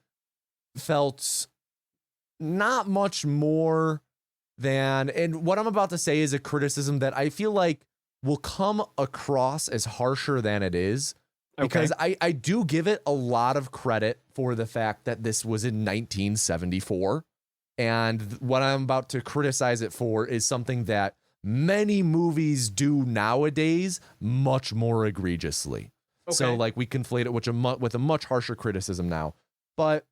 felt not much more than, and what I'm about to say is a criticism that I feel like will come across as harsher than it is. Because I do give it a lot of credit for the fact that this was in 1974. And what I'm about to criticize it for is something that many movies do nowadays much more egregiously. Okay. So like we conflate it with a much harsher criticism now. But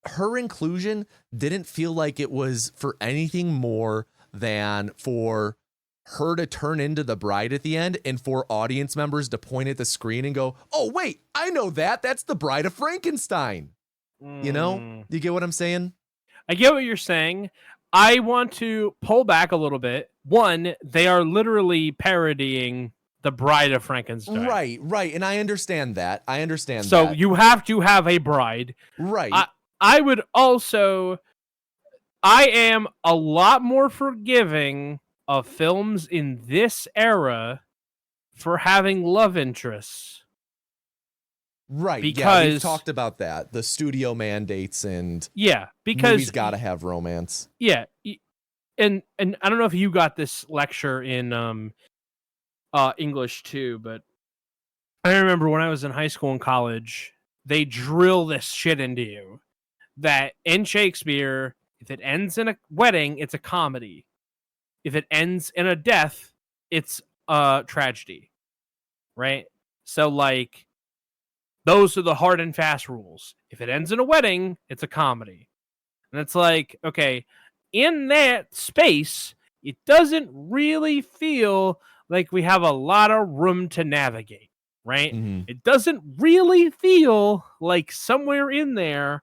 her inclusion didn't feel like it was for anything more than for her to turn into the bride at the end and for audience members to point at the screen and go, oh, wait, I know that. That's the Bride of Frankenstein. You know, do you get what I'm saying? I get what you're saying. I want to pull back a little bit. One, they are literally parodying the Bride of Frankenstein. Right. And I understand that. So you have to have a bride. Right. I would also... I am a lot more forgiving of films in this era for having love interests. Right, because we've talked about that. The studio mandates and because movies got to have romance. Yeah, and I don't know if you got this lecture in English too, but I remember when I was in high school and college, they drill this shit into you that in Shakespeare, if it ends in a wedding, it's a comedy. If it ends in a death, it's a tragedy, right? So like, those are the hard and fast rules. If it ends in a wedding, it's a comedy. And it's like, okay, in that space, it doesn't really feel like we have a lot of room to navigate, right? Mm-hmm. It doesn't really feel like somewhere in there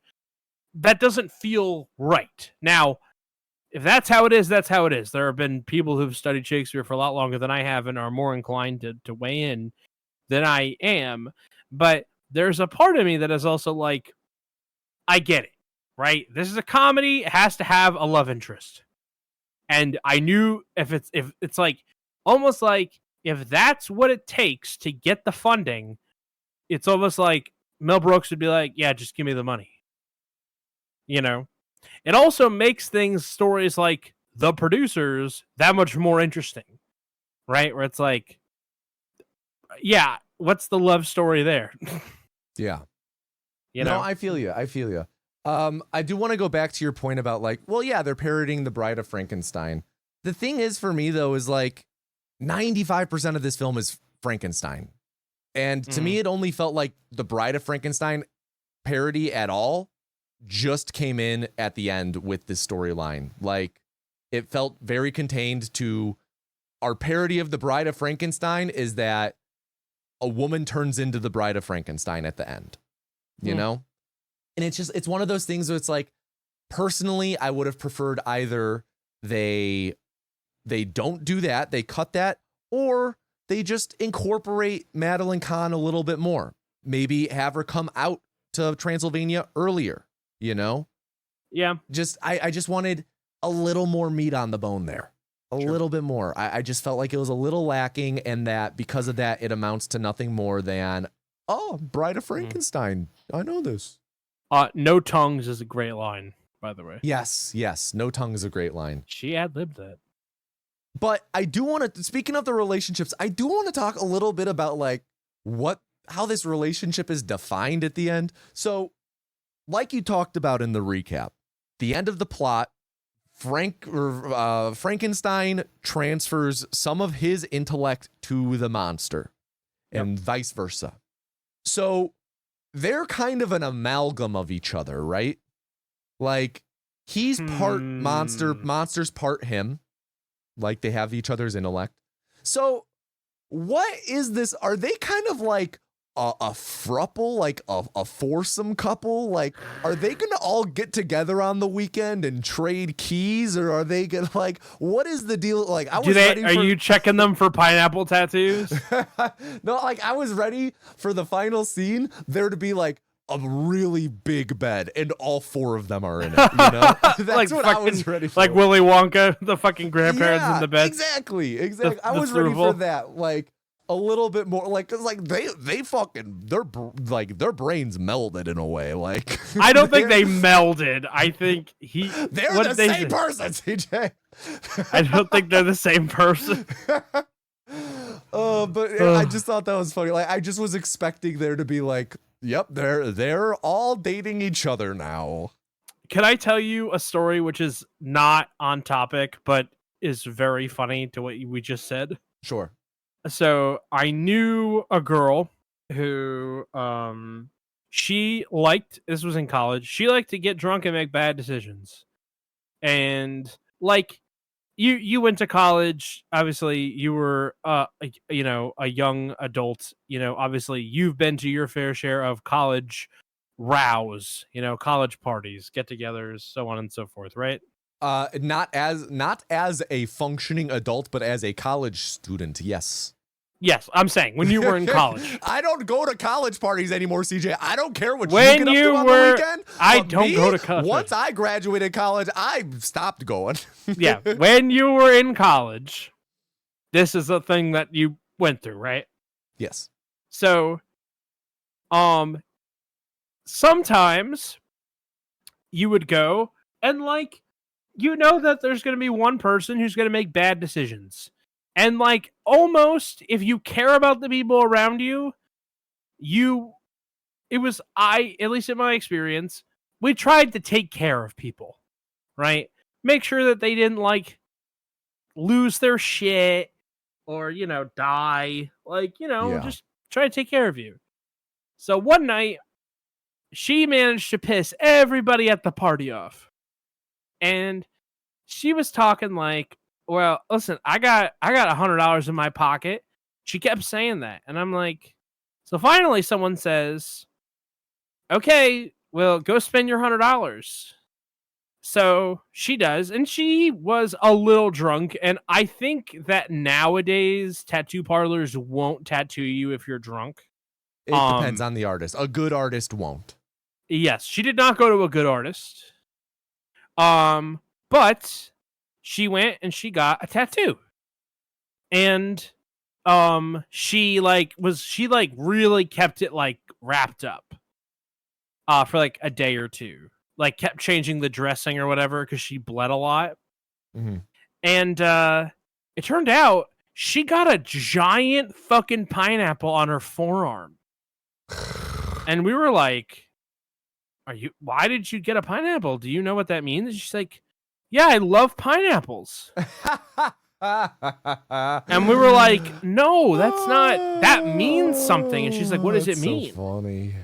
that doesn't feel right. Now, if that's how it is, that's how it is. There have been people who've studied Shakespeare for a lot longer than I have and are more inclined to weigh in than I am. But there's a part of me that is also like, I get it, right? This is a comedy. It has to have a love interest. And I knew if it's like, almost like if that's what it takes to get the funding, it's almost like Mel Brooks would be like, yeah, just give me the money. You know? It also makes stories like The Producers that much more interesting, right? Where it's like, yeah, what's the love story there? Yeah. You know? No, I feel you. I do want to go back to your point about like, well, yeah, they're parodying the Bride of Frankenstein. The thing is for me though, is like 95% of this film is Frankenstein. And to me, it only felt like the Bride of Frankenstein parody at all just came in at the end with this storyline. Like it felt very contained to our parody of the Bride of Frankenstein is that a woman turns into the Bride of Frankenstein at the end, you know? And it's one of those things where it's like, personally, I would have preferred either they don't do that, they cut that, or they just incorporate Madeline Kahn a little bit more. Maybe have her come out to Transylvania earlier, you know? Yeah. I just wanted a little more meat on the bone there. A little bit more. I just felt like it was a little lacking, and that because of that, it amounts to nothing more than, oh, Bride of Frankenstein. I know this. No tongues is a great line, by the way. Yes. No tongue is a great line. She ad-libbed that. But I do want to, speaking of the relationships, I do want to talk a little bit about like how this relationship is defined at the end. So, like you talked about in the recap, the end of the plot, Frankenstein transfers some of his intellect to the monster, and vice versa. So they're kind of an amalgam of each other, right? Like he's part monster, monster's part him. Like they have each other's intellect. So what is this? Are they kind of like a throuple, like a foursome couple? Like, are they gonna all get together on the weekend and trade keys, or are they gonna like? What is the deal? Like, I was ready are you checking them for pineapple tattoos? No, like I was ready for the final scene there to be like a really big bed and all four of them are in it. You know, that's like what fucking, I was ready for. Like Willy Wonka, the fucking grandparents in the bed. Exactly. I was ready for that. Like. A little bit more like, cause like they fucking their brains melded in a way. Like I don't think they melded. I think they're the same person, CJ. I don't think they're the same person. But I just thought that was funny. Like I just was expecting there to be like, yep, they're all dating each other now. Can I tell you a story which is not on topic but is very funny to what we just said? Sure. So I knew a girl who she liked, this was in college, she liked to get drunk and make bad decisions. And like you went to college, obviously you were a young adult, obviously you've been to your fair share of college rows, college parties, get-togethers, so on and so forth, right? Not as a functioning adult, but as a college student, yes. Yes, I'm saying when you were in college. I don't go to college parties anymore, CJ. I don't care what you get up to on the weekend. I don't go to college. Once I graduated college, I stopped going. Yeah, when you were in college, this is the thing that you went through, right? Yes. So, sometimes you would go and like, that there's going to be one person who's going to make bad decisions. And like almost if you care about the people around you, at least in my experience, we tried to take care of people, right? Make sure that they didn't like lose their shit or, die. Like, just try to take care of you. So one night she managed to piss everybody at the party off. And she was talking like, well, listen, I got $100 in my pocket. She kept saying that. And I'm like, so finally someone says, okay, well, go spend your $100. So she does. And she was a little drunk. And I think that nowadays tattoo parlors won't tattoo you if you're drunk. It depends on the artist. A good artist won't. Yes, she did not go to a good artist. But she went and she got a tattoo. And she really kept it like wrapped up for like a day or two. Like kept changing the dressing or whatever because she bled a lot. Mm-hmm. And it turned out she got a giant fucking pineapple on her forearm. And we were like, why did you get a pineapple? Do you know what that means? And she's like, yeah, I love pineapples. And we were like, no, that's not, that means something. And she's like, what does it mean? So funny.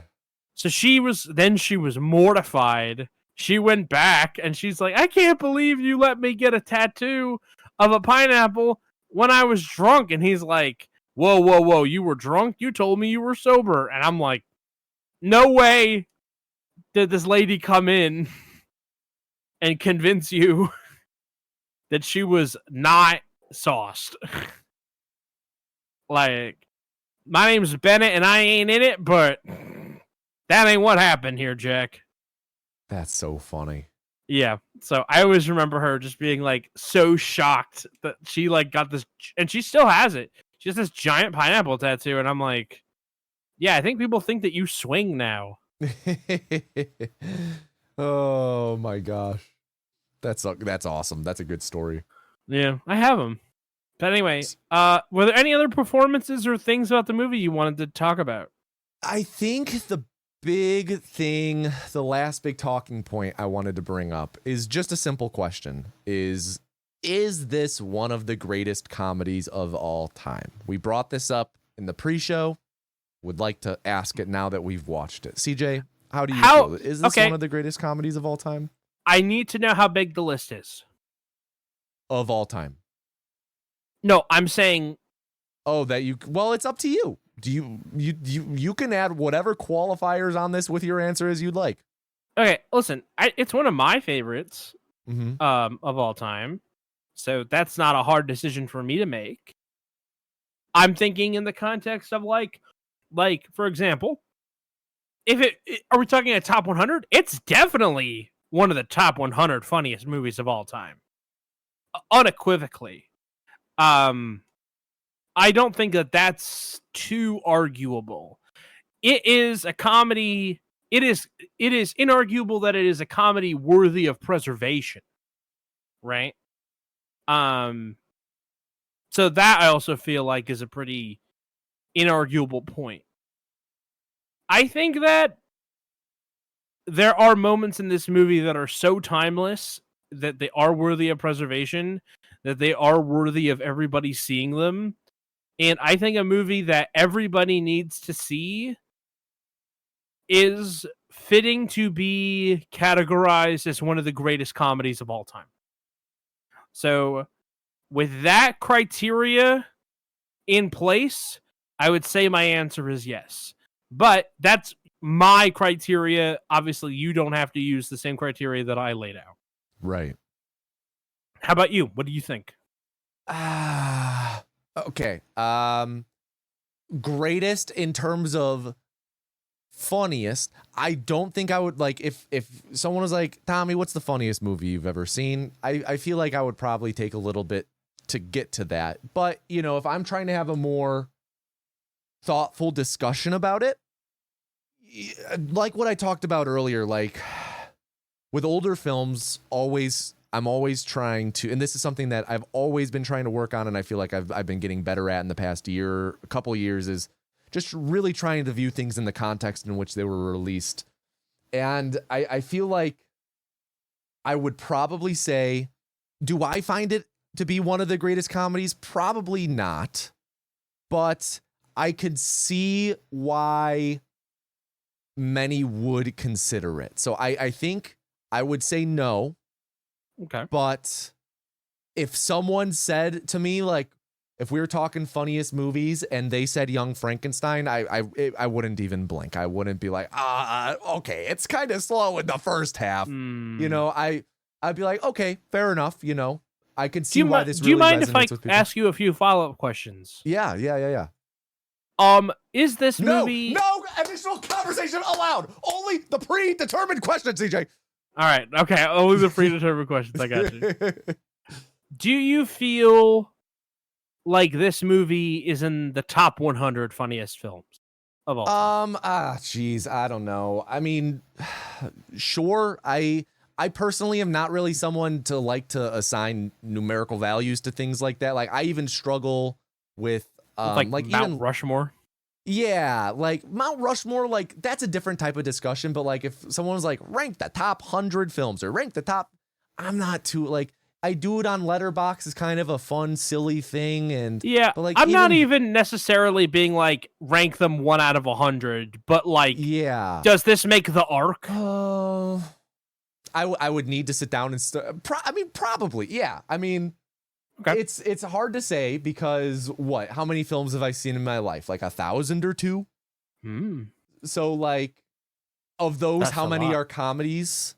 So she was mortified. She went back and she's like, I can't believe you let me get a tattoo of a pineapple when I was drunk. And he's like, whoa, you were drunk? You told me you were sober. And I'm like, no way did this lady come in and convince you that she was not sauced. Like, my name's Bennett and I ain't in it, but that ain't what happened here, Jack. That's so funny. Yeah. So I always remember her just being like so shocked that she like got this, and she still has it. She has this giant pineapple tattoo, and I'm like, yeah, I think people think that you swing now. Oh my gosh. That's awesome. That's a good story. Yeah, I have them. But anyway, were there any other performances or things about the movie you wanted to talk about? I think the big thing, the last big talking point I wanted to bring up is just a simple question. Is this one of the greatest comedies of all time? We brought this up in the pre-show. Would like to ask it now that we've watched it. CJ, how do you feel? Is this one of the greatest comedies of all time? I need to know how big the list is. Of all time. No, I'm saying. Oh, well, it's up to you. Do you can add whatever qualifiers on this with your answer as you'd like. Okay, listen, it's one of my favorites Mm-hmm. of all time. So that's not a hard decision for me to make. I'm thinking in the context of like for example, are we talking a top 100? It's definitely one of the top 100 funniest movies of all time. Unequivocally. I don't think that that's too arguable. It is a comedy. It is inarguable that it is a comedy worthy of preservation. Right? So that I also feel like is a pretty inarguable point. I think that there are moments in this movie that are so timeless that they are worthy of preservation, that they are worthy of everybody seeing them. And I think a movie that everybody needs to see is fitting to be categorized as one of the greatest comedies of all time. So, with that criteria in place, I would say my answer is yes. But that's my criteria. Obviously, you don't have to use the same criteria that I laid out. Right. How about you? What do you think? Okay. Greatest in terms of funniest. I don't think I would like if someone was like, Tommy, what's the funniest movie you've ever seen? I feel like I would probably take a little bit to get to that. But, you know, if I'm trying to have a more thoughtful discussion about it, like what I talked about earlier, like with older films, I'm always trying to, and this is something that I've always been trying to work on, and I feel like I've been getting better at in the past couple of years, is just really trying to view things in the context in which they were released. And I feel like I would probably say, do I find it to be one of the greatest comedies? Probably not. But I could see why many would consider it. So I think I would say no. Okay. But if someone said to me, like, if we were talking funniest movies and they said Young Frankenstein, I wouldn't even blink. I wouldn't be like, okay, it's kind of slow in the first half. You know, I'd be like, okay, fair enough. You know, I can see why this. Do you mind if I with people. ask you a few follow-up questions? Yeah. Is this movie? No additional conversation allowed. Only the predetermined questions, CJ. All right. Okay. Only the predetermined questions. I got you. Do you feel like this movie is in the top 100 funniest films of all time? Geez, I don't know. I mean, sure. I personally am not really someone to like to assign numerical values to things like that. Like I even struggle with like Mount even Rushmore. Yeah, like Mount Rushmore, like that's a different type of discussion. But like if someone was like rank the top 100 films or rank the top, I'm not too like. I do it on Letterboxd as kind of a fun, silly thing, and yeah, but like I'm not even necessarily being like rank them 1 out of 100, but like, yeah, does this make the arc? I would need to sit down and I mean, probably, yeah. I mean, okay. It's hard to say because how many films have I seen in my life? Like 1,000 or 2? So like, of those, that's how many are comedies?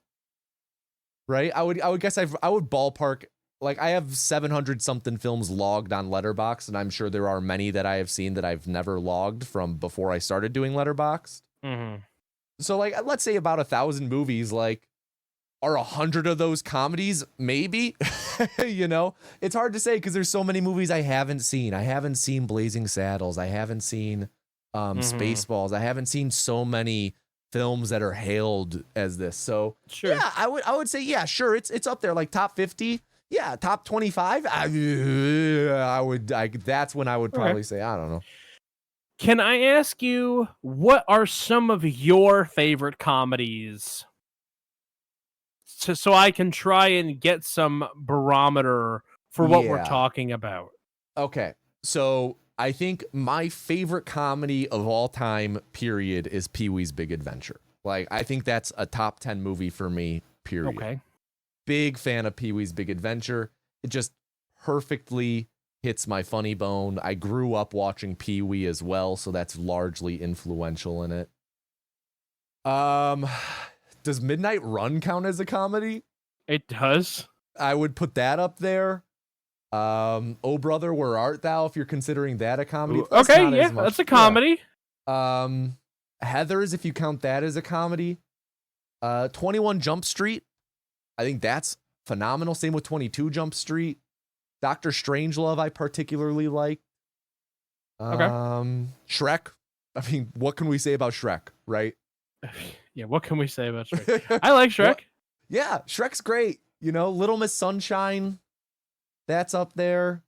Right? I would guess I would ballpark, like I have 700 something films logged on Letterboxd, and I'm sure there are many that I have seen that I've never logged from before I started doing Letterboxd. So like, let's say about 1,000 movies, like are 100 of those comedies? Maybe. You know, it's hard to say because there's so many movies I haven't seen. I haven't seen Blazing Saddles. I haven't seen Spaceballs. I haven't seen so many films that are hailed as this. So sure. Yeah, I would say, yeah, sure. It's up there, like top 50. Yeah, top 25. That's when I would probably say, I don't know. Can I ask you, what are some of your favorite comedies? So I can try and get some barometer for what we're talking about. Okay. So I think my favorite comedy of all time, period, is Pee-wee's Big Adventure. Like, I think that's a top 10 movie for me, period. Okay. Big fan of Pee-wee's Big Adventure. It just perfectly hits my funny bone. I grew up watching Pee-wee as well, so that's largely influential in it. Does Midnight Run count as a comedy? It does. I would put that up there. Oh Brother, Where Art Thou? If you're considering that a comedy. Okay, yeah, that's a comedy. Yeah. Heathers, if you count that as a comedy. 21 Jump Street. I think that's phenomenal. Same with 22 Jump Street. Dr. Strangelove, I particularly like. Shrek. I mean, what can we say about Shrek, right? Yeah, what can we say about Shrek? I like Shrek. Yeah, Shrek's great. You know, Little Miss Sunshine, that's up there.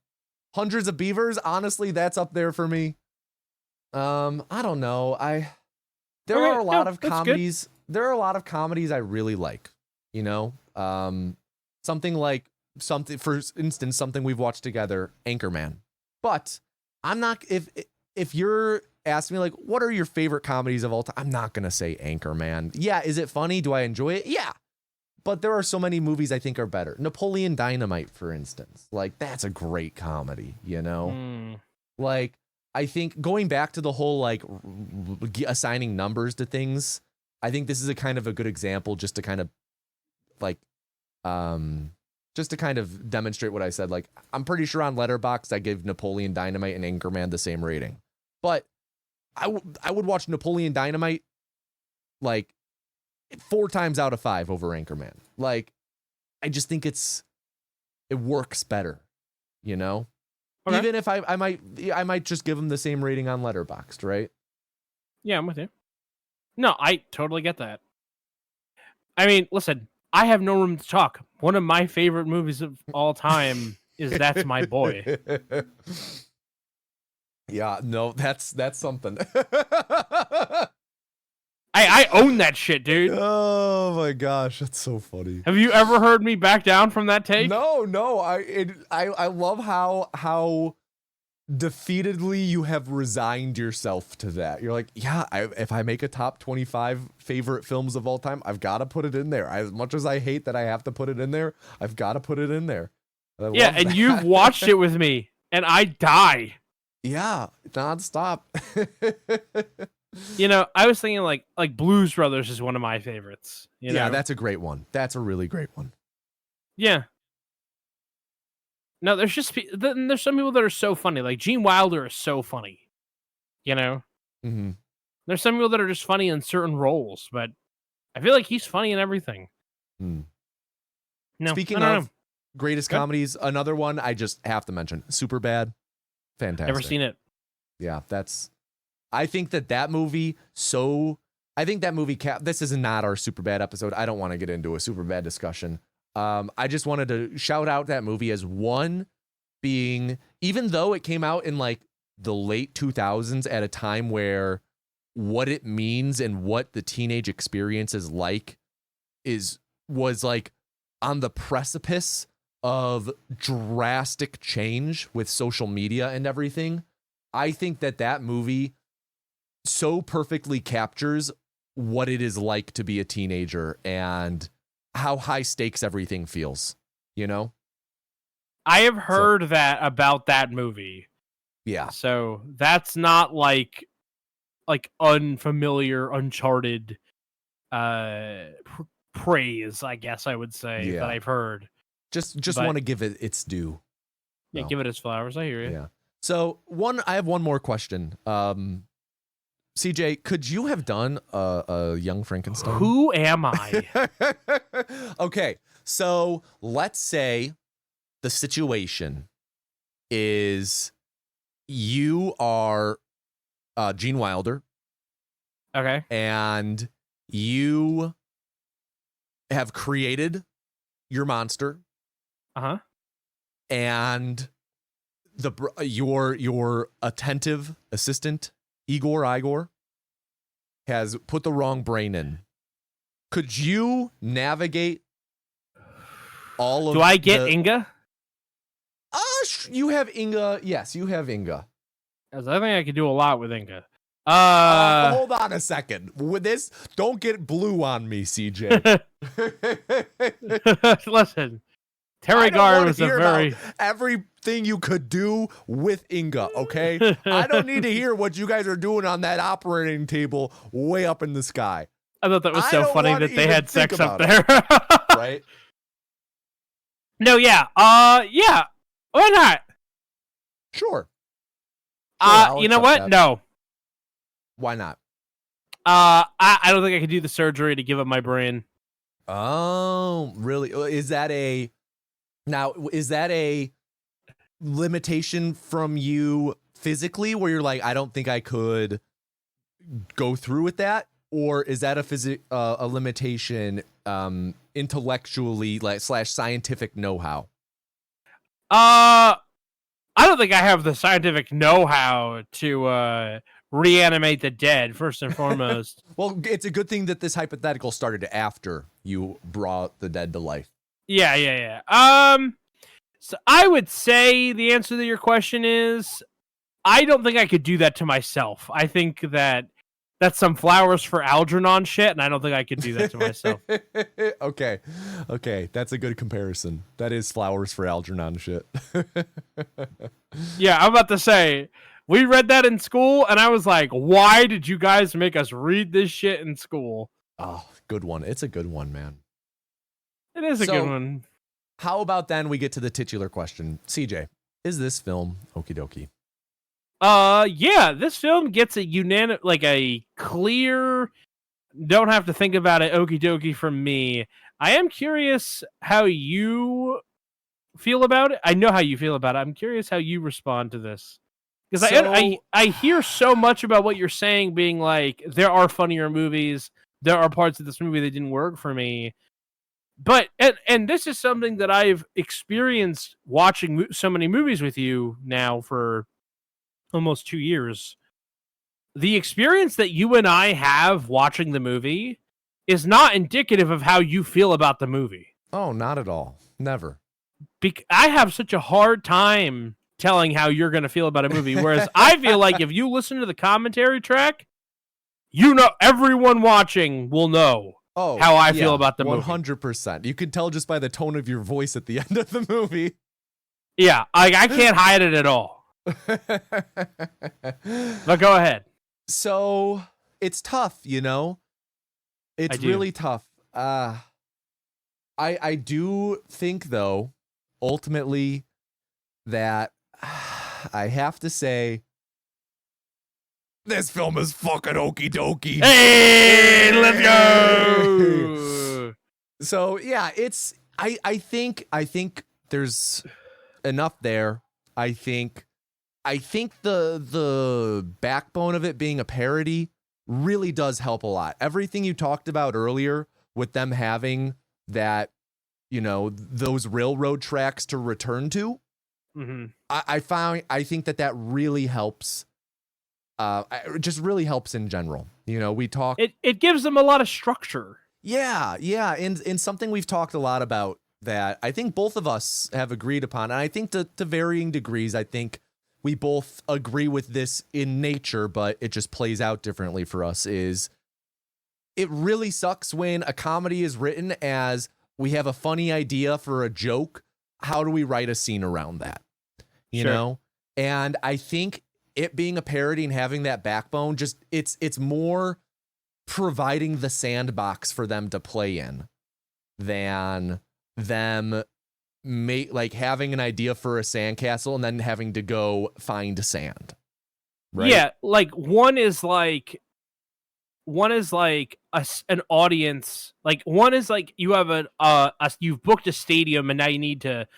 Hundreds of Beavers, honestly, that's up there for me. I don't know. There are a lot of comedies. There are a lot of comedies I really like. You know, for instance, something we've watched together, Anchorman. But I'm not. If you're asking me like, what are your favorite comedies of all time? I'm not gonna say Anchorman. Yeah, is it funny? Do I enjoy it? Yeah. But there are so many movies I think are better. Napoleon Dynamite, for instance. Like, that's a great comedy, you know? Like, I think going back to the whole, like, assigning numbers to things, I think this is a kind of a good example just to kind of, like, just to kind of demonstrate what I said. Like, I'm pretty sure on Letterboxd I give Napoleon Dynamite and Anchorman the same rating. But I would watch Napoleon Dynamite, like, 4 times out of 5 over Anchorman. Like, I just think it works better, you know? Okay. Even if I might just give them the same rating on Letterboxd, right? Yeah, I'm with you. No, I totally get that. I mean, listen, I have no room to talk. One of my favorite movies of all time is That's My Boy. Yeah, no, that's something. I own that shit, dude. Oh my gosh, that's so funny. Have you ever heard me back down from that take? No. I love how defeatedly you have resigned yourself to that. You're like, yeah, if I make a top 25 favorite films of all time, I've got to put it in there. As much as I hate that I have to put it in there, I've got to put it in there. Yeah, and you've watched it with me, and I die. Yeah, nonstop. You know, I was thinking like Blues Brothers is one of my favorites. You know? Yeah, that's a great one. That's a really great one. Yeah. No, there's some people that are so funny. Like Gene Wilder is so funny. You know? Mm-hmm. There's some people that are just funny in certain roles, but I feel like he's funny in everything. Mm. No, Speaking of greatest comedies, another one I just have to mention, Superbad. Fantastic. Never seen it. Yeah, I think that movie, this is not our Superbad episode. I don't want to get into a Superbad discussion. I just wanted to shout out that movie as one being, even though it came out in like the late 2000s at a time where what it means and what the teenage experience is like was like on the precipice of drastic change with social media and everything. I think that movie so perfectly captures what it is like to be a teenager and how high stakes everything feels, you know? I have heard that about that movie. Yeah. So that's not like unfamiliar, uncharted praise, I guess I would say, that I've heard. Just want to give it its due. Yeah, give it its flowers. I hear you. Yeah. So I have one more question. CJ, could you have done a Young Frankenstein? Who am I? Okay, so let's say the situation is you are Gene Wilder. Okay. And you have created your monster. Uh-huh. and your attentive assistant Igor has put the wrong brain in. Could you navigate all of? Do I get Inga? You have Inga. Yes, you have Inga. Because I think I could do a lot with Inga. Hold on a second. With this, don't get blue on me, CJ. Listen, Terrygar was a very everything you could do with Inga. Okay, I don't need to hear what you guys are doing on that operating table way up in the sky. I thought that was so funny that they had sex up there. Right? No, yeah. Yeah. Why not? Sure. You know what? That. No. Why not? I don't think I could do the surgery to give up my brain. Oh, really? Is that a limitation from you physically where you're like, I don't think I could go through with that? Or is that a limitation intellectually / scientific know-how? I don't think I have the scientific know-how to reanimate the dead, first and foremost. Well, it's a good thing that this hypothetical started after you brought the dead to life. Yeah. So I would say the answer to your question is I don't think I could do that to myself. I think that's some flowers for Algernon shit, and I don't think I could do that to myself. Okay, that's a good comparison. That is flowers for Algernon shit. Yeah, I'm about to say, we read that in school, and I was like, why did you guys make us read this shit in school? Oh, good one. It's a good one, man. It is a good one. How about then we get to the titular question? CJ, is this film Okie Dokie? Yeah, this film gets a clear, don't have to think about it, Okie Dokie from me. I am curious how you feel about it. I know how you feel about it. I'm curious how you respond to this. Because I hear so much about what you're saying being like, there are funnier movies, there are parts of this movie that didn't work for me. But, and this is something that I've experienced watching so many movies with you now for almost 2 years. The experience that you and I have watching the movie is not indicative of how you feel about the movie. Oh, not at all. Never. I have such a hard time telling how you're going to feel about a movie, whereas I feel like if you listen to the commentary track, you know, everyone watching will know how I feel about the movie. 100%. You can tell just by the tone of your voice at the end of the movie. Yeah, I can't hide it at all. But go ahead. So it's tough, you know. It's really tough. I do think though, ultimately, that I have to say, this film is fucking Okie Dokie. Hey, let's go. So yeah, it's. I think there's enough there. I think the backbone of it being a parody really does help a lot. Everything you talked about earlier with them having that, you know, those railroad tracks to return to, I think that really helps. It just really helps in general. You know, we talk. It gives them a lot of structure. Yeah, and something we've talked a lot about that I think both of us have agreed upon, and I think to varying degrees, I think we both agree with this in nature, but it just plays out differently for us, is it really sucks when a comedy is written as we have a funny idea for a joke. How do we write a scene around that? You know? And I think it being a parody and having that backbone, just it's more providing the sandbox for them to play in than them having an idea for a sandcastle and then having to go find sand. Right? Yeah, like one is like an audience. Like one is like you have you've booked a stadium and now you need to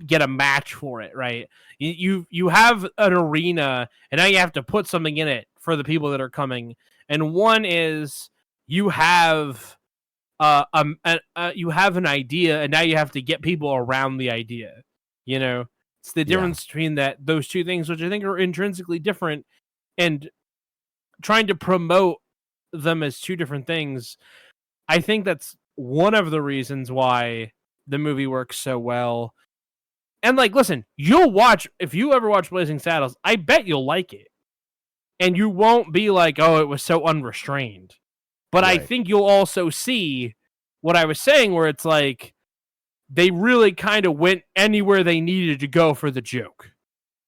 get a match for it, right? You have an arena and now you have to put something in it for the people that are coming. And one is you have you have an idea and now you have to get people around the idea, you know? It's the difference between those two things, which I think are intrinsically different, and trying to promote them as two different things. I think that's one of the reasons why the movie works so well. And like, listen, if you ever watch Blazing Saddles, I bet you'll like it. And you won't be like, oh, it was so unrestrained. But I think you'll also see what I was saying, where it's like, they really kind of went anywhere they needed to go for the joke.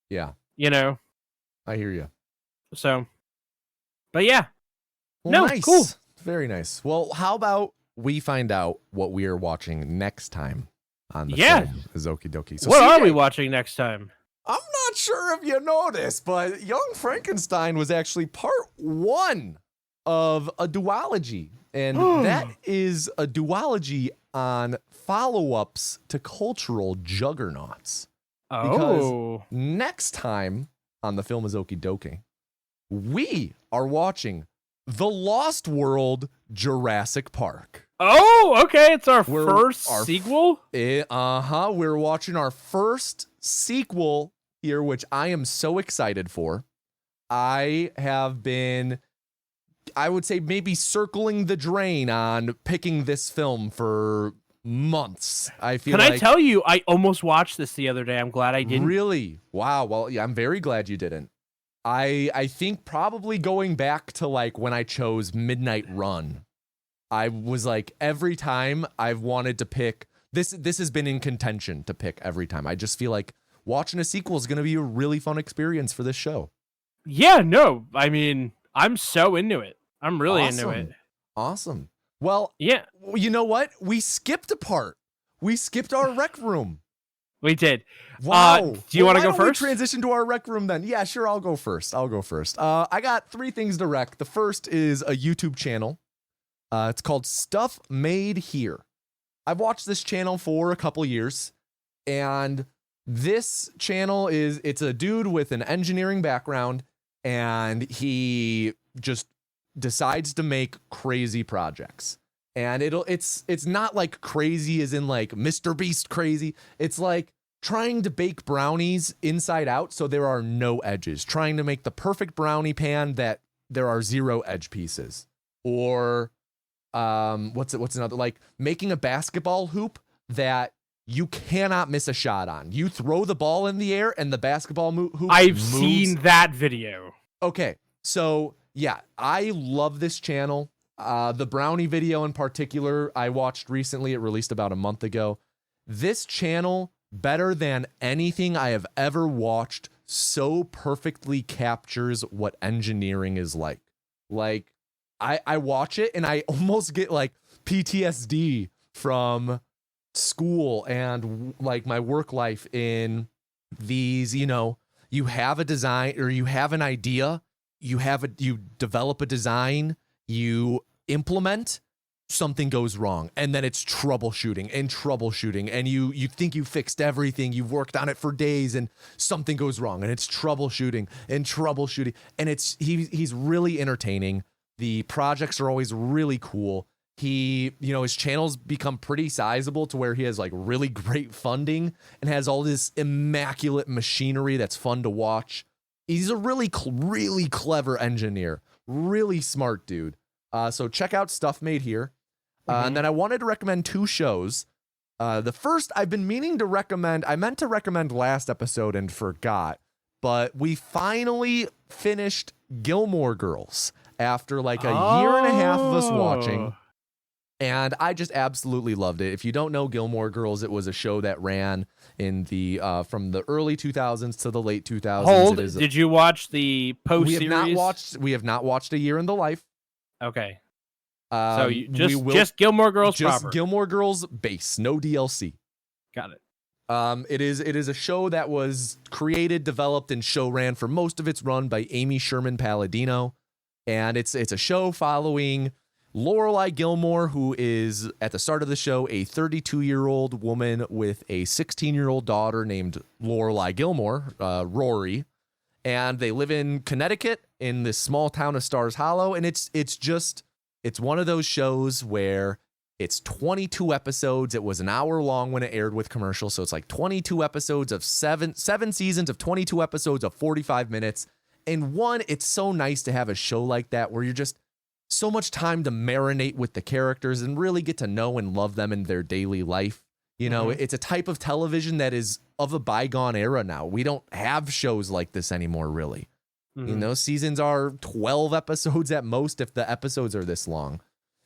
Yeah. You know? I hear you. So, but yeah. Well, nice. Cool. Very nice. Well, how about we find out what we are watching next time on the film is Okie Dokie. So what are we watching next time? I'm not sure if you know this, but Young Frankenstein was actually part 1 of a duology. And that is a duology on follow-ups to cultural juggernauts. Because next time on the film is Okie Dokie, we are watching The Lost World Jurassic Park. Oh, okay. It's our first sequel? We're watching our first sequel here, which I am so excited for. I have been, I would say, maybe circling the drain on picking this film for months. I feel Can I tell you, I almost watched this the other day. I'm glad I didn't. Really? Wow. Well, yeah, I'm very glad you didn't. I think probably going back to like when I chose Midnight Run, I was like, every time I've wanted to pick this has been in contention to pick every time. I just feel like watching a sequel is going to be a really fun experience for this show. Yeah, no, I mean, I'm so into it. I'm really into it. Awesome. Well, yeah. You know what? We skipped a part. We skipped our rec room. We did. Wow. Do you want to go first? We transition to our rec room then. Yeah, sure. I'll go first. I got 3 things to rec. The first is a YouTube channel. It's called Stuff Made Here. I've watched this channel for a couple years, and this channel it's a dude with an engineering background, and he just decides to make crazy projects. And it's not like crazy as in like Mr. Beast crazy. It's like trying to bake brownies inside out so there are no edges. Trying to make the perfect brownie pan that there are 0 edge pieces. Or what's another, like making a basketball hoop that you cannot miss a shot on. You throw the ball in the air and the basketball hoop I've moves. seen that video. Okay, so yeah, I love this channel. The brownie video in particular, I watched recently. It released about a month ago. This channel, better than anything I have ever watched, so perfectly captures what engineering is like. Like, I watch it and I almost get like PTSD from school and like my work life in these, you have a design or you have an idea, you develop a design, you implement, something goes wrong, and then it's troubleshooting and you think you fixed everything, you've worked on it for days, and something goes wrong, and it's troubleshooting and he's really entertaining. The projects are always really cool. His channel's become pretty sizable to where he has like really great funding and has all this immaculate machinery that's fun to watch. He's a really clever engineer, really smart dude. So check out Stuff Made Here. And then I wanted to recommend 2 shows. The first I've been meaning to recommend. I meant to recommend last episode and forgot, but we finally finished Gilmore Girls after like a year and a half of us watching. And I just absolutely loved it. If you don't know Gilmore Girls, it was a show that ran in the from the early 2000s to the late 2000s. Did you watch the post-series? We have not watched A Year in the Life. Okay. So just Gilmore Girls just proper. Gilmore Girls base, no DLC. Got it. It is a show that was created, developed, and show ran for most of its run by Amy Sherman Palladino. And it's a show following Lorelai Gilmore, who is, at the start of the show, a 32-year-old woman with a 16-year-old daughter named Lorelai Gilmore, Rory. And they live in Connecticut in this small town of Stars Hollow. And it's one of those shows where It's 22 episodes. It was an hour long when it aired with commercials. So it's like 22 episodes of seven seasons of 22 episodes of 45 minutes. And one, it's so nice to have a show like that where you're just so much time to marinate with the characters and really get to know and love them in their daily life. You know, it's a type of television that is of a bygone era now. We don't have shows like this anymore, really. You know, seasons are 12 episodes at most if the episodes are this long.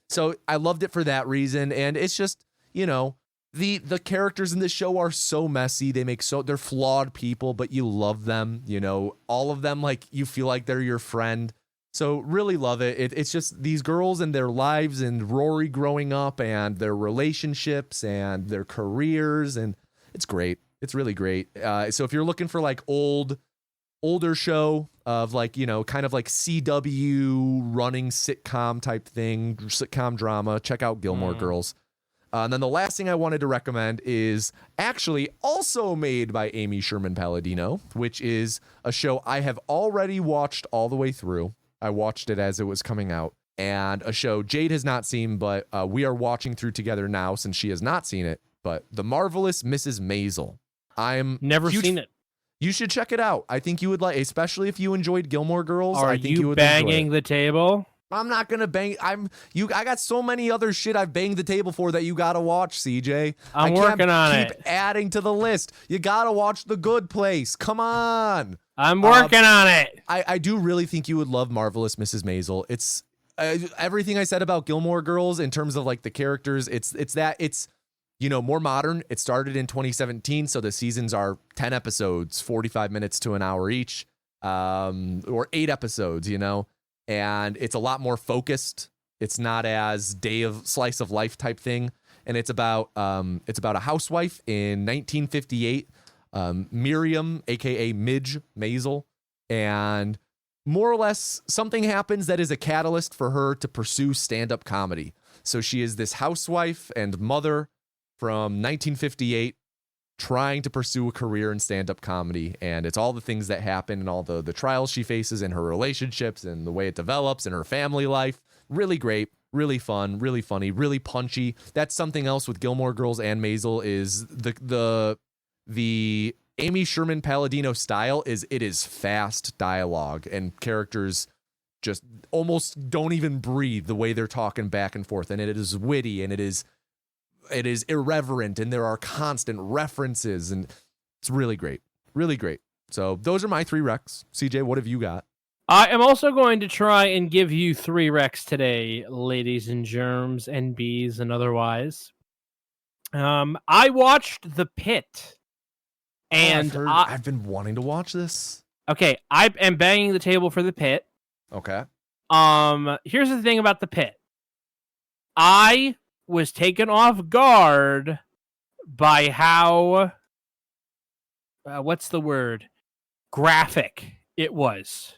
So I loved it for that reason. And it's just, you know, the characters in this show are so messy. They're flawed people, but you love them, you know, all of them, like you feel like they're your friend. So really love it. It's just these girls and their lives and Rory growing up and their relationships and their careers. And it's great. It's really great. So if you're looking for like older show of like, you know, kind of like CW running sitcom type thing, sitcom drama, check out Gilmore Girls. And then the last thing I wanted to recommend is actually also made by Amy Sherman Palladino, which is a show I have already watched all the way through. I watched it as it was coming out, and a show Jade has not seen, but we are watching through together now since she has not seen it. But The Marvelous Mrs. Maisel. I'm never seen it. You should check it out. I think you would like, especially if you enjoyed Gilmore Girls. Are I think you would banging enjoy it. the table? I'm not gonna bang. I got so many other shit I've banged the table for that you gotta watch, CJ. I'm working on it. Keep adding to the list. You gotta watch The Good Place. Come on. I'm working on it. I do really think you would love Marvelous Mrs. Maisel. It's everything I said about Gilmore Girls in terms of like the characters. It's you know, more modern. It started in 2017, so the seasons are 10 episodes, 45 minutes to an hour each, or 8 episodes, you know, and it's a lot more focused. It's not as slice of life type thing, and it's about a housewife in 1958, Miriam, aka Midge Maisel, and more or less something happens that is a catalyst for her to pursue stand-up comedy. So she is this housewife and mother from 1958 trying to pursue a career in stand-up comedy, and it's all the things that happen and all the trials she faces in her relationships and the way it develops in her family life. Really great, really fun, really funny, really punchy. That's something else with Gilmore Girls and Maisel is the Amy Sherman Palladino style is it is fast dialogue and characters just almost don't even breathe the way they're talking back and forth, and it is witty and it is irreverent, and there are constant references, and it's really great. Really great. So those are my 3 recs. CJ, what have you got? I am also going to try and give you 3 recs today, ladies and germs and bees and otherwise. I watched The Pit. And I've been wanting to watch this. Okay, I am banging the table for The Pit. Okay. Here's the thing about The Pit. I was taken off guard by how what's the word? Graphic it was.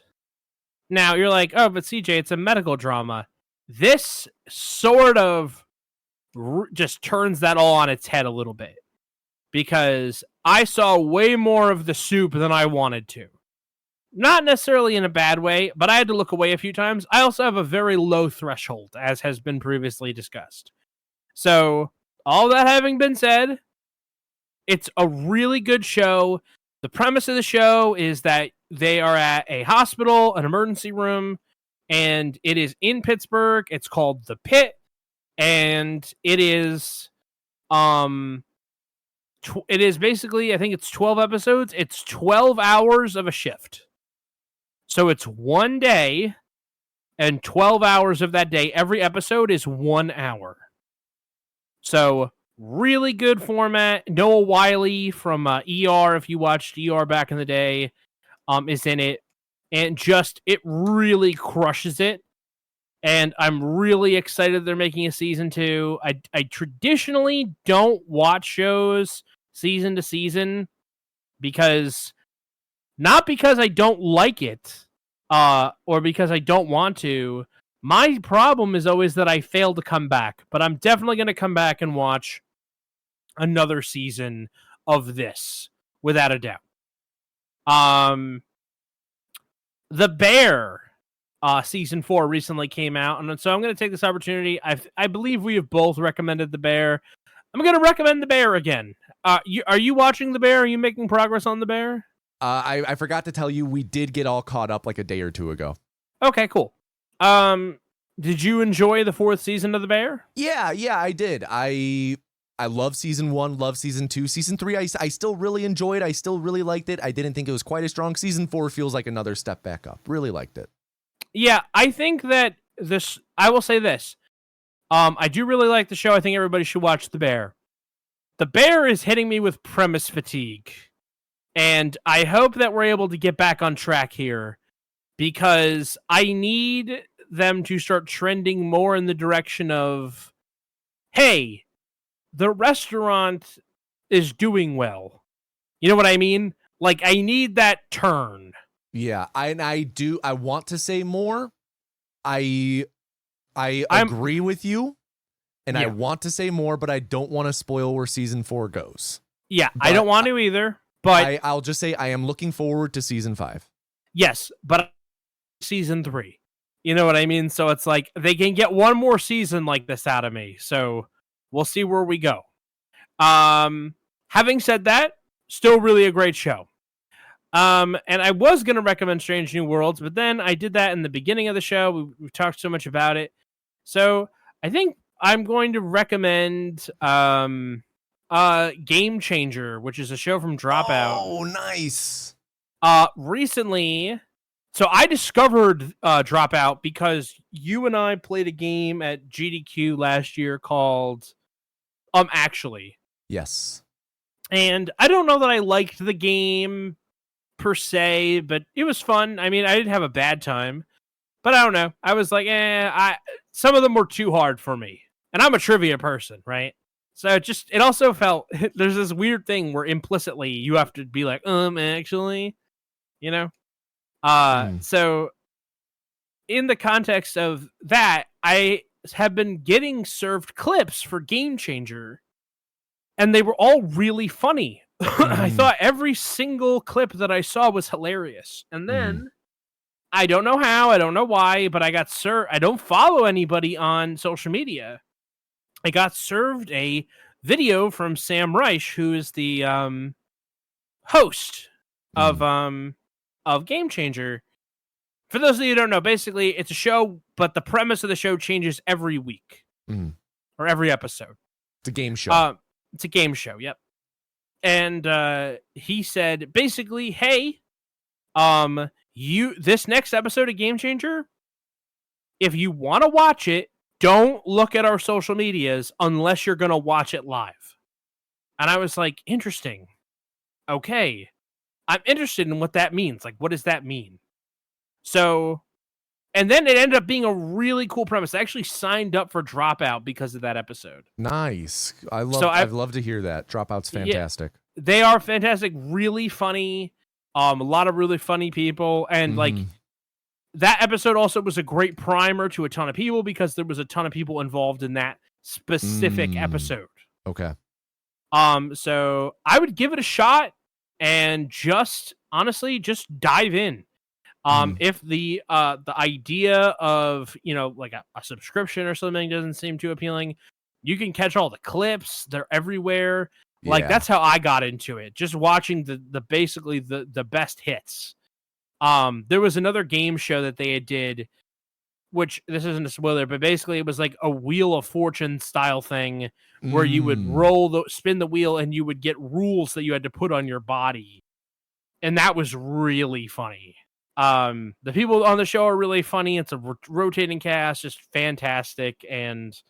Now you're like, oh, but CJ, it's a medical drama. This sort of just turns that all on its head a little bit, because I saw way more of the soup than I wanted to. Not necessarily in a bad way, but I had to look away a few times. I also have a very low threshold, as has been previously discussed. So, all that having been said, it's a really good show. The premise of the show is that they are at a hospital, an emergency room, and it is in Pittsburgh. It's called The Pit, and it is basically, I think it's 12 episodes. It's 12 hours of a shift. So it's one day, and 12 hours of that day. Every episode is 1 hour. So, really good format. Noah Wyle from ER, if you watched ER back in the day, is in it. And it really crushes it. And I'm really excited they're making a season 2. I traditionally don't watch shows season to season not because I don't like it, or because I don't want to. My problem is always that I fail to come back, but I'm definitely going to come back and watch another season of this, without a doubt. The Bear season 4 recently came out, and so I'm going to take this opportunity. I believe we have both recommended The Bear. I'm going to recommend The Bear again. Are you watching The Bear? Are you making progress on The Bear? I forgot to tell you, we did get all caught up like a day or two ago. Okay, cool. Did you enjoy the 4th season of The Bear? Yeah, I did. I love season 1, love season 2. Season 3, I still really enjoyed. I still really liked it. I didn't think it was quite as strong. Season 4 feels like another step back up. Really liked it. Yeah, I think that I will say this. I do really like the show. I think everybody should watch The Bear. The Bear is hitting me with premise fatigue. And I hope that we're able to get back on track here, because I need them to start trending more in the direction of, hey, the restaurant is doing well. You know what I mean? Like, I need that turn. Yeah, I want to say more. I agree with you, and I want to say more, but I don't want to spoil where season 4 goes. Yeah, but I don't want to either. But I'll just say I am looking forward to season 5. Yes, but season 3. You know what I mean? So it's like they can get one more season like this out of me. So we'll see where we go. Having said that, still really a great show. And I was going to recommend Strange New Worlds, but then I did that in the beginning of the show. We've talked so much about it. So I think I'm going to recommend Game Changer, which is a show from Dropout. Oh, nice. Recently, so I discovered Dropout because you and I played a game at GDQ last year called Actually. Yes. And I don't know that I liked the game per se, but it was fun. I mean, I didn't have a bad time, but I don't know. I was like, some of them were too hard for me. And I'm a trivia person, right? So it also felt, there's this weird thing where implicitly you have to be like, actually, you know? So in the context of that, I have been getting served clips for Game Changer, and they were all really funny. I thought every single clip that I saw was hilarious. And then, I don't know how, I don't know why, but I got served. I don't follow anybody on social media. I got served a video from Sam Reich, who is the host of Game Changer. For those of you who don't know, basically it's a show, but the premise of the show changes every week or every episode. It's a game show. It's a game show. Yep. And he said basically, hey, this next episode of Game Changer, if you want to watch it, don't look at our social medias unless you're going to watch it live. And I was like, interesting. Okay. I'm interested in what that means. Like, what does that mean? So, and then it ended up being a really cool premise. I actually signed up for Dropout because of that episode. Nice. I'd love to hear that. Dropout's fantastic. Yeah, they are fantastic. Really funny. A lot of really funny people. And like, that episode also was a great primer to a ton of people because there was a ton of people involved in that specific episode. Okay. So I would give it a shot and honestly dive in. If the idea of, like a subscription or something doesn't seem too appealing, you can catch all the clips. They're everywhere. Like, that's how I got into it. Just watching basically the best hits. There was another game show that they did, which this isn't a spoiler, but basically it was like a Wheel of Fortune style thing where you would spin the wheel and you would get rules that you had to put on your body. And that was really funny. The people on the show are really funny. It's a rotating cast, just fantastic. And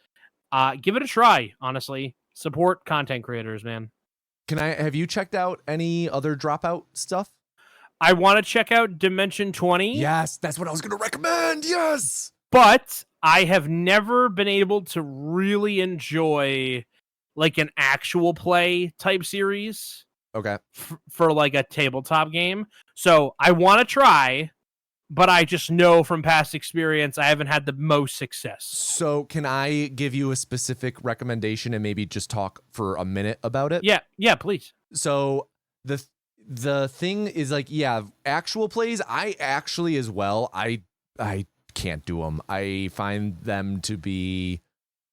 give it a try, honestly. Support content creators, man. Have you checked out any other Dropout stuff? I want to check out Dimension 20. Yes, that's what I was going to recommend. Yes. But I have never been able to really enjoy like an actual play type series. Okay. For like a tabletop game. So I want to try, but I just know from past experience I haven't had the most success. So can I give you a specific recommendation and maybe just talk for a minute about it? Yeah, please. So the thing is like, actual plays, I actually as well, I can't do them. I find them to be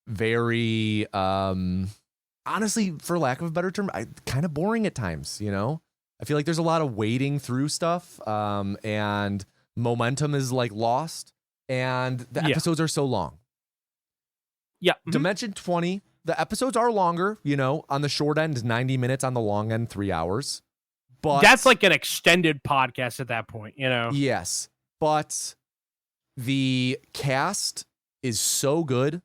very, honestly, for lack of a better term, kind of boring at times, you know? I feel like there's a lot of wading through stuff, and momentum is like lost, and the episodes are so long. Yeah. Dimension 20, the episodes are longer, you know, on the short end, 90 minutes, on the long end, 3 hours. But that's like an extended podcast at that point, you know? Yes. But the cast is so good.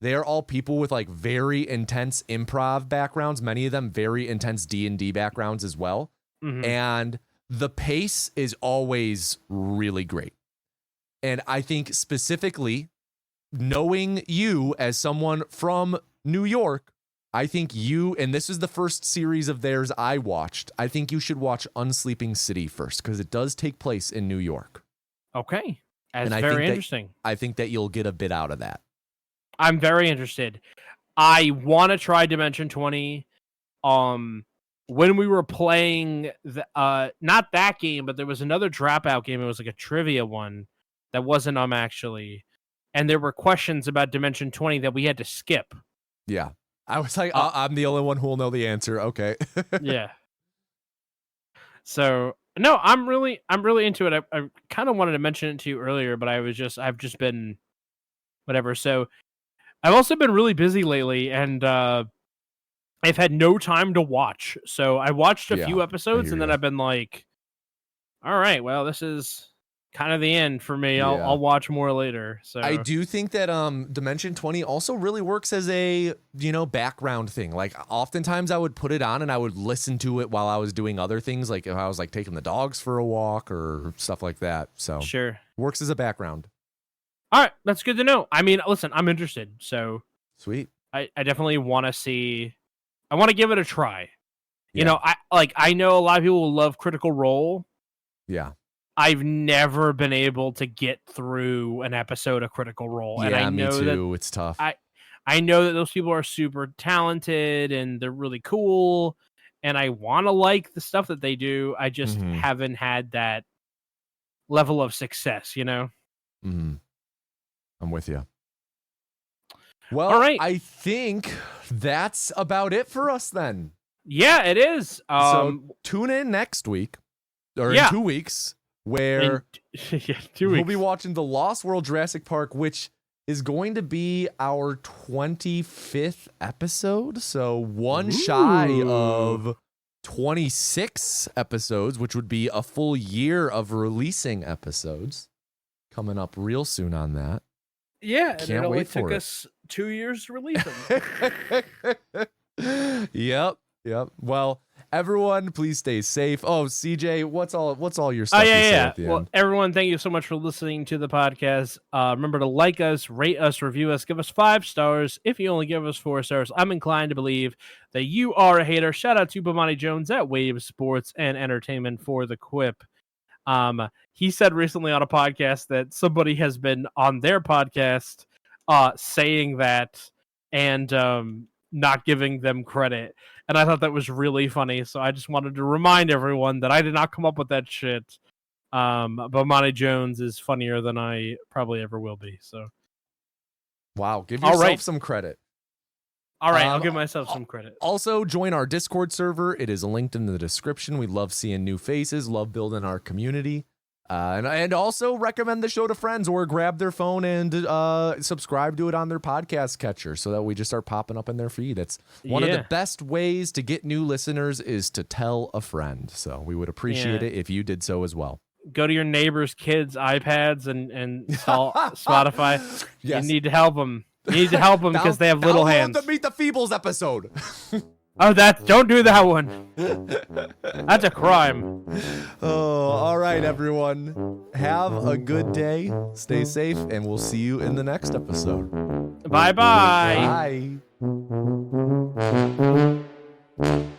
They are all people with like very intense improv backgrounds, many of them very intense D&D backgrounds as well. Mm-hmm. And the pace is always really great. And I think specifically knowing you as someone from New York, I think you, and this is the first series of theirs I watched, I think you should watch Unsleeping City first, because it does take place in New York. Okay. That's and very interesting. I think that you'll get a bit out of that. I'm very interested. I want to try Dimension 20. When we were playing, not that game, but there was another Dropout game. It was like a trivia one that wasn't actually. And there were questions about Dimension 20 that we had to skip. Yeah. I was like, I'm the only one who will know the answer. Okay. Yeah. So no, I'm really into it. I kind of wanted to mention it to you earlier, but I've just been whatever. So I've also been really busy lately, and I've had no time to watch. So I watched a few episodes, and then I've been like, all right, well, this is kind of the end for me. I'll watch more later. So I do think that Dimension 20 also really works as a, you know, background thing. Like oftentimes I would put it on and I would listen to it while I was doing other things, like if I was like taking the dogs for a walk or stuff like that. So sure, works as a background. All right, that's good to know. I mean, listen, I'm interested. So sweet. I definitely want to see. I want to give it a try. You know, I know a lot of people will love Critical Role. Yeah. I've never been able to get through an episode of Critical Role. Yeah, and I know me too. that it's tough. I know that those people are super talented and they're really cool. And I want to like the stuff that they do. I just haven't had that level of success, you know? Mm-hmm. I'm with you. Well, all right. I think that's about it for us then. Yeah, it is. So tune in next week, or in 2 weeks, where 2 weeks. We'll be watching The Lost World Jurassic Park, which is going to be our 25th episode. So one shy of 26 episodes, which would be a full year of releasing episodes. Coming up real soon on that. Yeah, Can't and it only wait for took it. us 2 years to release them. Yep. Well, everyone, please stay safe. Oh, CJ, what's all your stuff? At the well, end? everyone, thank you so much for listening to the podcast. Remember to like us, rate us, review us, give us 5 stars. If you only give us 4 stars, I'm inclined to believe that you are a hater. Shout out to Bomani Jones at Wave Sports and Entertainment for the quip. He said recently on a podcast that somebody has been on their podcast saying that and not giving them credit. And I thought that was really funny. So I just wanted to remind everyone that I did not come up with that shit. But Monty Jones is funnier than I probably ever will be. So, wow, give yourself some credit. All right, I'll give myself some credit. Also, join our Discord server. It is linked in the description. We love seeing new faces, love building our community. And also recommend the show to friends or grab their phone and subscribe to it on their podcast catcher so that we just start popping up in their feed. It's one of the best ways to get new listeners is to tell a friend. So we would appreciate it if you did so as well. Go to your neighbor's kids' iPads and install Spotify. Yes. You need to help them. You need to help them because they have little hands. The Meet the Feebles episode. Oh, don't do that one. That's a crime. Oh, all right, everyone. Have a good day. Stay safe, and we'll see you in the next episode. Bye-bye. Bye.